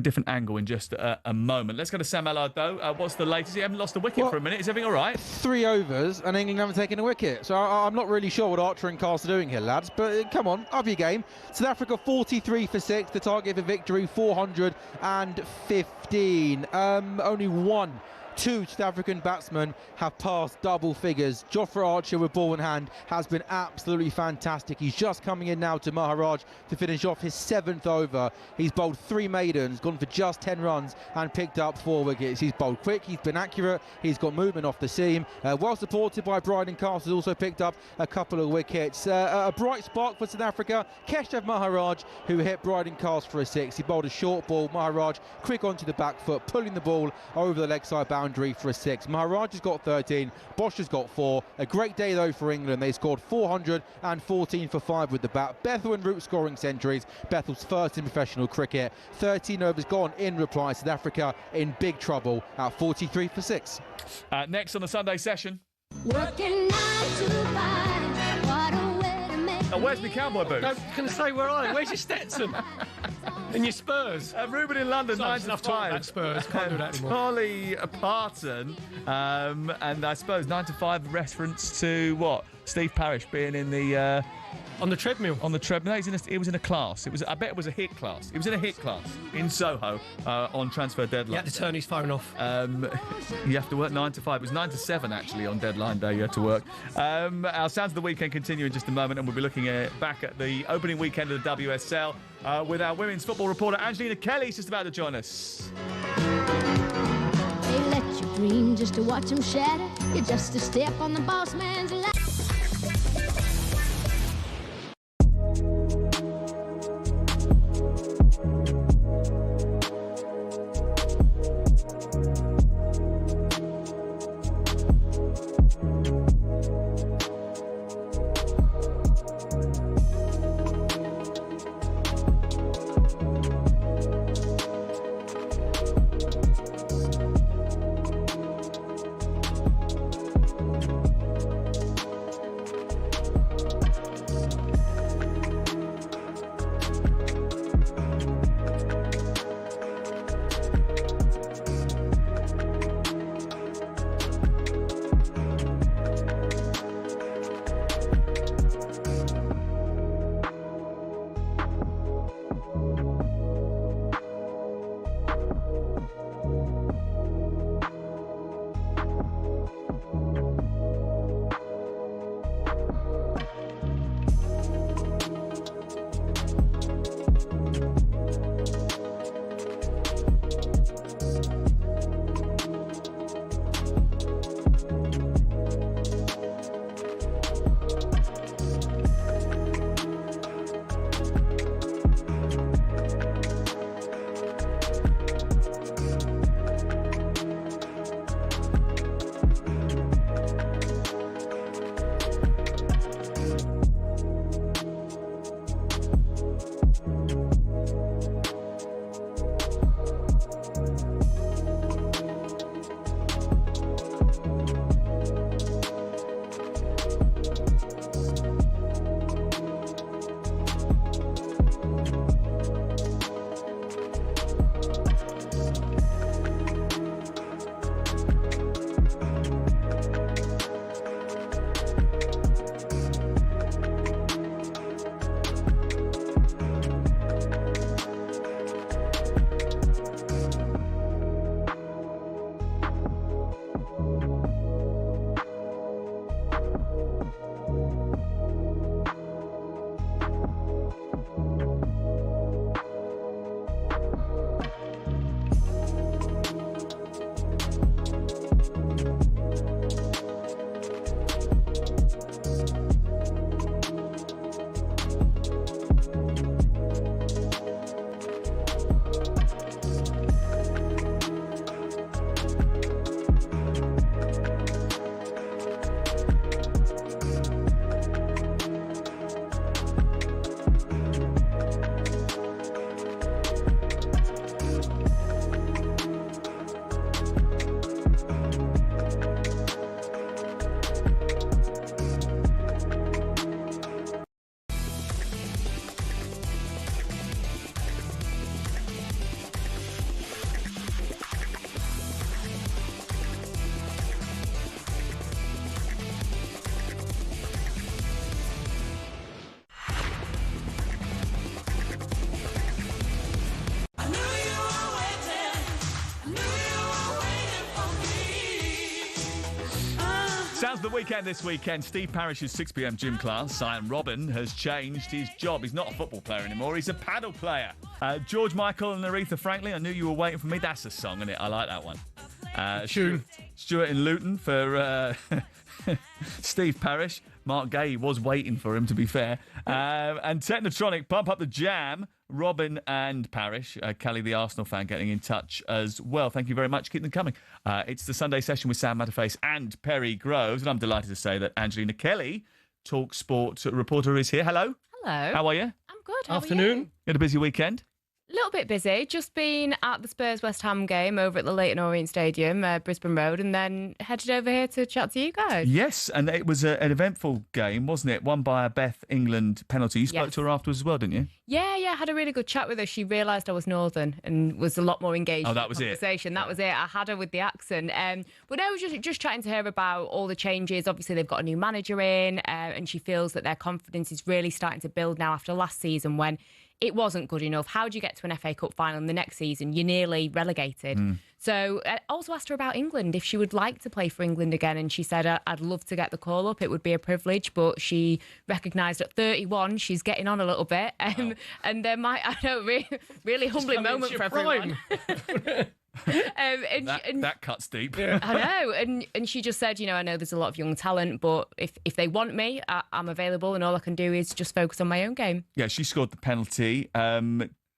different angle in just a moment. Let's go to Sam Allard, though. What's the latest? You haven't lost a wicket for a minute. Is everything all right? 3 overs and England haven't taken a wicket. So I'm not really sure what Archer and Cast are doing here, lads. But come on, up your game. South Africa 43 for 6. The target for victory 415. Only one 2 South African batsmen have passed double figures. Jofra Archer with ball in hand has been absolutely fantastic. He's just coming in now to Maharaj to finish off his 7th over. He's bowled 3 maidens, gone for just 10 runs and picked up 4 wickets. He's bowled quick, he's been accurate, he's got movement off the seam. Well supported by Bryden Castle, who's also picked up a couple of wickets. A bright spark for South Africa, Keshav Maharaj, who hit Bryden Castle for a 6. He bowled a short ball. Maharaj quick onto the back foot, pulling the ball over the leg side boundary for a 6. Maharaj has got 13, Bosch has got 4. A great day though for England. They scored 414 for 5 with the bat. Bethel and Root scoring centuries. Bethel's first in professional cricket. 13 overs gone in reply. South Africa in big trouble at 43 for 6. Next on the Sunday session. Working 9 to 5. What a way to make Where's my cowboy boots? No, can I say where are they? Where's your Stetson? And your Spurs? Ruben in London, Sorry, 9 to 5. Spurs, can't do that anymore. Charlie Parton, and I suppose 9 to 5 reference to what? Steve Parish being in the... on the treadmill. On the treadmill. No, he was in a class. I bet it was a hit class. He was in a hit class in Soho on transfer deadline. He had to turn his phone off. You have to work 9 to 5. It was 9 to 7 actually on deadline day. You had to work. Our Sounds of the Weekend continue in just a moment, and we'll be looking back at the opening weekend of the WSL with our women's football reporter Angelina Kelly's just about to join us. They let you dream just to watch them shatter. You're just a step on the boss man's ladder. of the weekend this weekend. Steve Parrish's 6 p.m. gym class. Arjen Robben has changed his job. He's not a football player anymore. He's a paddle player. George Michael and Aretha Franklin. I knew you were waiting for me. That's a song, isn't it? I like that one. Stuart in Luton for Steve Parish. Mark Gay was waiting for him, to be fair. And Technotronic, Pump Up the Jam. Robin and Parish, Kelly, the Arsenal fan, getting in touch as well. Thank you very much. Keep them coming. It's the Sunday session with Sam Matterface and Perry Groves, and I'm delighted to say that Angelina Kelly, talkSPORT reporter, is here. Hello. Hello. How are you? I'm good. How Afternoon. Are You had a busy weekend? A little bit busy. Just been at the Spurs West Ham game over at the Leyton Orient Stadium, Brisbane Road, and then headed over here to chat to you guys. Yes, and it was an eventful game, wasn't it? Won by a Beth England penalty. You spoke Yes. to her afterwards as well, didn't you? Yeah, had a really good chat with her. She realised I was Northern and was a lot more engaged. Oh, that in was the it. conversation. That was it. I had her with the accent. But no, just chatting to her about all the changes. Obviously, they've got a new manager in, and she feels that their confidence is really starting to build now after last season when it wasn't good enough. How do you get to an FA Cup final in the next season? You're nearly relegated. So I also asked her about England, if she would like to play for England again. And she said, I'd love to get the call up. It would be a privilege. But she recognised at 31, she's getting on a little bit. And there might, I know, really humbling moment for everyone. That cuts deep. I know, and she just said, I know there's a lot of young talent, but if they want me, I'm available, and all I can do is just focus on my own game. Yeah, she scored the penalty.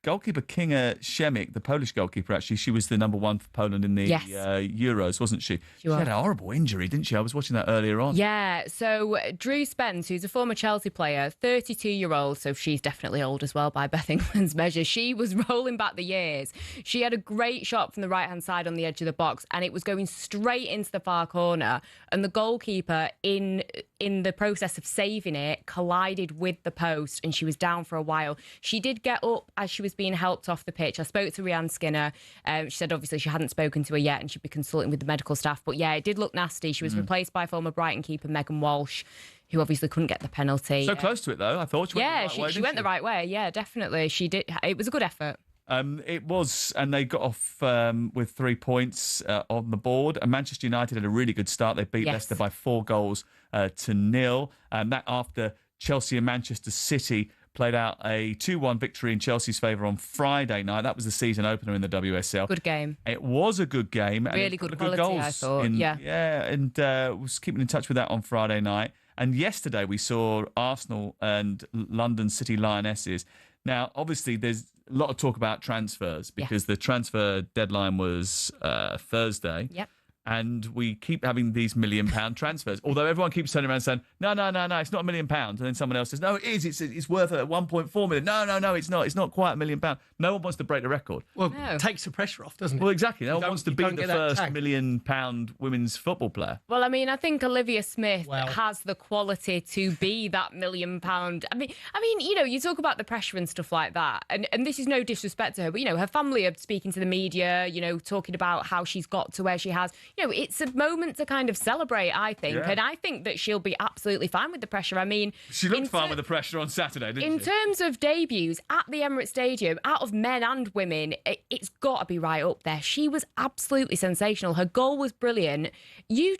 Goalkeeper Kinga Szemik, the Polish goalkeeper, actually, she was the number one for Poland in the Euros, wasn't she? She had a horrible injury, didn't she? I was watching that earlier on. Yeah, so Drew Spence, who's a former Chelsea player, 32-year-old, so she's definitely old as well by Beth England's measure. She was rolling back the years. She had a great shot from the right-hand side on the edge of the box, and it was going straight into the far corner, and the goalkeeper, in the process of saving it, collided with the post, and she was down for a while. She did get up as she was being helped off the pitch. I spoke to Rhiannon Skinner. She said obviously she hadn't spoken to her yet and she'd be consulting with the medical staff. But yeah, it did look nasty. She was replaced by former Brighton keeper Megan Walsh, who obviously couldn't get the penalty. So close to it, though. I thought she went the right way, she went the right way. Yeah, definitely. She did. It was a good effort. It was, and they got off with 3 points on the board. And Manchester United had a really good start. They beat Leicester by 4 goals to 0. That after Chelsea and Manchester City played out a 2-1 victory in Chelsea's favour on Friday night. That was the season opener in the WSL. Good game. It was a good game. Really good quality, goals I thought. Yeah, and was keeping in touch with that on Friday night. And yesterday we saw Arsenal and London City Lionesses. Now, obviously, there's a lot of talk about transfers because the transfer deadline was Thursday. Yep. And we keep having these £1 million transfers. Although everyone keeps turning around saying, no, it's not £1 million. And then someone else says, no, it is. It's worth 1.4 million. No, it's not. It's not quite £1 million. No one wants to break the record. Well, it takes the pressure off, doesn't it? Well, exactly. No one wants to be the first tag. £1 million women's football player. Well, I mean, I think Olivia Smith has the quality to be that £1 million. I mean, you talk about the pressure and stuff like that, and this is no disrespect to her, but her family are speaking to the media, talking about how she's got to where she has. It's a moment to kind of celebrate, I think, and I think that she'll be absolutely fine with the pressure. I mean, she looked fine with the pressure on Saturday, didn't she? In terms of debuts at the Emirates Stadium, out of men and women, it's got to be right up there. She was absolutely sensational. Her goal was brilliant. She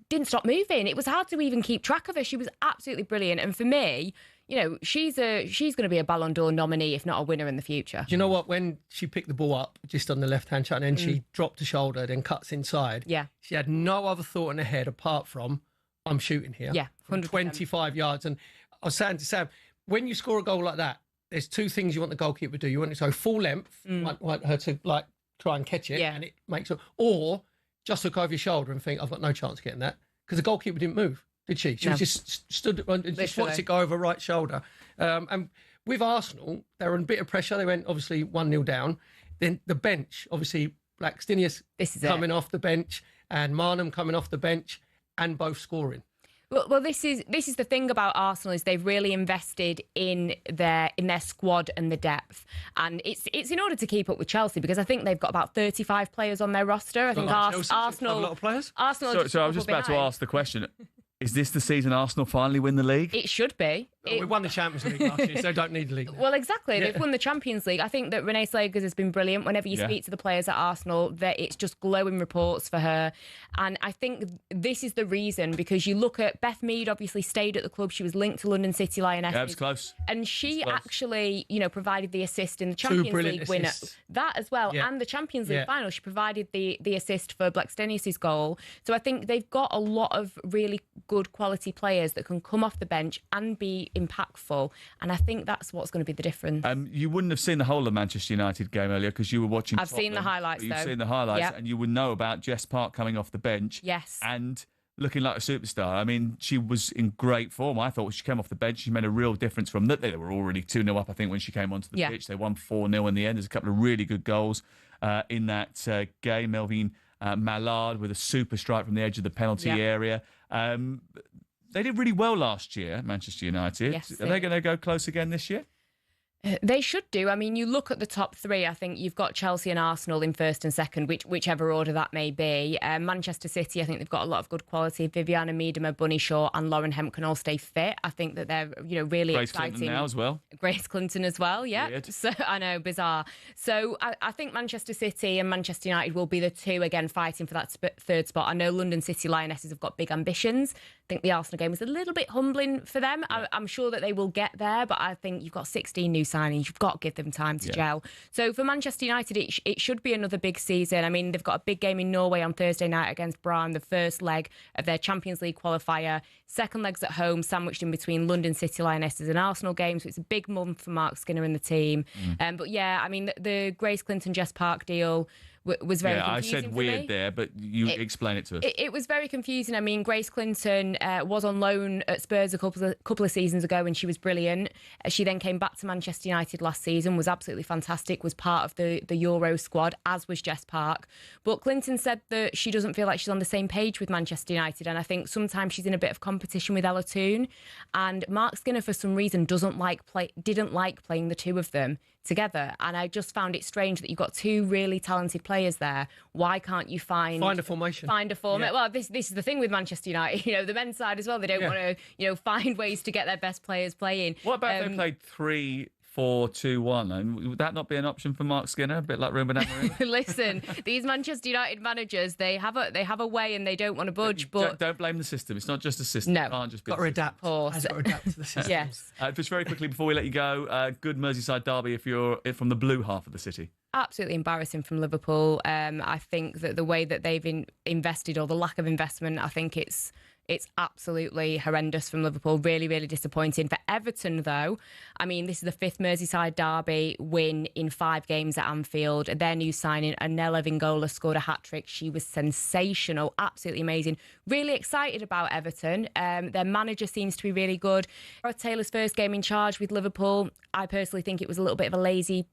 didn't stop moving. It was hard to even keep track of her. She was absolutely brilliant. And for me, she's going to be a Ballon d'Or nominee, if not a winner in the future. Do you know what? When she picked the ball up just on the left-hand side and then she dropped the shoulder, then cuts inside. Yeah. She had no other thought in her head apart from, I'm shooting here. Yeah, 100%. 25 yards. And I was saying to Sam, when you score a goal like that, there's 2 things you want the goalkeeper to do. You want it to go full length, want her to try and catch it, and it makes it, or just look over your shoulder and think, I've got no chance of getting that, because the goalkeeper didn't move. Did she? She was just stood and just watched it go over right shoulder. And with Arsenal, they were in a bit of pressure. They went obviously 1-0 down. Then the bench, obviously Blackstenius coming off the bench and Marnham coming off the bench and both scoring. Well, this is the thing about Arsenal is they've really invested in their squad and the depth, and it's in order to keep up with Chelsea, because I think they've got about 35 players on their roster. I think Arsenal a lot of players. Arsenal. So I was just about to ask the question. Is this the season Arsenal finally win the league? It should be. We won the Champions League last year, so don't need the league. Well, exactly. Yeah. They've won the Champions League. I think that Renee Slagers has been brilliant. Whenever you speak to the players at Arsenal, that it's just glowing reports for her. And I think this is the reason, because you look at Beth Mead, obviously stayed at the club. She was linked to London City Lionesses. Yeah, it was close. And she Close. actually, provided the assist in the Two Champions brilliant League winner. assists. That as well. Yeah. And the Champions League Yeah. final. She provided the assist for Blackstenius' goal. So I think they've got a lot of really good quality players that can come off the bench and be impactful. And I think that's what's going to be the difference. You wouldn't have seen the whole of Manchester United game earlier because you were watching I've seen the Tottenham, highlights, but You've though. seen the highlights, Yep. and you would know about Jess Park coming off the bench. Yes. And looking like a superstar. I mean, she was in great form. I thought when she came off the bench, she made a real difference from that. They were already 2-0 up, I think, when she came onto the pitch. They won 4-0 in the end. There's a couple of really good goals in that game. Melvin Mallard with a super strike from the edge of the penalty area. They did really well last year, Manchester United. Yes, Are they going to go close again this year? They should do. I mean, you look at the top three, I think you've got Chelsea and Arsenal in first and second, whichever order that may be. Manchester City, I think they've got a lot of good quality. Viviana Miedema, Bunny Shaw and Lauren Hemp can all stay fit. I think that they're, really Grace exciting. Clinton now as well. Grace Clinton as well, yeah. Weird. So I know, bizarre. So I think Manchester City and Manchester United will be the two, again, fighting for that third spot. I know London City Lionesses have got big ambitions. I think the Arsenal game was a little bit humbling for them. I'm sure that they will get there, but I think you've got 16 new signings. You've got to give them time to gel. So for Manchester United, it should be another big season. I mean, they've got a big game in Norway on Thursday night against Brann, the first leg of their Champions League qualifier. Second leg's at home, sandwiched in between London City Lionesses and Arsenal games. So it's a big month for Mark Skinner and the team. But yeah, I mean, the Grace Clinton Jess Park deal was very confusing. I said for weird me. there, but you explain it to us. It was very confusing. I mean, Grace Clinton was on loan at Spurs a couple of seasons ago and she was brilliant. She then came back to Manchester United last season, was absolutely fantastic, was part of the Euro squad, as was Jess Park. But Clinton said that she doesn't feel like she's on the same page with Manchester United, and I think sometimes she's in a bit of competition with Ella Toone. And Mark Skinner, for some reason, didn't like playing the two of them together, and I just found it strange that you've got two really talented players there. Why can't you find a formation? Find a format. Well, this is the thing with Manchester United. The men's side as well. They don't want to, find ways to get their best players playing. What about if they played 3-4-2-1? And would that not be an option for Mark Skinner? A bit like Ruben Amorim? Listen, these Manchester United managers, they have a way and they don't want to budge. But don't blame the system. It's not just a system. No. It can't just be got to adapt. Has got to adapt to the system. Yes. Just very quickly before we let you go, good Merseyside derby if you're from the blue half of the city. Absolutely embarrassing from Liverpool. I think that the way that they've invested, or the lack of investment, I think it's absolutely horrendous from Liverpool. Really, really disappointing. For Everton, though, I mean, this is the fifth Merseyside derby win in 5 games at Anfield. Their new signing, Anela Vingola, scored a hat-trick. She was sensational, absolutely amazing. Really excited about Everton. Their manager seems to be really good. Gareth Taylor's first game in charge with Liverpool, I personally think it was a little bit of a lazy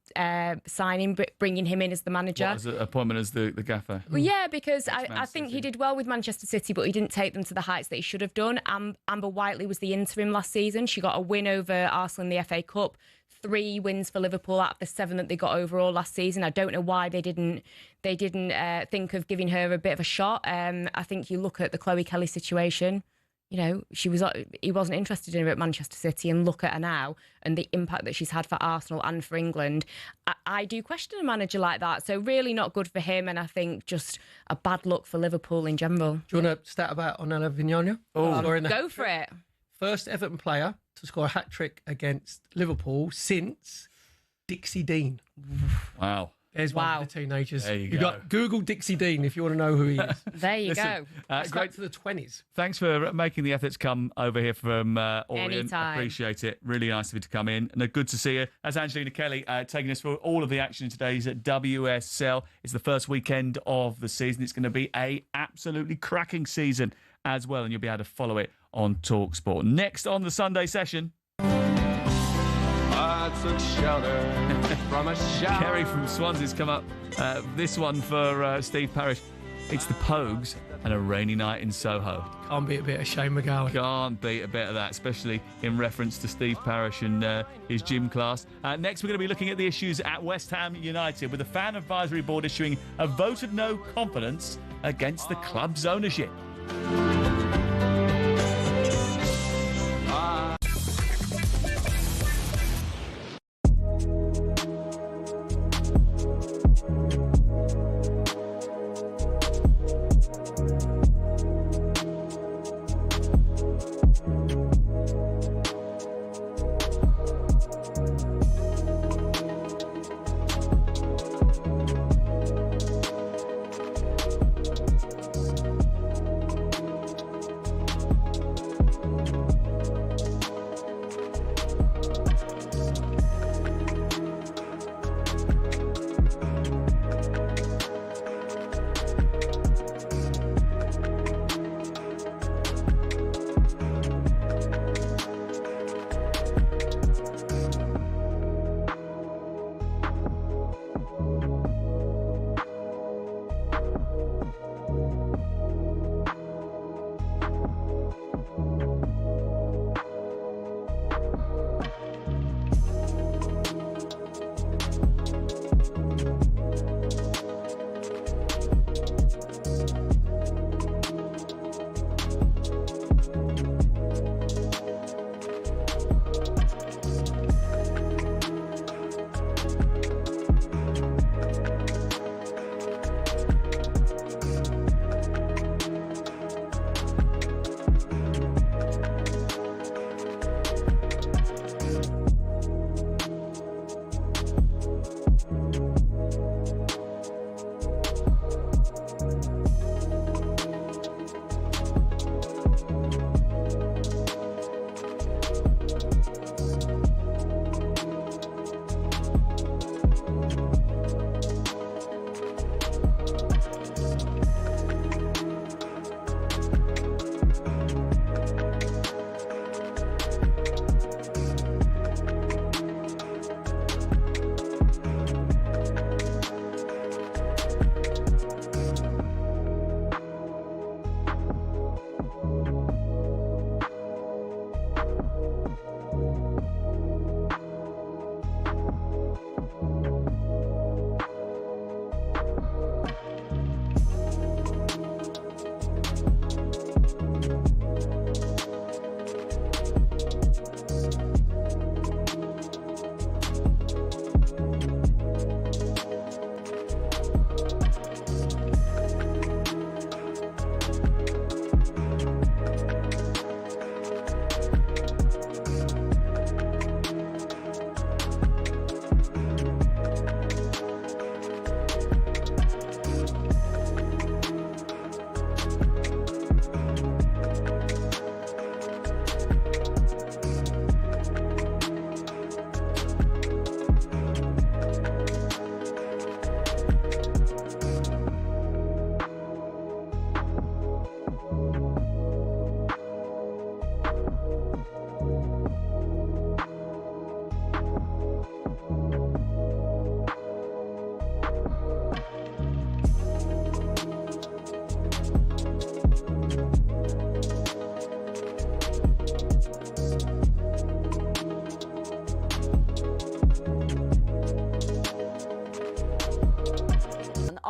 signing, bringing him in as the manager. What was the appointment as the gaffer? Well, yeah, because I think he did well with Manchester City, but he didn't take them to the heights that he should have done. Amber Whiteley was the interim last season. She got a win over Arsenal in the FA Cup. 3 wins for Liverpool out of the 7 that they got overall last season. I don't know why they didn't think of giving her a bit of a shot. I think you look at the Chloe Kelly situation. He wasn't interested in her at Manchester City, and look at her now and the impact that she's had for Arsenal and for England. I do question a manager like that. So really not good for him, and I think just a bad look for Liverpool in general. Do you want to stat about Onella Vignola? Go for it. First Everton player to score a hat-trick against Liverpool since Dixie Dean. Wow. There's one for the teenagers. There you You've go. got Google Dixie Dean if you want to know who he is. There you Listen, go. It's great back to the 20s. Thanks for making the effort to come over here from Orient. Anytime. Appreciate it. Really nice of you to come in. And good to see you. As Angelina Kelly taking us through all of the action in today's WSL. It's the first weekend of the season. It's going to be a absolutely cracking season as well, and you'll be able to follow it on talkSPORT. Next on the Sunday session. I took shelter from a shower. Kerry from Swansea's come up. This one for Steve Parish. It's the Pogues and a rainy night in Soho. Can't beat a bit of Shane McGowan. Can't beat a bit of that, especially in reference to Steve Parish and his gym class. Next, we're going to be looking at the issues at West Ham United, with the Fan Advisory Board issuing a vote of no confidence against the club's ownership.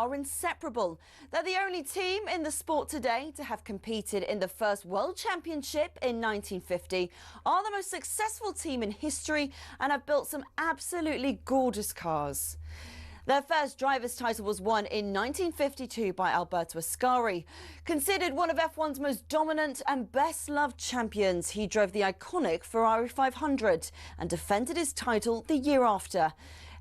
are inseparable. They're the only team in the sport today to have competed in the first World Championship in 1950, are the most successful team in history, and have built some absolutely gorgeous cars. Their first driver's title was won in 1952 by Alberto Ascari. Considered one of F1's most dominant and best-loved champions, he drove the iconic Ferrari 500 and defended his title the year after.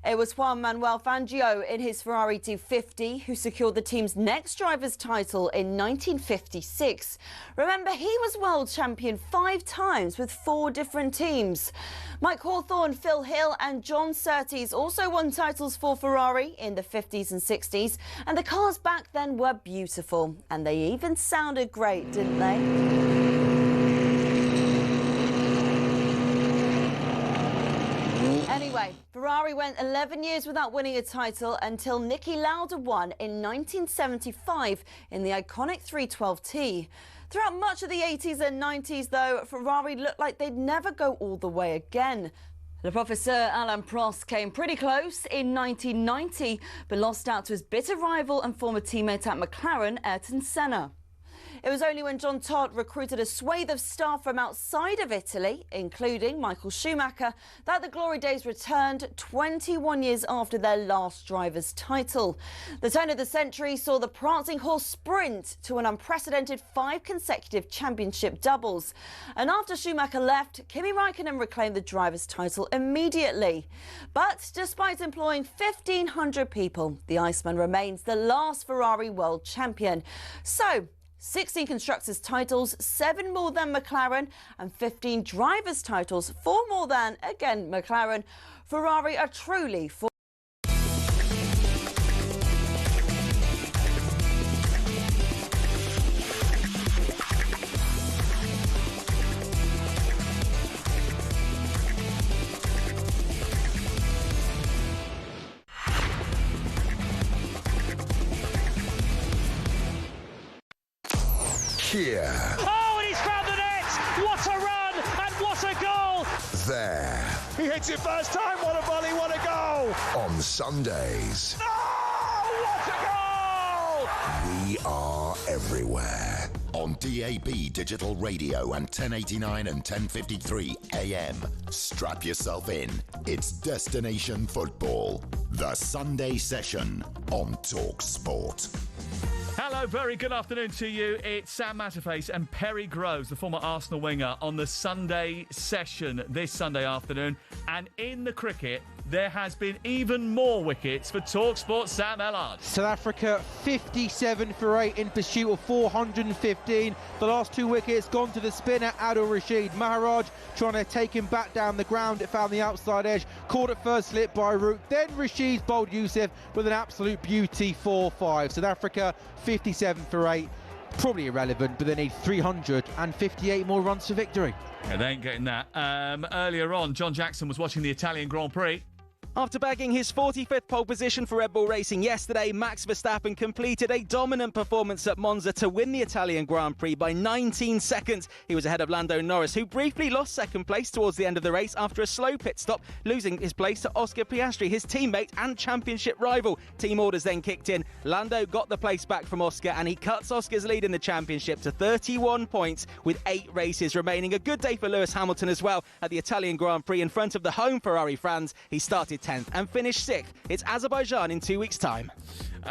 It was Juan Manuel Fangio in his Ferrari 250 who secured the team's next driver's title in 1956. Remember, he was world champion 5 times with 4 different teams. Mike Hawthorne, Phil Hill and John Surtees also won titles for Ferrari in the 50s and 60s, and the cars back then were beautiful, and they even sounded great, didn't they? Anyway, Ferrari went 11 years without winning a title until Niki Lauda won in 1975 in the iconic 312T. Throughout much of the 80s and 90s, though, Ferrari looked like they'd never go all the way again. Le Professeur Alain Prost came pretty close in 1990, but lost out to his bitter rival and former teammate at McLaren, Ayrton Senna. It was only when John Todt recruited a swathe of staff from outside of Italy, including Michael Schumacher, that the glory days returned 21 years after their last driver's title. The turn of the century saw the prancing horse sprint to an unprecedented 5 consecutive championship doubles. And after Schumacher left, Kimi Raikkonen reclaimed the driver's title immediately. But despite employing 1,500 people, the Iceman remains the last Ferrari world champion. So, 16 constructors' titles, 7 more than McLaren, and 15 drivers' titles, 4 more than, again, McLaren. Ferrari are truly Here. Oh, and he's found the net! What a run and what a goal! There. He hits it first time. What a volley, what a goal! On Sundays. Oh, what a goal! We are everywhere. On DAB Digital Radio and 1089 and 1053 AM. Strap yourself in. It's Destination Football. The Sunday Session on talkSPORT. Hello, very good afternoon to you. It's Sam Matterface and Perry Groves, the former Arsenal winger, on the Sunday Session this Sunday afternoon. And in the cricket, there has been even more wickets for talkSPORT Sam Ellard. South Africa 57 for 8 in pursuit of 415. The last 2 wickets gone to the spinner Adil Rashid. Maharaj trying to take him back down the ground. It found the outside edge, caught at first slip by Root. Then Rashid bowled Youssef with an absolute beauty 4-5. South Africa 57 for 8. Probably irrelevant, but they need 358 more runs for victory. Yeah, they ain't getting that. Earlier on, John Jackson was watching the Italian Grand Prix. After bagging his 45th pole position for Red Bull Racing yesterday, Max Verstappen completed a dominant performance at Monza to win the Italian Grand Prix by 19 seconds. He was ahead of Lando Norris, who briefly lost second place towards the end of the race after a slow pit stop, losing his place to Oscar Piastri, his teammate and championship rival. Team orders then kicked in. Lando got the place back from Oscar, and he cuts Oscar's lead in the championship to 31 points with 8 races remaining. A good day for Lewis Hamilton as well at the Italian Grand Prix in front of the home Ferrari fans. He started 10th and finished 6th. It's Azerbaijan in 2 weeks' time.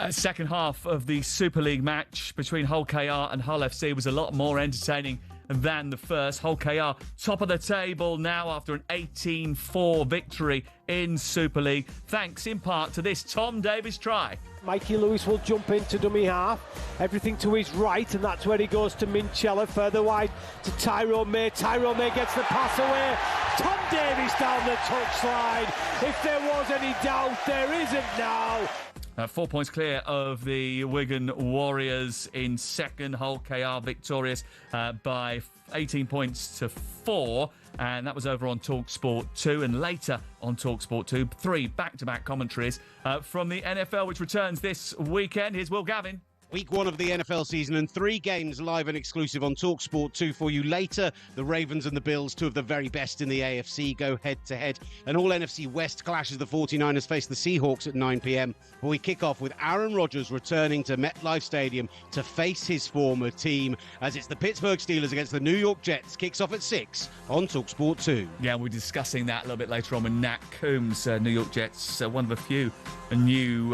Second half of the Super League match between Hull KR and Hull FC was a lot more entertaining than the first. Hull KR top of the table now after an 18-4 victory in Super League, thanks in part to this Tom Davies try. Mikey Lewis will jump into dummy half, everything to his right, and that's where he goes to Minchella, further wide to Tyrone May. Tyrone May gets the pass away. Tom Davies down the touchline. If there was any doubt, there isn't now. 4 points clear of the Wigan Warriors in second. Hull KR victorious by 18 points to 4. And that was over on talkSPORT 2. And later on talkSPORT 2, 3 back-to-back commentaries from the NFL, which returns this weekend. Here's Will Gavin. Week 1 of the NFL season and 3 games live and exclusive on talkSPORT 2 for you later. The Ravens and the Bills, 2 of the very best in the AFC, go head-to-head. And all NFC West clashes. The 49ers face the Seahawks at 9 p.m. We kick off with Aaron Rodgers returning to MetLife Stadium to face his former team, as it's the Pittsburgh Steelers against the New York Jets. Kicks off at 6 on talkSPORT 2. Yeah, we're discussing that a little bit later on with Nat Coombs, New York Jets, one of a few new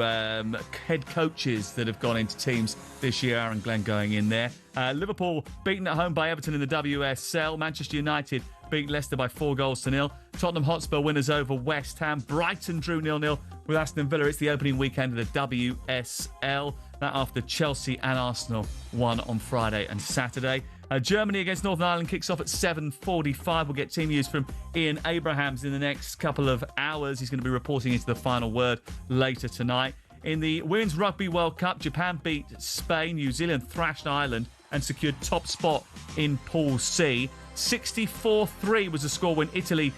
head coaches that have gone into teams this year. Aaron Glenn going in there. Liverpool beaten at home by Everton in the WSL. Manchester United beat Leicester by 4-0. Tottenham Hotspur winners over West Ham. Brighton drew 0-0 with Aston Villa. It's the opening weekend of the WSL. That after Chelsea and Arsenal won on Friday and Saturday. Germany against Northern Ireland kicks off at 7:45. We'll get team news from Ian Abrahams in the next couple of hours. He's going to be reporting into the final word later tonight. In the Women's Rugby World Cup, Japan beat Spain, New Zealand thrashed Ireland and secured top spot in Pool C. 64-3 was the score when Italy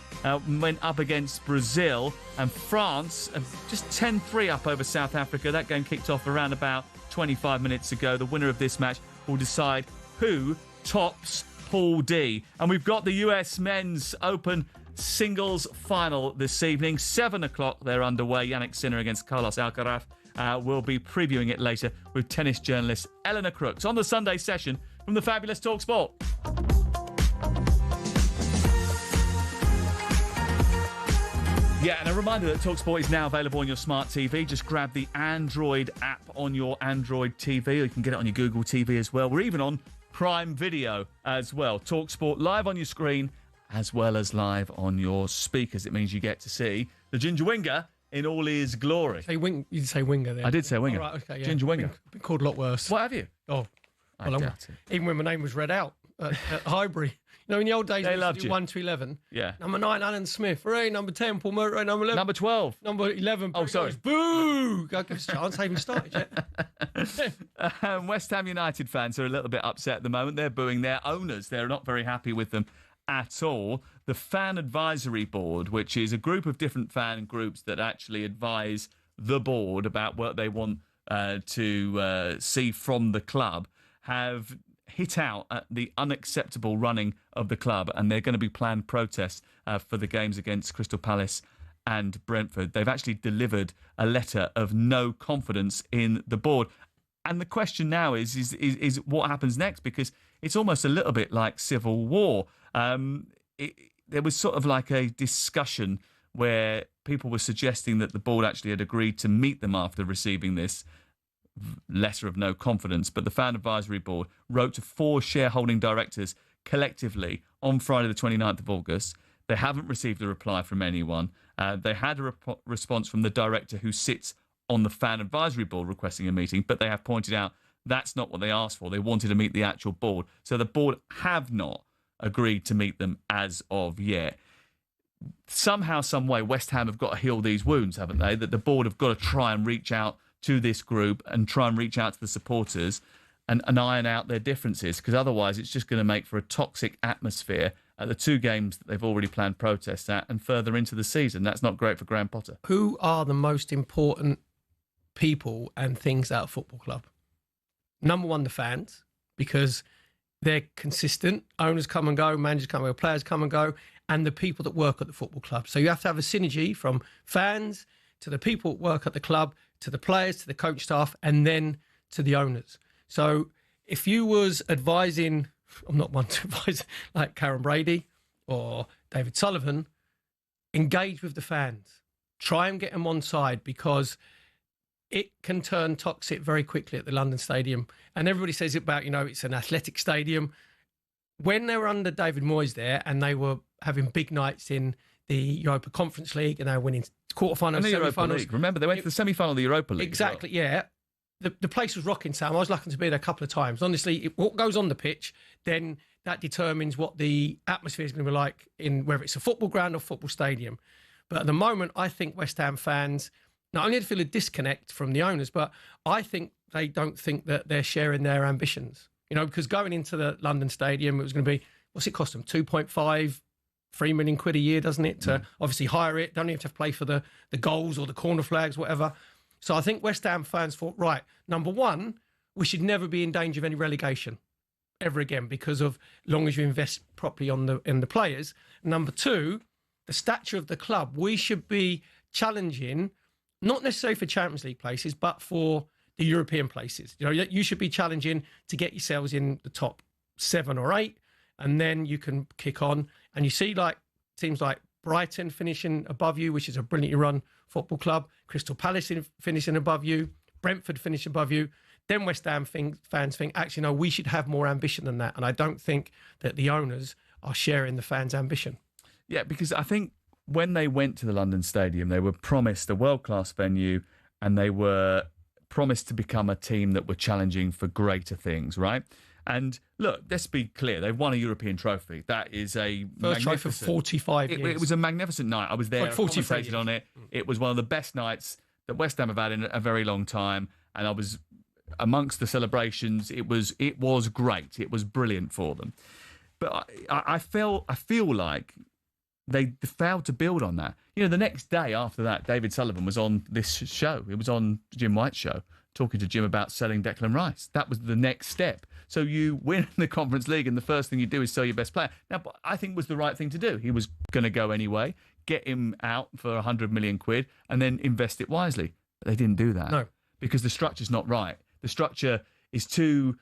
went up against Brazil, and France just 10-3 up over South Africa. That game kicked off around about 25 minutes ago. The winner of this match will decide who tops Pool D. And we've got the US Men's Open singles final this evening. 7 o'clock they're underway. Yannick Sinner against Carlos Alcaraz. We'll be previewing it later with tennis journalist Eleanor Crooks on the Sunday session from the fabulous talkSPORT. Yeah, and a reminder that talkSPORT is now available on your smart TV. Just grab the Android app on your Android TV. You can get it on your Google TV as well. We're even on Prime Video as well. talkSPORT live on your screen as well as live on your speakers. It means you get to see the Ginger Winger in all his glory. You did say winger there. I did say winger. Oh, right, okay, yeah. Ginger Winger. Been called a lot worse. What have you? Oh, I well, doubt it. even when my name was read out at Highbury. You know, in the old days, They we used loved to do you. 1 to 11. Yeah. Number 9, Alan Smith. Hooray, number 10, Paul Murray. Number 11. Number 12. Number 11. Oh, sorry. Boo! Go give us a chance. I haven't started yet. West Ham United fans are a little bit upset at the moment. They're booing their owners. They're not very happy with them at all. The Fan Advisory Board, which is a group of different fan groups that actually advise the board about what they want to see from the club, have hit out at the unacceptable running of the club, and they're going to be planned protests for the games against Crystal Palace and Brentford. They've actually delivered a letter of no confidence in the board. And the question now is what happens next, because it's almost a little bit like civil war. There was sort of like a discussion where people were suggesting that the board actually had agreed to meet them after receiving this letter of no confidence. But the Fan Advisory Board wrote to 4 shareholding directors collectively on Friday the 29th of August. They haven't received a reply from anyone. They had a response from the director who sits on the Fan Advisory Board requesting a meeting, but they have pointed out that's not what they asked for. They wanted to meet the actual board. So the board have not agreed to meet them as of yet. Somehow, some way, West Ham have got to heal these wounds, haven't they? That the board have got to try and reach out to this group and try and reach out to the supporters and iron out their differences, because otherwise it's just going to make for a toxic atmosphere at the 2 games that they've already planned protests at and further into the season. That's not great for Graham Potter. Who are the most important people and things at a football club? Number 1, the fans, because they're consistent. Owners come and go, managers come and go, players come and go, and the people that work at the football club. So you have to have a synergy from fans to the people that work at the club, to the players, to the coach staff, and then to the owners. So if you was advising, I'm not one to advise like Karen Brady or David Sullivan, engage with the fans. Try and get them on side, because it can turn toxic very quickly at the London Stadium. And everybody says about, it's an athletic stadium. When they were under David Moyes there and they were having big nights in the Europa Conference League and they were winning quarterfinals, And the Europa semi-finals. League. Remember, they went to the semi-final of the Europa League. Exactly, yeah. The place was rocking, Sam. I was lucky to be there a couple of times. Honestly, what goes on the pitch, then that determines what the atmosphere is going to be like in whether it's a football ground or football stadium. But at the moment, I think West Ham fans not only feel a disconnect from the owners, but I think they don't think that they're sharing their ambitions. Because going into the London Stadium, it was going to be, what's it cost them? 2.5, 3 million quid a year, doesn't it? To obviously hire it. Don't even have to play for the goals or the corner flags, whatever. So I think West Ham fans thought, right, number 1, we should never be in danger of any relegation ever again, because of long as you invest properly in the players. Number two, the stature of the club. We should be challenging, not necessarily for Champions League places, but for the European places. You know, you should be challenging to get yourselves in the top 7 or 8, and then you can kick on. And you see like teams like Brighton finishing above you, which is a brilliantly run football club. Crystal Palace finishing above you. Brentford finishing above you. Then West Ham fans think, actually, no, we should have more ambition than that. And I don't think that the owners are sharing the fans' ambition. Yeah, because I think when they went to the London Stadium, they were promised a world-class venue, and they were promised to become a team that were challenging for greater things, right? And look, let's be clear, they've won a European trophy. That is a first trophy for 45 years. It was a magnificent night. I was there, like 45 commentated on it. It was one of the best nights that West Ham have had in a very long time, and I was amongst the celebrations. It was great. It was brilliant for them. But I feel like they failed to build on that. You know, the next day after that, David Sullivan was on this show. It was on Jim White's show, talking to Jim about selling Declan Rice. That was the next step. So you win the Conference League, and the first thing you do is sell your best player. Now, I think was the right thing to do. He was going to go anyway, get him out for 100 million quid, and then invest it wisely. But they didn't do that. No. Because the structure's not right. The structure is too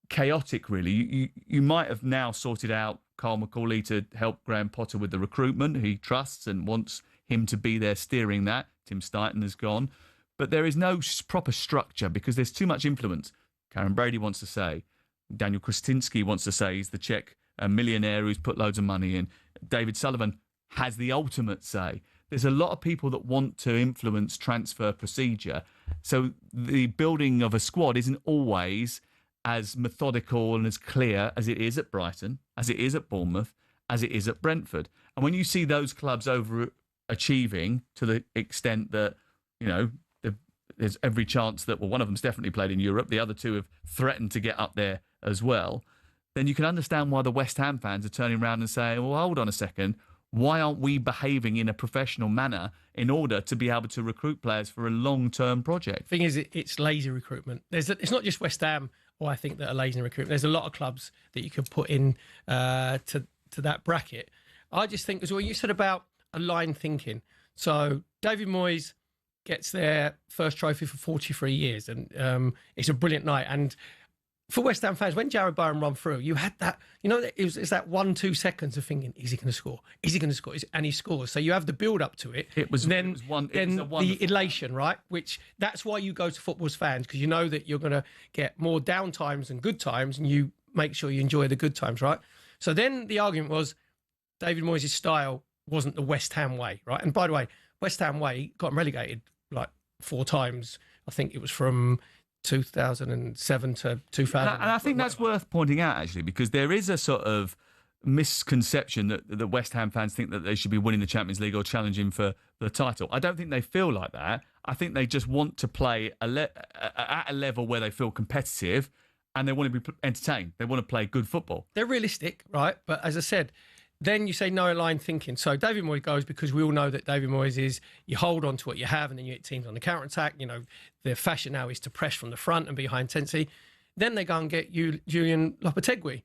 chaotic, really. You might have now sorted out Carl McCauley to help Graham Potter with the recruitment, who he trusts and wants him to be there steering that. Tim Steighton has gone. But there is no proper structure because there's too much influence. Karen Brady wants to say. Daniel Krastinski wants to say he's the Czech millionaire who's put loads of money in. David Sullivan has the ultimate say. There's a lot of people that want to influence transfer procedure. So the building of a squad isn't always as methodical and as clear as it is at Brighton, as it is at Bournemouth, as it is at Brentford. And when you see those clubs overachieving to the extent that, you know, there's every chance that, well, one of them's definitely played in Europe, the other two have threatened to get up there as well, then you can understand why the West Ham fans are turning around and saying, well, hold on a second, why aren't we behaving in a professional manner in order to be able to recruit players for a long-term project? The thing is, it's lazy recruitment. It's not just West Ham, or I think that are lazy in recruitment. There's a lot of clubs that you could put in to that bracket. I just think as well, you said about aligned thinking. So David Moyes gets their first trophy for 43 years, and it's a brilliant night. And for West Ham fans, when Jared Bowen ran through, you had that, you know, it's that 1-2 seconds of thinking, is he going to score? Is he going to score? And he scores. So you have the build up to it. The elation, right? Which that's why you go to football as fans, because you know that you're going to get more down times and good times, and you make sure you enjoy the good times, right? So then the argument was David Moyes' style wasn't the West Ham way, right? And by the way, West Ham way got him relegated like 4 times. I think it was from 2007 to 2000. And I think that's worth pointing out, actually, because there is a sort of misconception that the West Ham fans think that they should be winning the Champions League or challenging for the title. I don't think they feel like that. I think they just want to play at a level where they feel competitive and they want to be entertained. They want to play good football. They're realistic, right? But as I said, then you say no aligned thinking. So David Moyes goes because we all know that David Moyes is you hold on to what you have and then you hit teams on the counter-attack. You know, the fashion now is to press from the front and be high intensity. Then they go and get Julian Lopetegui.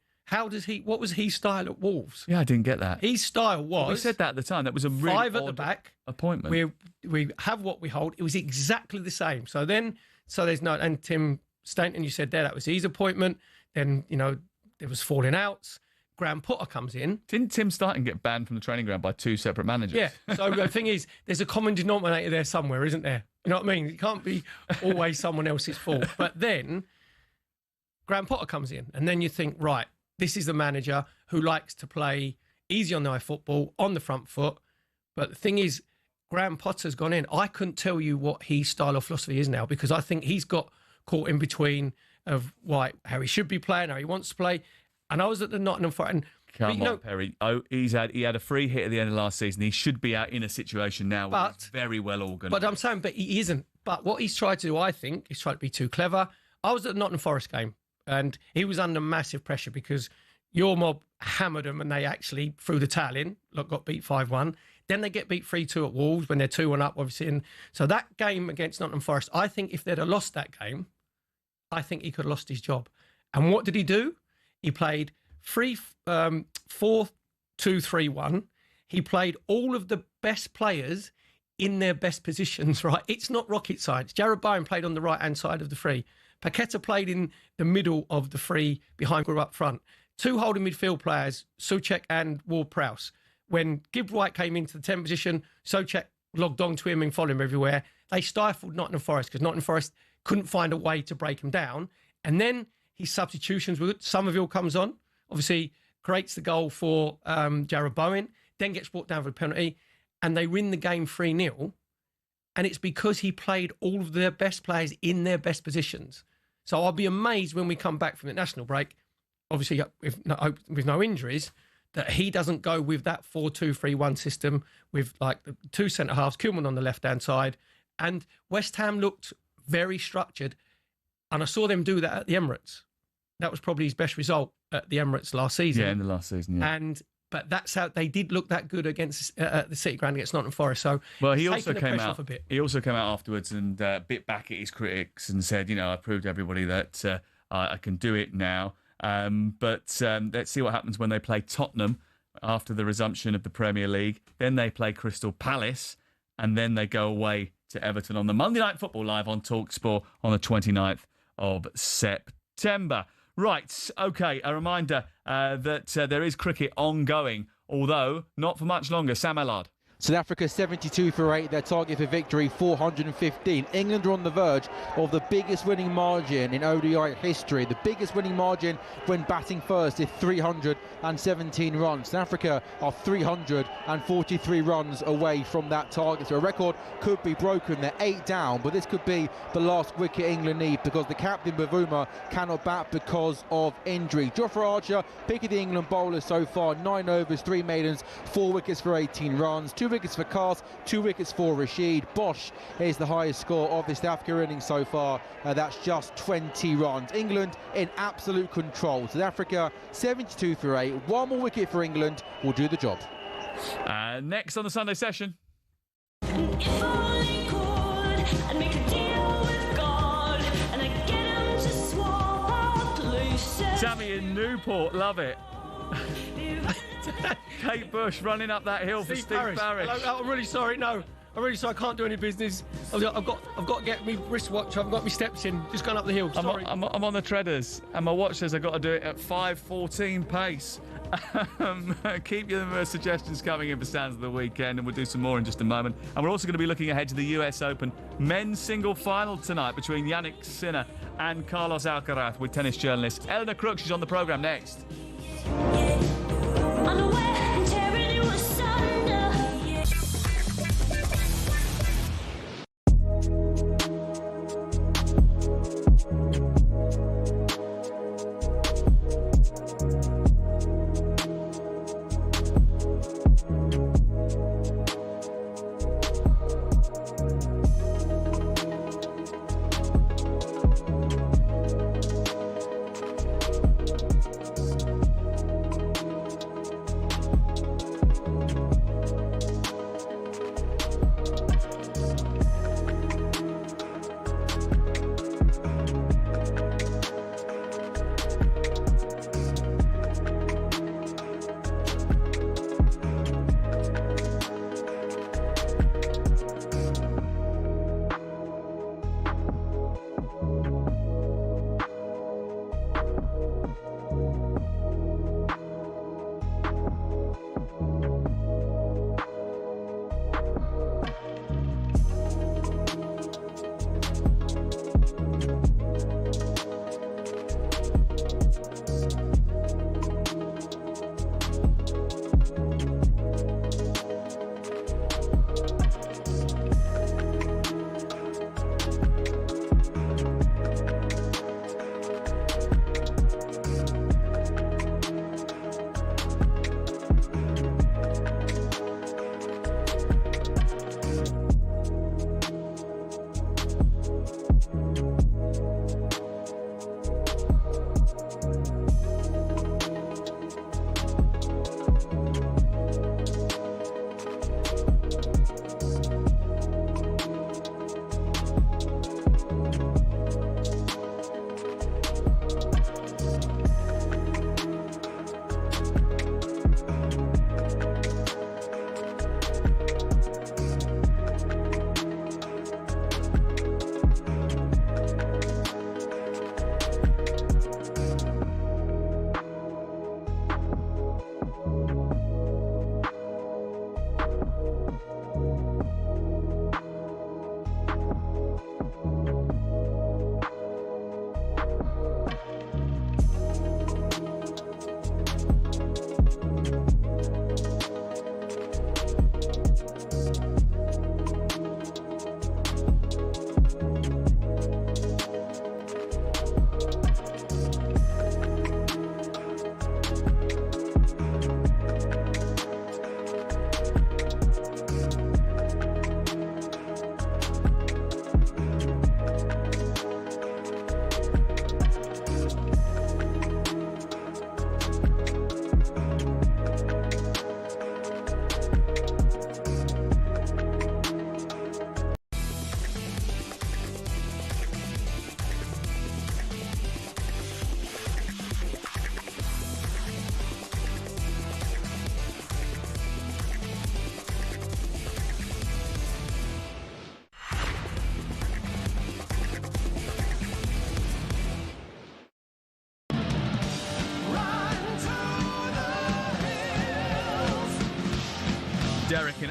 What was his style at Wolves? Yeah, I didn't get that. His style was... We said that at the time. That was a really 5 at the back. Appointment. We have what we hold. It was exactly the same. So there's no... And Tim Stainton, you said there, that was his appointment. Then, you know, there was falling outs. Graham Potter comes in. Didn't Tim Stainton get banned from the training ground by 2 separate managers? Yeah. So the thing is, there's a common denominator there somewhere, isn't there? You know what I mean? It can't be always someone else's fault. But then Graham Potter comes in, and then you think, right, this is the manager who likes to play easy on the eye football, on the front foot. But the thing is, Graham Potter's gone in. I couldn't tell you what his style of philosophy is now, because I think he's got caught in between of how he should be playing, how he wants to play. And I was at the Nottingham Forest. And Come on, Perry. Oh, he had a free hit at the end of last season. He should be out in a situation now where he's very well organised. But I'm saying, but he isn't. But what he's tried to do, I think, is try to be too clever. I was at the Nottingham Forest game, and he was under massive pressure because your mob hammered them and they actually threw the towel in, got beat 5-1. Then they get beat 3-2 at Wolves when they're 2-1 up, obviously. And so that game against Nottingham Forest, I think if they'd have lost that game, I think he could have lost his job. And what did he do? He played 4-2-3-1. He played all of the best players in their best positions, right? It's not rocket science. Jared Bowen played on the right-hand side of the three. Paqueta played in the middle of the three behind Grew up front. Two holding midfield players, Souček and Ward-Prowse. When Gibbs White came into the 10 position, Souček logged on to him and followed him everywhere. They stifled Nottingham Forest because Nottingham Forest couldn't find a way to break him down. And then his substitutions were good. Somerville comes on, obviously creates the goal for Jared Bowen, then gets brought down for a penalty, and they win the game 3-0. And it's because he played all of their best players in their best positions. So I'll be amazed when we come back from the national break, obviously with no injuries, that he doesn't go with that 4-2-3-1 system with like the two centre-halves, Koeman on the left-hand side. And West Ham looked very structured. And I saw them do that at the Emirates. That was probably his best result at the Emirates last season. Yeah, in the last season, yeah. But that's how they did look that good against the City Ground against Nottingham Forest. So well, he also came out. He also came out afterwards and bit back at his critics and said, I proved to everybody that I can do it now. But let's see what happens when they play Tottenham after the resumption of the Premier League. Then they play Crystal Palace, and then they go away to Everton on the Monday Night Football live on talkSPORT on the 29th of September. Right, OK, a reminder that there is cricket ongoing, although not for much longer. Sam Allard. South Africa 72 for 8, their target for victory 415. England are on the verge of the biggest winning margin in ODI history. The biggest winning margin when batting first is 317 runs. South Africa are 343 runs away from that target. So a record could be broken. They're 8 down, but this could be the last wicket England need because the captain Bavuma cannot bat because of injury. Jofra Archer, pick of the England bowlers so far, 9 overs, 3 maidens, 4 wickets for 18 runs. 2 wickets for Kars, 2 wickets for Rashid. Bosch is the highest score of the South Africa innings so far. That's just 20 runs. England in absolute control. South Africa 72 for 8. 1 more wicket for England will do the job. Next on the Sunday session. Sammy in Newport, love it. Kate Bush running up that hill for Steve Parrish. Hello, I'm really sorry. No, I'm really sorry. I can't do any business. I've got to get my wristwatch. I've got my steps in. Just going up the hill. Sorry. I'm on the treaders, and my watch says I've got to do it at 5:14 pace. Keep your suggestions coming in for stands of the weekend, and we'll do some more in just a moment. And we're also going to be looking ahead to the US Open men's single final tonight between Yannick Sinner and Carlos Alcaraz with tennis journalist Eleanor Crooks. She's on the programme next.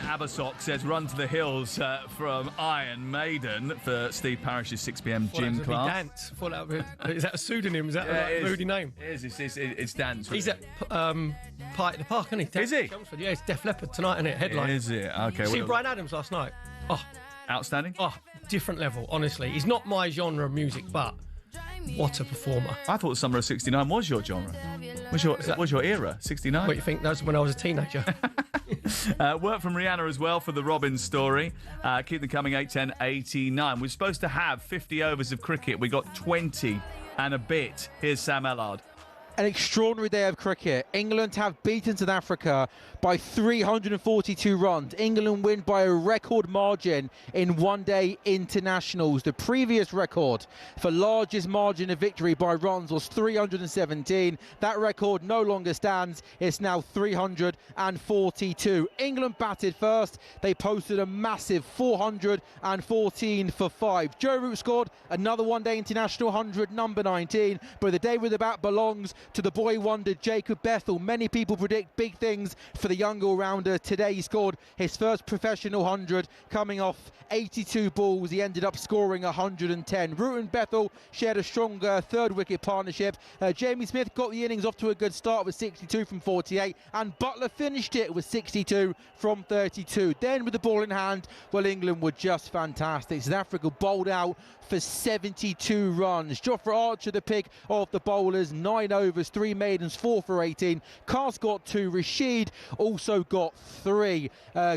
Abersock says run to the hills from Iron Maiden for Steve Parrish's 6 p.m. gym class. Dance. Is that a pseudonym? Is that a moody name? It is. It's Dance. He's at Pie at the Park, isn't he? Is he? Yeah, it's Def Leppard tonight, isn't it? Headline. Is it? Okay. See Bryan Adams last night. Oh, outstanding. Oh, different level. Honestly, he's not my genre of music, but what a performer! I thought Summer of '69 was your genre. Was your era 69? What do you think? That was when I was a teenager. Work from Rihanna as well for the Robben story. Keep them coming. 8:10:89. We're supposed to have 50 overs of cricket. We got 20 and a bit. Here's Sam Ellard. An extraordinary day of cricket. England have beaten South Africa by 342 runs. England win by a record margin in one-day internationals. The previous record for largest margin of victory by runs was 317. That record no longer stands. It's now 342. England batted first. They posted a massive 414 for 5. Joe Root scored another one-day international 100, number 19. But the day with the bat belongs to the boy wonder Jacob Bethel. Many people predict big things for the young all-rounder. Today he scored his first professional 100 coming off 82 balls. He ended up scoring 110. Root and Bethel shared a stronger third wicket partnership. Jamie Smith got the innings off to a good start with 62 from 48, and Butler finished it with 62 from 32. Then with the ball in hand, well, England were just fantastic. South Africa bowled out for 72 runs. Jofra Archer, the pick of the bowlers, 9 overs, 3 maidens, 4 for 18. Cast got 2. Rashid also got 3.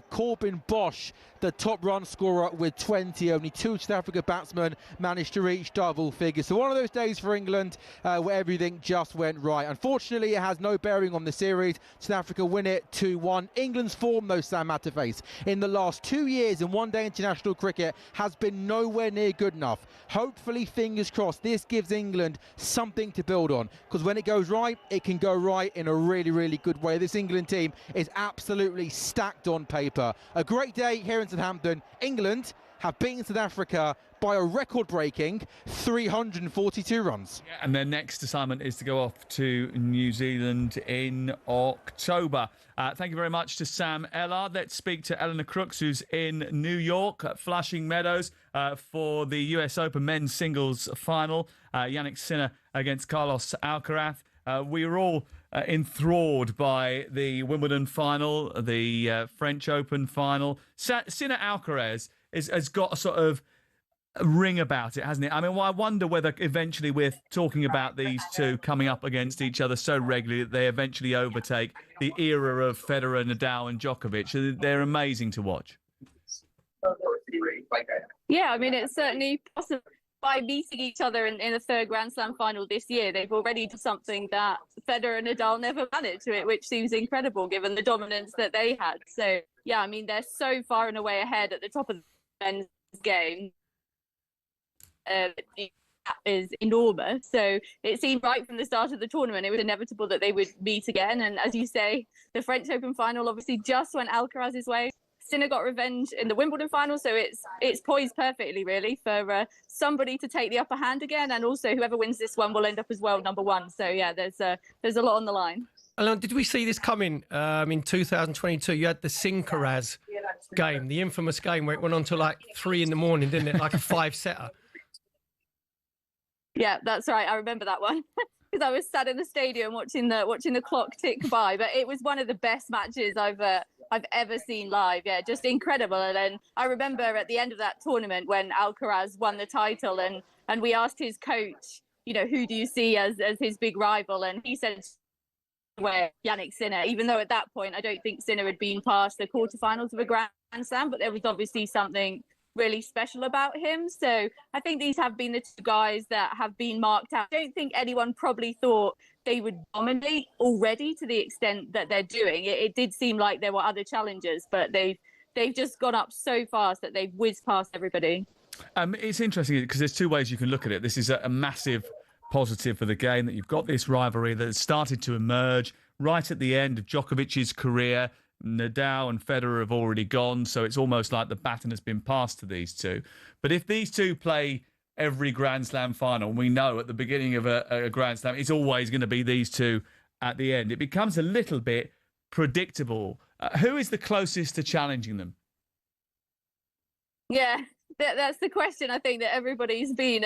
Corbin Bosch, the top run scorer, with 20. Only 2 South Africa batsmen managed to reach double figures. So one of those days for England where everything just went right. Unfortunately, it has no bearing on the series. South Africa win it 2-1. England's form, though, Sam Matterface, in the last 2 years in one-day international cricket has been nowhere near good enough. Hopefully, fingers crossed, this gives England something to build on, because when it goes right, it can go right in a really, really good way. This England team is absolutely stacked on paper. A great day here in Southampton. England have beaten South Africa by a record-breaking 342 runs. And their next assignment is to go off to New Zealand in October. Thank you very much to Sam Ellard. Let's speak to Eleanor Crooks, who's in New York at Flushing Meadows for the US Open men's singles final. Yannick Sinner against Carlos Alcaraz. We were all enthralled by the Wimbledon final, the French Open final. Sinner Alcaraz has got a sort of ring about it, hasn't it? I mean, well, I wonder whether eventually we're talking about these two coming up against each other so regularly that they eventually overtake the era of Federer, Nadal and Djokovic. They're amazing to watch. Yeah, I mean, it's certainly possible. By meeting each other in a third Grand Slam final this year, they've already done something that Federer and Nadal never managed to it, which seems incredible given the dominance that they had. So, yeah, I mean, they're so far and away ahead at the top of the men's game. The gap is enormous. So it seemed right from the start of the tournament. It was inevitable that they would meet again. And as you say, the French Open final obviously just went Alcaraz's way. Sinner got revenge in the Wimbledon final, so it's poised perfectly, really, for somebody to take the upper hand again, and also whoever wins this one will end up as world number one. So yeah, there's a lot on the line. Alan, did we see this coming in 2022? You had the Sincaraz game, the infamous game where it went on till like 3 a.m, didn't it? Like a 5-setter. Yeah, that's right. I remember that one because I was sat in the stadium watching the clock tick by. But it was one of the best matches I've ever seen live. Yeah, just incredible. And then I remember at the end of that tournament when Alcaraz won the title, and we asked his coach, you know, who do you see as his big rival? And he said, where Yannick Sinner, even though at that point I don't think Sinner had been past the quarterfinals of a Grand Slam, but there was obviously something really special about him. So I think these have been the two guys that have been marked out. I don't think anyone probably thought they would dominate already to the extent that they're doing. It did seem like there were other challengers, but they've just gone up so fast that they've whizzed past everybody. It's interesting because there's two ways you can look at it. This is a massive positive for the game that you've got this rivalry that has started to emerge right at the end of Djokovic's career. Nadal and Federer have already gone, so it's almost like the baton has been passed to these two. But if these two play every Grand Slam final, we know at the beginning of a Grand Slam, it's always going to be these two at the end. It becomes a little bit predictable. Who is the closest to challenging them? Yeah, that's the question I think that everybody's been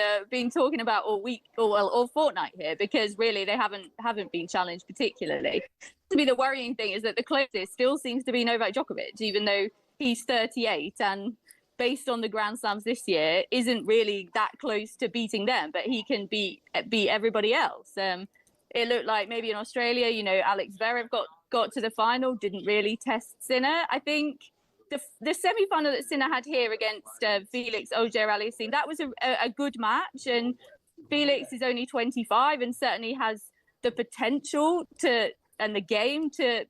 talking about all week or fortnight here, because really they haven't been challenged particularly. To me, the worrying thing is that the closest still seems to be Novak Djokovic, even though he's 38 and based on the Grand Slams this year isn't really that close to beating them, but he can beat everybody else. It looked like maybe in Australia, Alex Zverev got to the final, didn't really test Sinner. I think the semi-final that Sinner had here against Felix Auger-Aliassime, that was a good match, and Felix is only 25 and certainly has the potential and the game to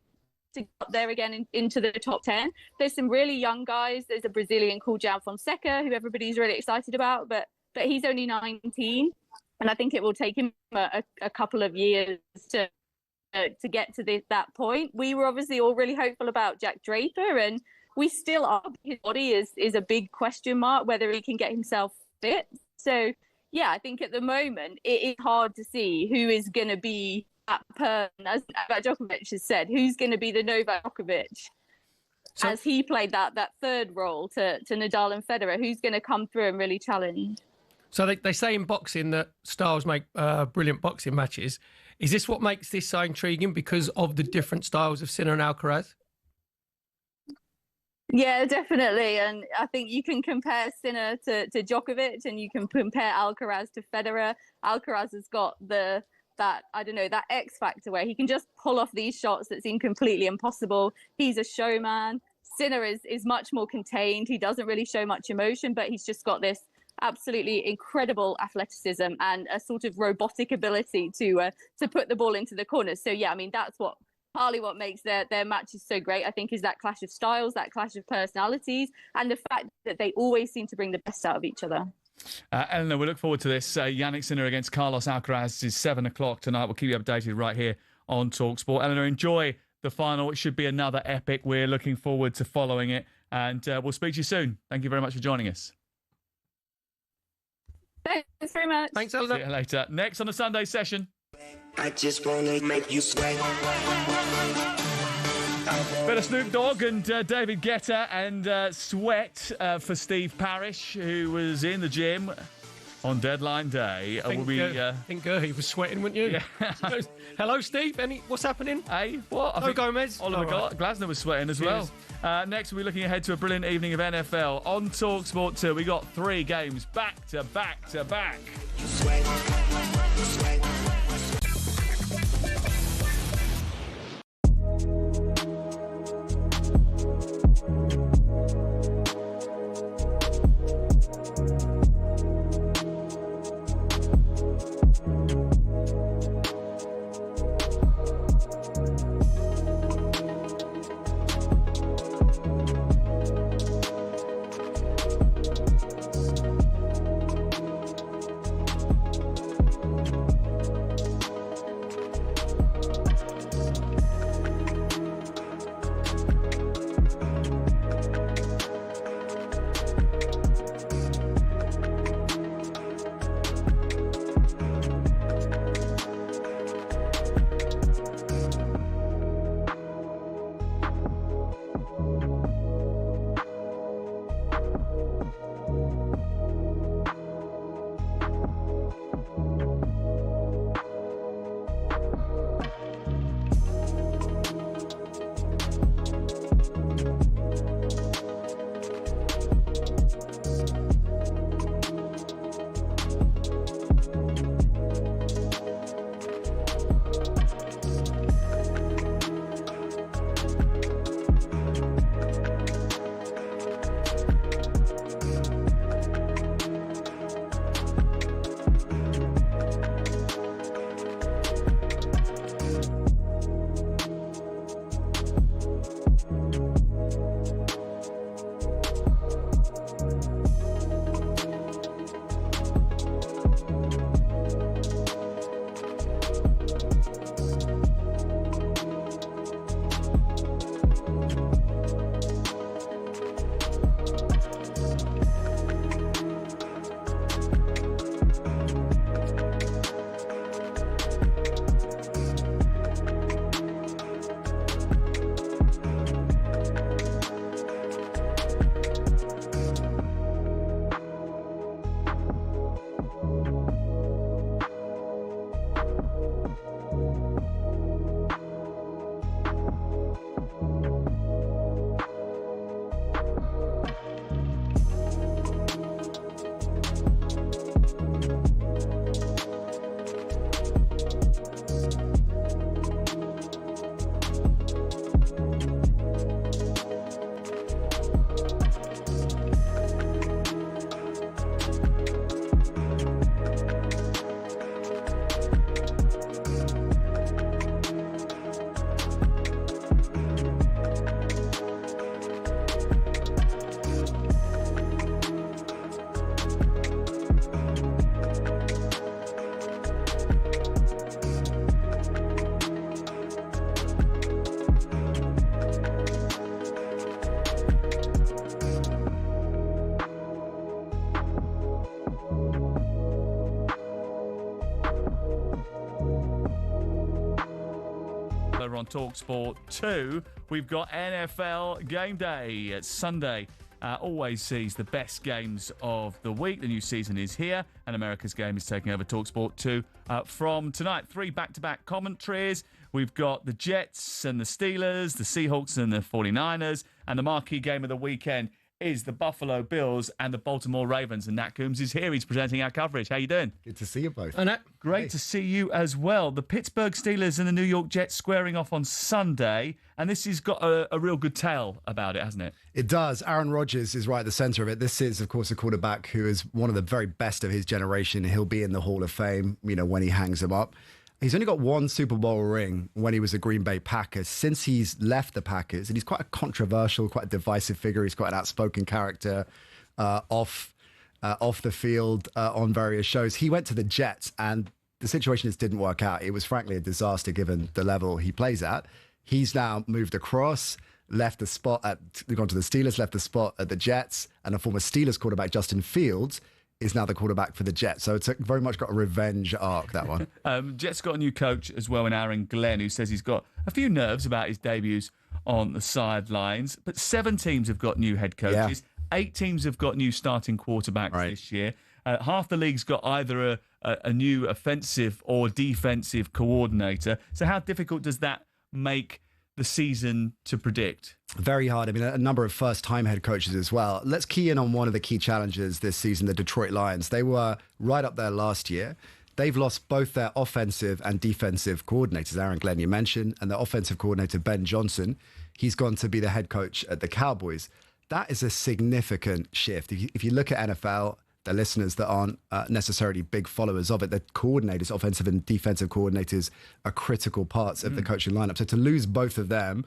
get there again into the top 10. There's some really young guys. There's a Brazilian called João Fonseca, who everybody's really excited about, but he's only 19, and I think it will take him a couple of years to get to that point. We were obviously all really hopeful about Jack Draper, and we still are. His body is a big question mark, whether he can get himself fit. So, yeah, I think at the moment it is hard to see who is going to be that person, as Novak Djokovic has said, who's going to be the Novak Djokovic as he played that third role to Nadal and Federer, who's going to come through and really challenge. So they say in boxing that styles make brilliant boxing matches. Is this what makes this so intriguing, because of the different styles of Sinner and Alcaraz? Yeah, definitely. And I think you can compare Sinner to Djokovic, and you can compare Alcaraz to Federer. Alcaraz has got that X factor where he can just pull off these shots that seem completely impossible. He's a showman. Sinner is much more contained. He doesn't really show much emotion, but he's just got this absolutely incredible athleticism and a sort of robotic ability to put the ball into the corners. So yeah, I mean, that's partly what makes their matches so great, I think, is that clash of styles, that clash of personalities, and the fact that they always seem to bring the best out of each other. Eleanor, we look forward to this. Yannick Sinner against Carlos Alcaraz is 7:00 tonight. We'll keep you updated right here on talkSPORT. Eleanor, enjoy the final. It should be another epic. We're looking forward to following it, and we'll speak to you soon. Thank you very much for joining us. Thanks very much. Thanks, Eleanor. See you later. Next on the Sunday session. I just wanna make you sweat. Bit of Snoop Dogg and David Guetta and Sweat for Steve Parish, who was in the gym on deadline day. I think he was sweating, wouldn't you? Yeah. Hello, Steve. What's happening? Hey, what? Hello, Gomez. Oliver Right. Glasner was sweating as well. Next, we'll be looking ahead to a brilliant evening of NFL on talkSPORT 2. We got 3 games back to back to back. on talkSPORT 2. We've got NFL Game Day. It's Sunday. Always sees the best games of the week. The new season is here, and America's Game is taking over talkSPORT 2 from tonight. 3 back-to-back commentaries. We've got the Jets and the Steelers, the Seahawks and the 49ers, and the marquee game of the weekend is the Buffalo Bills and the Baltimore Ravens. And Nat Coombs is here. He's presenting our coverage. How you doing? Good to see you both. Oh, Nat. Great to see you as well. The Pittsburgh Steelers and the New York Jets squaring off on Sunday, and this has got a real good tale about it, hasn't it? It does. Aaron Rodgers is right at the centre of it. This is, of course, a quarterback who is one of the very best of his generation. He'll be in the Hall of Fame, when he hangs him up. He's only got one Super Bowl ring when he was a Green Bay Packer. Since he's left the Packers, and he's quite a controversial, quite a divisive figure. He's quite an outspoken character off the field on various shows. He went to the Jets, and the situation just didn't work out. It was frankly a disaster given the level he plays at. He's now moved across, gone to the Steelers, left the spot at the Jets, and a former Steelers quarterback, Justin Fields, is now the quarterback for the Jets. So it's very much got a revenge arc, that one. Jets got a new coach as well in Aaron Glenn, who says he's got a few nerves about his debuts on the sidelines. But 7 teams have got new head coaches. Yeah. 8 teams have got new starting quarterbacks this year. Half the league's got either a new offensive or defensive coordinator. So how difficult does that make the season to predict? Very hard. I mean, a number of first-time head coaches as well. Let's key in on one of the key challenges this season, the Detroit Lions. They were right up there last year. They've lost both their offensive and defensive coordinators, Aaron Glenn, you mentioned, and their offensive coordinator, Ben Johnson. He's gone to be the head coach at the Cowboys. That is a significant shift. If you look at NFL, the listeners that aren't necessarily big followers of it, the coordinators, offensive and defensive coordinators, are critical parts of the coaching lineup. So to lose both of them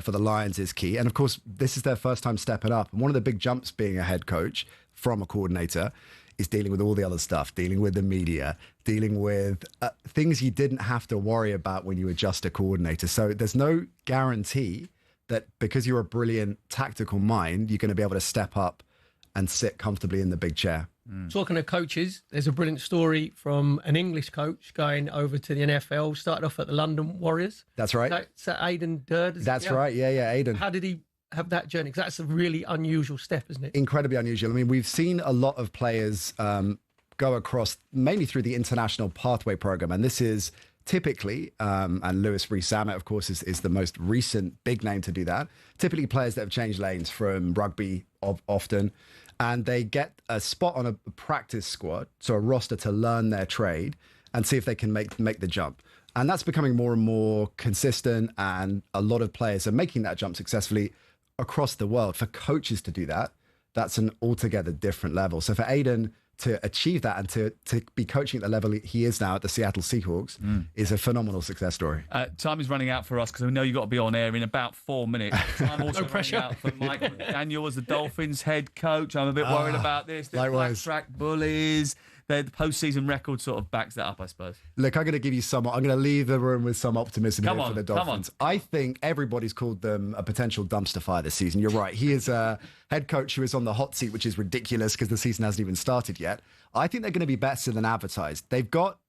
for the Lions is key. And of course, this is their first time stepping up. And one of the big jumps being a head coach from a coordinator is dealing with all the other stuff, dealing with the media, dealing with things you didn't have to worry about when you were just a coordinator. So there's no guarantee that because you're a brilliant tactical mind, you're going to be able to step up and sit comfortably in the big chair. Talking of coaches, there's a brilliant story from an English coach going over to the NFL, started off at the London Warriors. That's right. Is that Aidan Durd? That's right, yeah, Aidan. How did he have that journey? Because that's a really unusual step, isn't it? Incredibly unusual. I mean, we've seen a lot of players go across, mainly through the International Pathway Program, and this is typically, and Lewis Rees-Zammit, of course, is the most recent big name to do that, typically players that have changed lanes from rugby often, and they get a spot on a practice squad, so a roster to learn their trade and see if they can make the jump. And that's becoming more and more consistent, and a lot of players are making that jump successfully across the world. For coaches to do that, that's an altogether different level. So for Aidan to achieve that and to be coaching at the level he is now at the Seattle Seahawks is a phenomenal success story. Time is running out for us because I know you've got to be on air in about 4 minutes. Time also No pressure. running out for Mike Daniel as the Dolphins head coach. I'm a bit worried about this. The likewise. black track bullies. The postseason record sort of backs that up, I suppose. Look, I'm going to leave the room with some optimism Come here on, for the come on. Dolphins. I think everybody's called them a potential dumpster fire this season. You're right. He is a head coach who is on the hot seat, which is ridiculous because the season hasn't even started yet. I think they're going to be better than advertised. They've got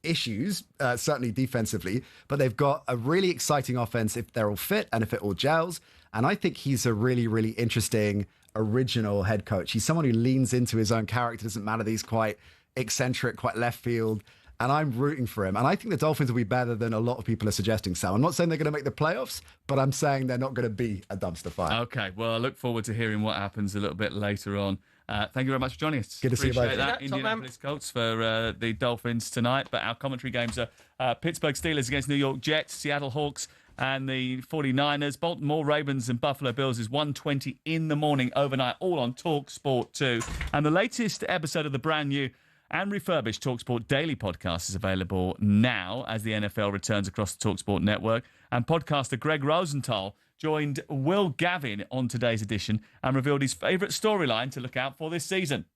issues, certainly defensively, but they've got a really exciting offense if they're all fit and if it all gels. And I think he's a really, really interesting, original head coach. He's someone who leans into his own character. Doesn't matter that he's quite eccentric, quite left field, and I'm rooting for him. And I think the Dolphins will be better than a lot of people are suggesting, Sam. I'm not saying they're going to make the playoffs, but I'm saying they're not going to be a dumpster fire. Okay, well, I look forward to hearing what happens a little bit later on. Thank you very much for joining us. Good to see you both. Appreciate that. Indianapolis Colts for the Dolphins tonight, but our commentary games are Pittsburgh Steelers against New York Jets, Seattle Hawks and the 49ers. Baltimore Ravens and Buffalo Bills is 1:20 in the morning overnight, all on talkSPORT 2. And the latest episode of the brand new and refurbished talkSPORT Daily podcast is available now as the NFL returns across the talkSPORT network. And podcaster Greg Rosenthal joined Will Gavin on today's edition and revealed his favourite storyline to look out for this season.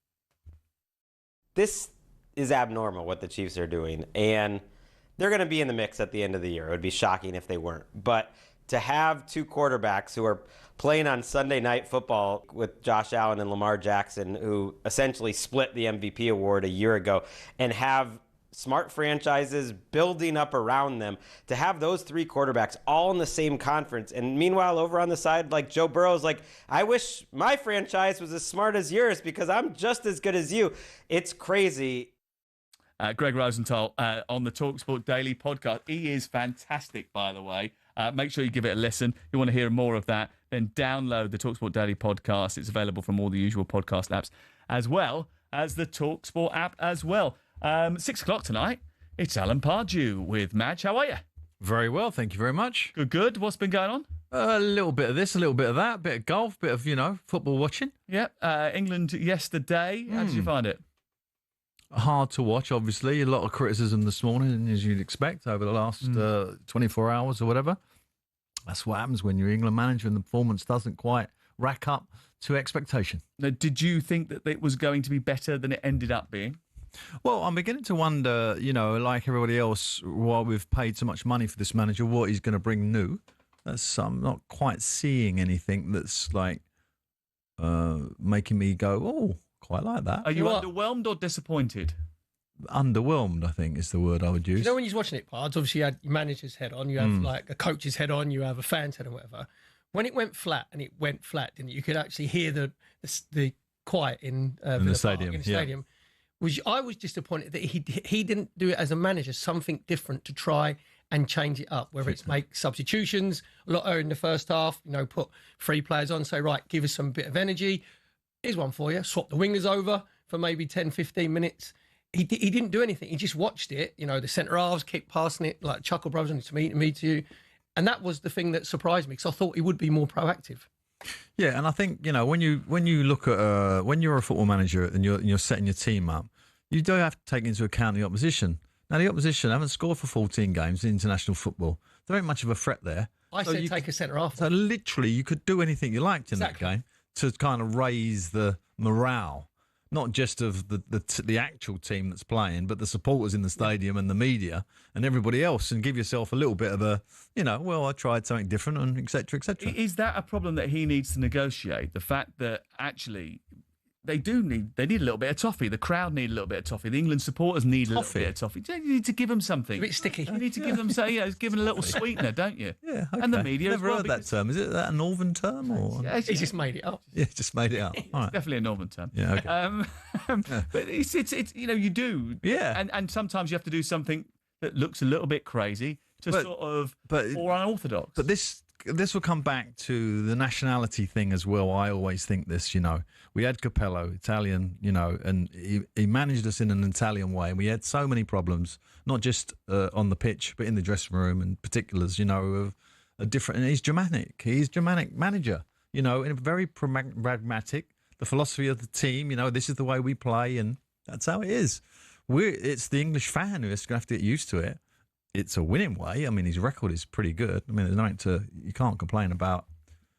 This is abnormal what the Chiefs are doing, and they're going to be in the mix at the end of the year. It would be shocking if they weren't. But to have two quarterbacks who are playing on Sunday Night Football with Josh Allen and Lamar Jackson, who essentially split the MVP award a year ago, and have smart franchises building up around them, to have those 3 quarterbacks all in the same conference. And meanwhile, over on the side, like Joe Burrow's like, I wish my franchise was as smart as yours because I'm just as good as you. It's crazy. Greg Rosenthal on the talkSPORT Daily podcast. He is fantastic, by the way. Make sure you give it a listen. You want to hear more of that, then download the talkSPORT Daily podcast. It's available from all the usual podcast apps, as well as the talkSPORT app as well. 6 o'clock tonight, it's Alan Pardew with Madge. How are you? Very well, thank you very much. Good. What's been going on? A little bit of this, a little bit of that, a bit of golf, bit of, football watching. Yep. England yesterday. How did you find it? Hard to watch, obviously. A lot of criticism this morning, as you'd expect, over the last 24 hours or whatever. That's what happens when you're England manager and the performance doesn't quite rack up to expectation. Now, did you think that it was going to be better than it ended up being? Well, I'm beginning to wonder, like everybody else, while we've paid so much money for this manager, what he's going to bring new. I'm not quite seeing anything that's like making me go, oh, quite like that. Are you underwhelmed or disappointed? Underwhelmed, I think, is the word I would use. When you're watching it, Pards, obviously you had your manager's head on, you have like a coach's head on, you have a fan's head on, whatever. When it went flat, and it went flat, didn't it? You could actually hear the quiet in the stadium. I was disappointed that he didn't do it as a manager, something different to try and change it up, whether it's make substitutions a lot earlier in the first half, put 3 players on, say, right, give us some bit of energy. Here's one for you. Swap the wingers over for maybe 10, 15 minutes. He didn't do anything. He just watched it. The centre halves keep passing it like Chuckle Brothers and to me to you. And that was the thing that surprised me because I thought he would be more proactive. Yeah, and I think when you look at when you're a football manager and you're setting your team up, you do have to take into account the opposition. Now the opposition haven't scored for 14 games in international football. There ain't much of a threat there. I said take a centre half. So literally, you could do anything you liked in that game to kind of raise the morale, not just of the actual team that's playing, but the supporters in the stadium and the media and everybody else, and give yourself a little bit of a, I tried something different, and et cetera, et cetera. Is that a problem that he needs to negotiate? The fact that actually they need a little bit of toffee. The crowd need a little bit of toffee. The England supporters need a little bit of toffee. You need to give them something. A bit sticky. You need to give them, give them a little sweetener, don't you? Yeah, okay. And the media Never as well. heard that term. Is it that a northern term? Or? Yeah, he just made it up. Yeah, just made it up. All right. Definitely a northern term. Yeah, okay. But it's you do. Yeah. And sometimes you have to do something that looks a little bit crazy or unorthodox. But this will come back to the nationality thing as well. I always think this, we had Capello, Italian, and he managed us in an Italian way. And we had so many problems, not just on the pitch, but in the dressing room and particulars, of a different, and he's Germanic. He's Germanic manager, and very pragmatic. The philosophy of the team, this is the way we play, and that's how it is. It's the English fan who is going to have to get used to it. It's a winning way. I mean, his record is pretty good. I mean, you can't complain about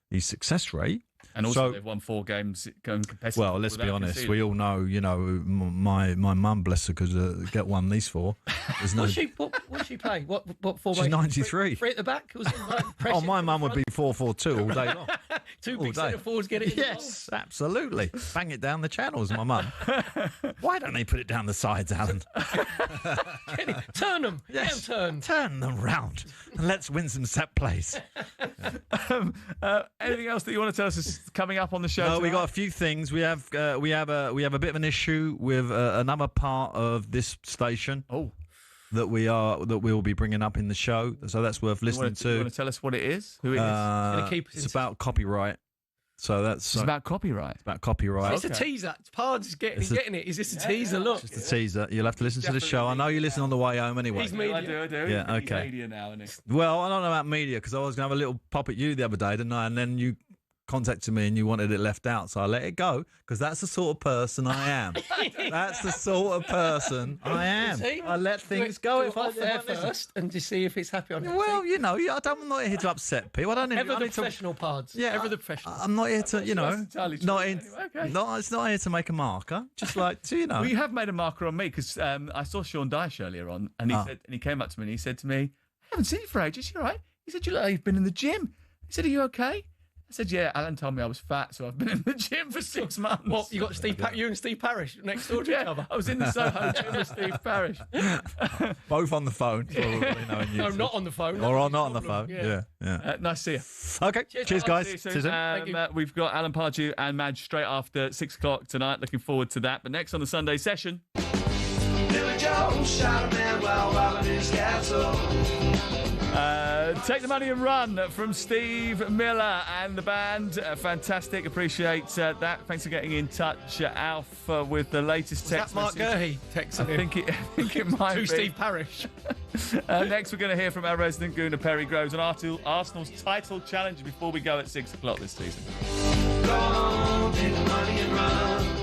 his success rate. And also, they've won 4 games going competitive. Well, let's be honest. We all know, my mum, bless her, could get one these 4. There's no. What she play? What formation? She's 93. 3 at the back. My mum would be 4-4-2 all day long. 2 big centre forwards get it. Yes, absolutely. Bang it down the channels, my mum. Why don't they put it down the sides, Alan? Turn them. Yes. Turn them round, and let's win some set plays. Anything else that you want to tell us is coming up on the show? No, we got a few things. We have a bit of an issue with another part of this station. Oh. That we'll be bringing up in the show, so that's worth listening to. You want to tell us what it is? Who it is? It's about copyright. So it's about copyright. It's about copyright. It's a teaser. Pards is getting it. Is this a teaser? Look, it's a teaser. You'll have to listen to the show. I know you listen on the way home anyway. He's media. I do. Yeah, He's okay. Media now, isn't he? Well, I don't know about media because I was going to have a little pop at you the other day, didn't I? And then you contacted me and you wanted it left out, so I let it go because that's the sort of person I am. That's the sort of person I am. I let things go if I there first and just see if it's happy on it. Well, I'm not here to upset people. I Ever the professional Pards. Yeah, ever the professional. I'm not here to, it's not here to make a marker. Just like to, Well, you have made a marker on me because I saw Sean Dyche earlier on, and he came up to me and he said to me, "I haven't seen you for ages. You all right?" He said, "You look like you've been in the gym." He said, "Are you okay?" I said, yeah, Alan told me I was fat, so I've been in the gym for 6 months. What, you got you and Steve Parrish next door to each other? I was in the Soho gym with Steve Parrish. Both on the phone. No, not on the phone. Or not on the phone. Yeah. Nice to see you. Okay, cheers guys. See you soon. See you soon. Thank you. We've got Alan Pardew and Madge straight after 6 o'clock tonight. Looking forward to that. But next on the Sunday session... Billy Joe shot a man while robbing his castle. Take the Money and Run from Steve Miller and the band. Fantastic. Appreciate that. Thanks for getting in touch, Alf, with the latest text Mark message. Gurhey texting I think it might be. to Steve Parrish. Next, we're going to hear from our resident Gooner, Perry Groves, on Arsenal's title challenge before we go at 6 o'clock this season. Go on, take the money and run.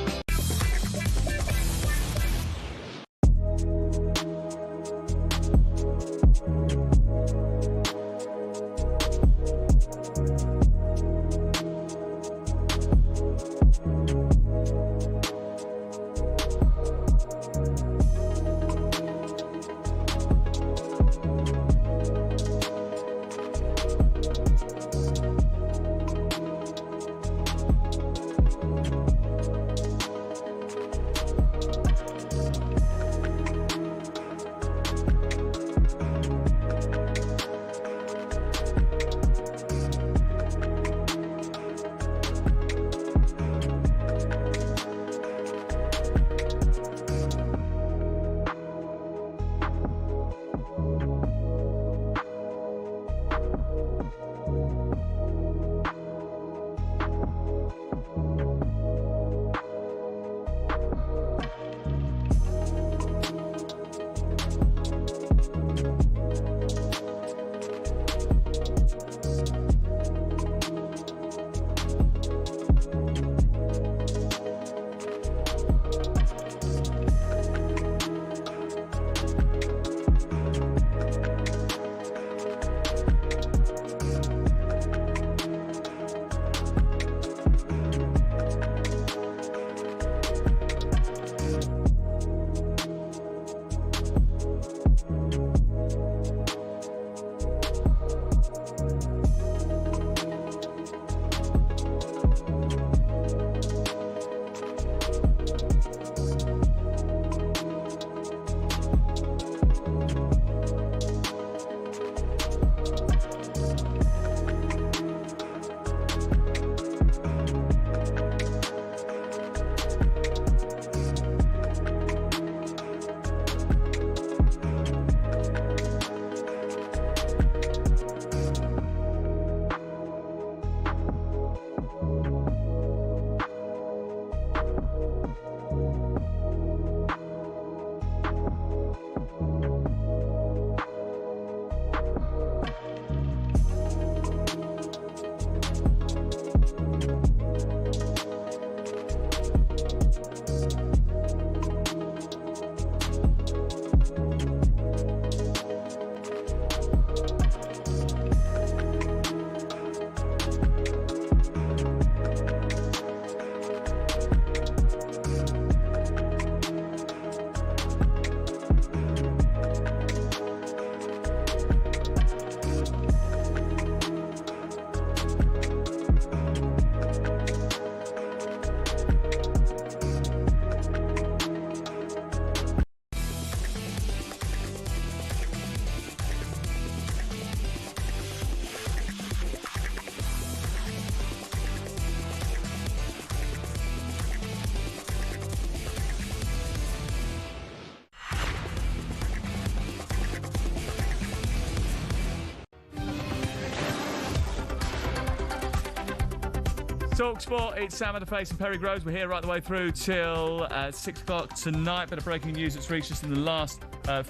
talkSPORT, it's Sam Matterface and Perry Groves. We're here right the way through till 6 o'clock tonight. Bit of breaking news that's reached us in the last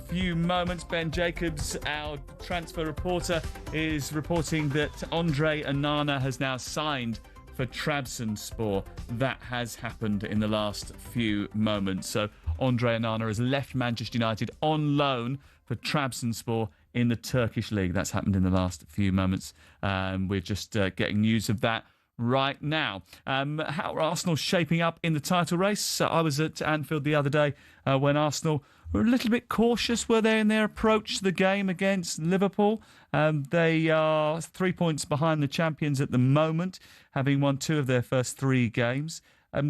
few moments. Ben Jacobs, our transfer reporter, is reporting that Andre Onana has now signed for Trabzonspor. That has happened in the last few moments. So Andre Onana has left Manchester United on loan for Trabzonspor in the Turkish league. That's happened in the last few moments. We're just getting news of that right now. How are Arsenal shaping up in the title race? I was at Anfield the other day when Arsenal were a little bit cautious, were they, in their approach to the game against Liverpool. They are 3 points behind the champions at the moment, having won 2 of their first 3 games. I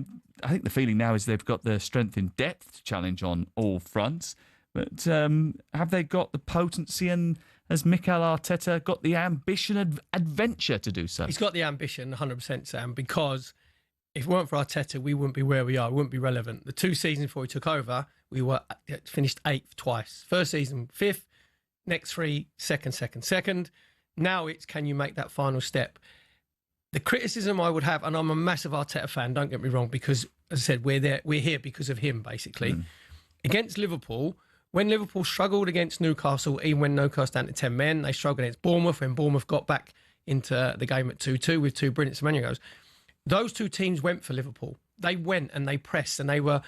think the feeling now is they've got the strength in depth to challenge on all fronts. But have they got the potency and, has Mikel Arteta got the ambition, adventure to do so? He's got the ambition, 100%, Sam, because if it weren't for Arteta, we wouldn't be where we are. We wouldn't be relevant. The 2 seasons before he took over, we were finished 8th twice. First season, 5th. Next 3, second. Now it's, can you make that final step? The criticism I would have, and I'm a massive Arteta fan, don't get me wrong, because, as I said, we're here because of him, basically. Against Liverpool, when Liverpool struggled against Newcastle, even when Newcastle down to 10 men, they struggled against Bournemouth when Bournemouth got back into the game at 2-2 with 2 brilliant Semenyo goals. Those 2 teams went for Liverpool. They went and they pressed and they were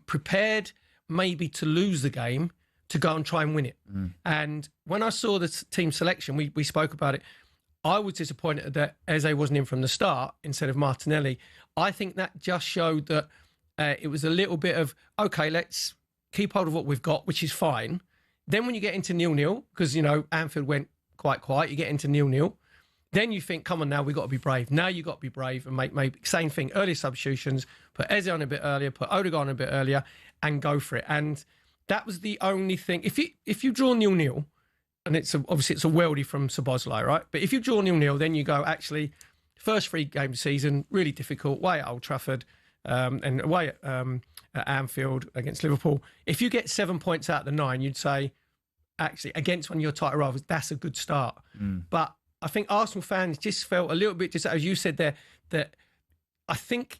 prepared maybe to lose the game to go and try and win it. And when I saw the team selection, we spoke about it, I was disappointed that Eze wasn't in from the start instead of Martinelli. I think that just showed that it was a little bit of, okay, let's keep hold of what we've got, which is fine. Then when you get into 0-0, because, you know, Anfield went quite quiet, you get into 0-0, then you think, come on now, we've got to be brave. Now you've got to be brave and make same thing, early substitutions, put Eze on a bit earlier, put Odegaard on a bit earlier, and go for it. And that was the only thing. If you draw 0-0, and obviously it's a worldie from Szoboszlai, right? But if you draw 0-0, then you go, actually, first 3 game season, really difficult, away at Old Trafford, and away at Anfield against Liverpool. If you get 7 points out of the 9, you'd say, actually, against one of your title rivals, that's a good start. But I think Arsenal fans just felt a little bit, just as you said there, that I think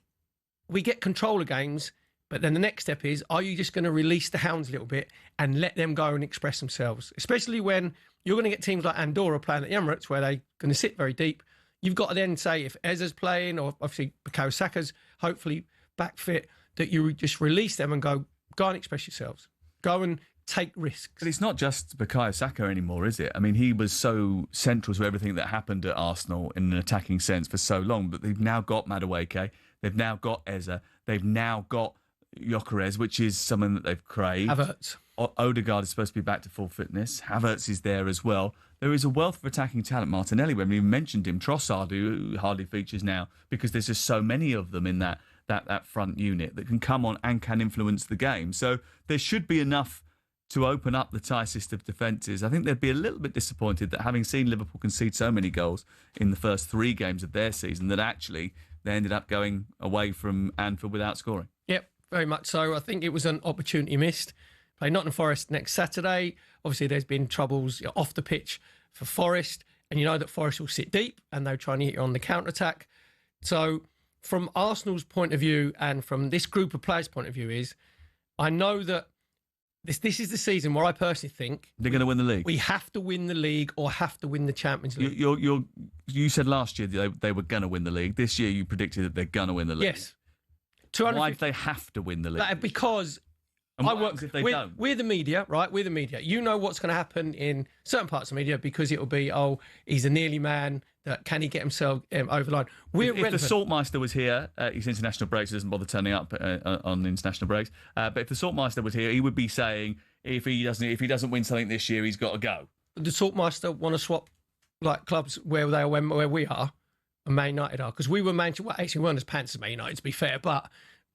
we get control of games, but then the next step is, are you just going to release the hounds a little bit and let them go and express themselves? Especially when you're going to get teams like Andorra playing at the Emirates, where they're going to sit very deep. You've got to then say, if Eze's playing, or obviously Bukayo Saka's hopefully back fit, that you just release them and go and express yourselves. Go and take risks. But it's not just Bukayo Saka anymore, is it? I mean, he was so central to everything that happened at Arsenal in an attacking sense for so long, but they've now got Madueke, they've now got Eze, they've now got Gyökeres, which is someone that they've craved. Havertz. Odegaard is supposed to be back to full fitness. Havertz is there as well. There is a wealth of attacking talent. Martinelli, we haven't even mentioned him. Trossard, who hardly features now, because there's just so many of them in that front unit that can come on and can influence the game. So there should be enough to open up the tightest of defences. I think they'd be a little bit disappointed that, having seen Liverpool concede so many goals in the first 3 games of their season, that actually they ended up going away from Anfield without scoring. Yep, very much so. I think it was an opportunity missed. Play Nottingham Forest next Saturday. Obviously, there's been troubles off the pitch for Forest, and you know that Forest will sit deep and they'll try and hit you on the counter-attack. So from Arsenal's point of view and from this group of players' point of view is, I know that this is the season where I personally think they're going to win the league. We have to win the league or have to win the Champions League. You said last year they were going to win the league. This year you predicted that they're going to win the league. Yes. Why do they have to win the league? Because and what happens if they don't? We're the media, right? We're the media. You know what's going to happen in certain parts of the media, because it'll be, oh, he's a nearly man. Can he get himself over the line? If the Saltmeister was here, he's international breaks, so doesn't bother turning up on international breaks. But if the Saltmeister was here, he would be saying, if he doesn't win something this year, he's got to go. The Saltmeister want to swap like clubs where we are, and Man United are, because we were Manchester. Well, actually, we weren't as pants as Man United, to be fair, but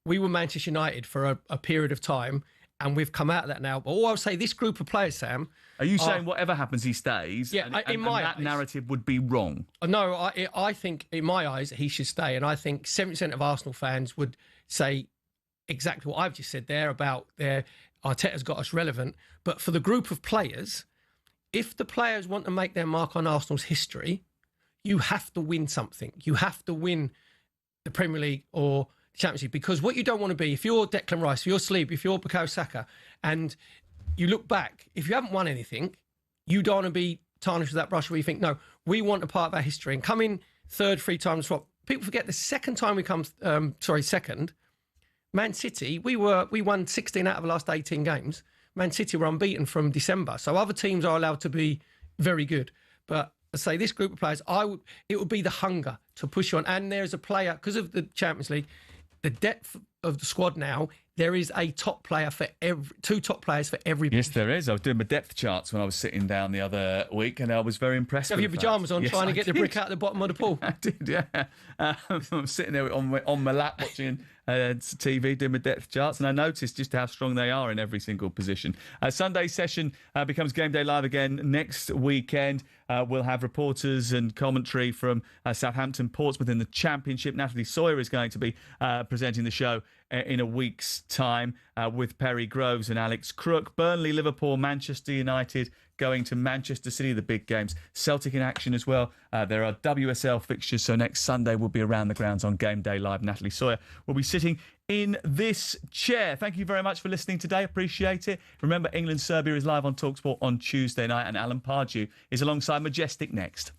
we were Manchester United for a period of time, and we've come out of that now. But all I would say, this group of players, Sam. Are you saying whatever happens, he stays? Yeah, and that narrative would be wrong? No, I think, in my eyes, he should stay. And I think 70% of Arsenal fans would say exactly what I've just said there about Arteta's got us relevant. But for the group of players, if the players want to make their mark on Arsenal's history, you have to win something. You have to win the Premier League or the Champions League, because what you don't want to be, if you're Declan Rice, if you're Sleep, if you're Bukayo Saka, and you look back, if you haven't won anything, you don't want to be tarnished with that brush where you think, no, we want a part of our history. And coming third 3 times swap, people forget the second time we come, second, Man City, we won 16 out of the last 18 games. Man City were unbeaten from December. So other teams are allowed to be very good. But say this group of players, it would be the hunger to push on. And there's a player, because of the Champions League, the depth of the squad now, there is a top player for two top players for every Yes, position. there is. I was doing my depth charts when I was sitting down the other week, and I was very impressed. Have with your the fact. pyjamas on, Yes, trying to I get the did. brick out the bottom of the pool? I did, yeah. I'm sitting there on my lap watching TV, doing my depth charts, and I noticed just how strong they are in every single position. Sunday session becomes Game Day Live again next weekend. We'll have reporters and commentary from Southampton, Portsmouth in the Championship. Natalie Sawyer is going to be presenting the show in a week's time with Perry Groves and Alex Crook. Burnley, Liverpool, Manchester United going to Manchester City, the big games. Celtic in action as well. There are WSL fixtures, so next Sunday we'll be around the grounds on Game Day Live. Natalie Sawyer will be sitting in this chair. Thank you very much for listening today. Appreciate it. Remember, England-Serbia is live on talkSPORT on Tuesday night, and Alan Pardew is alongside Majestic next.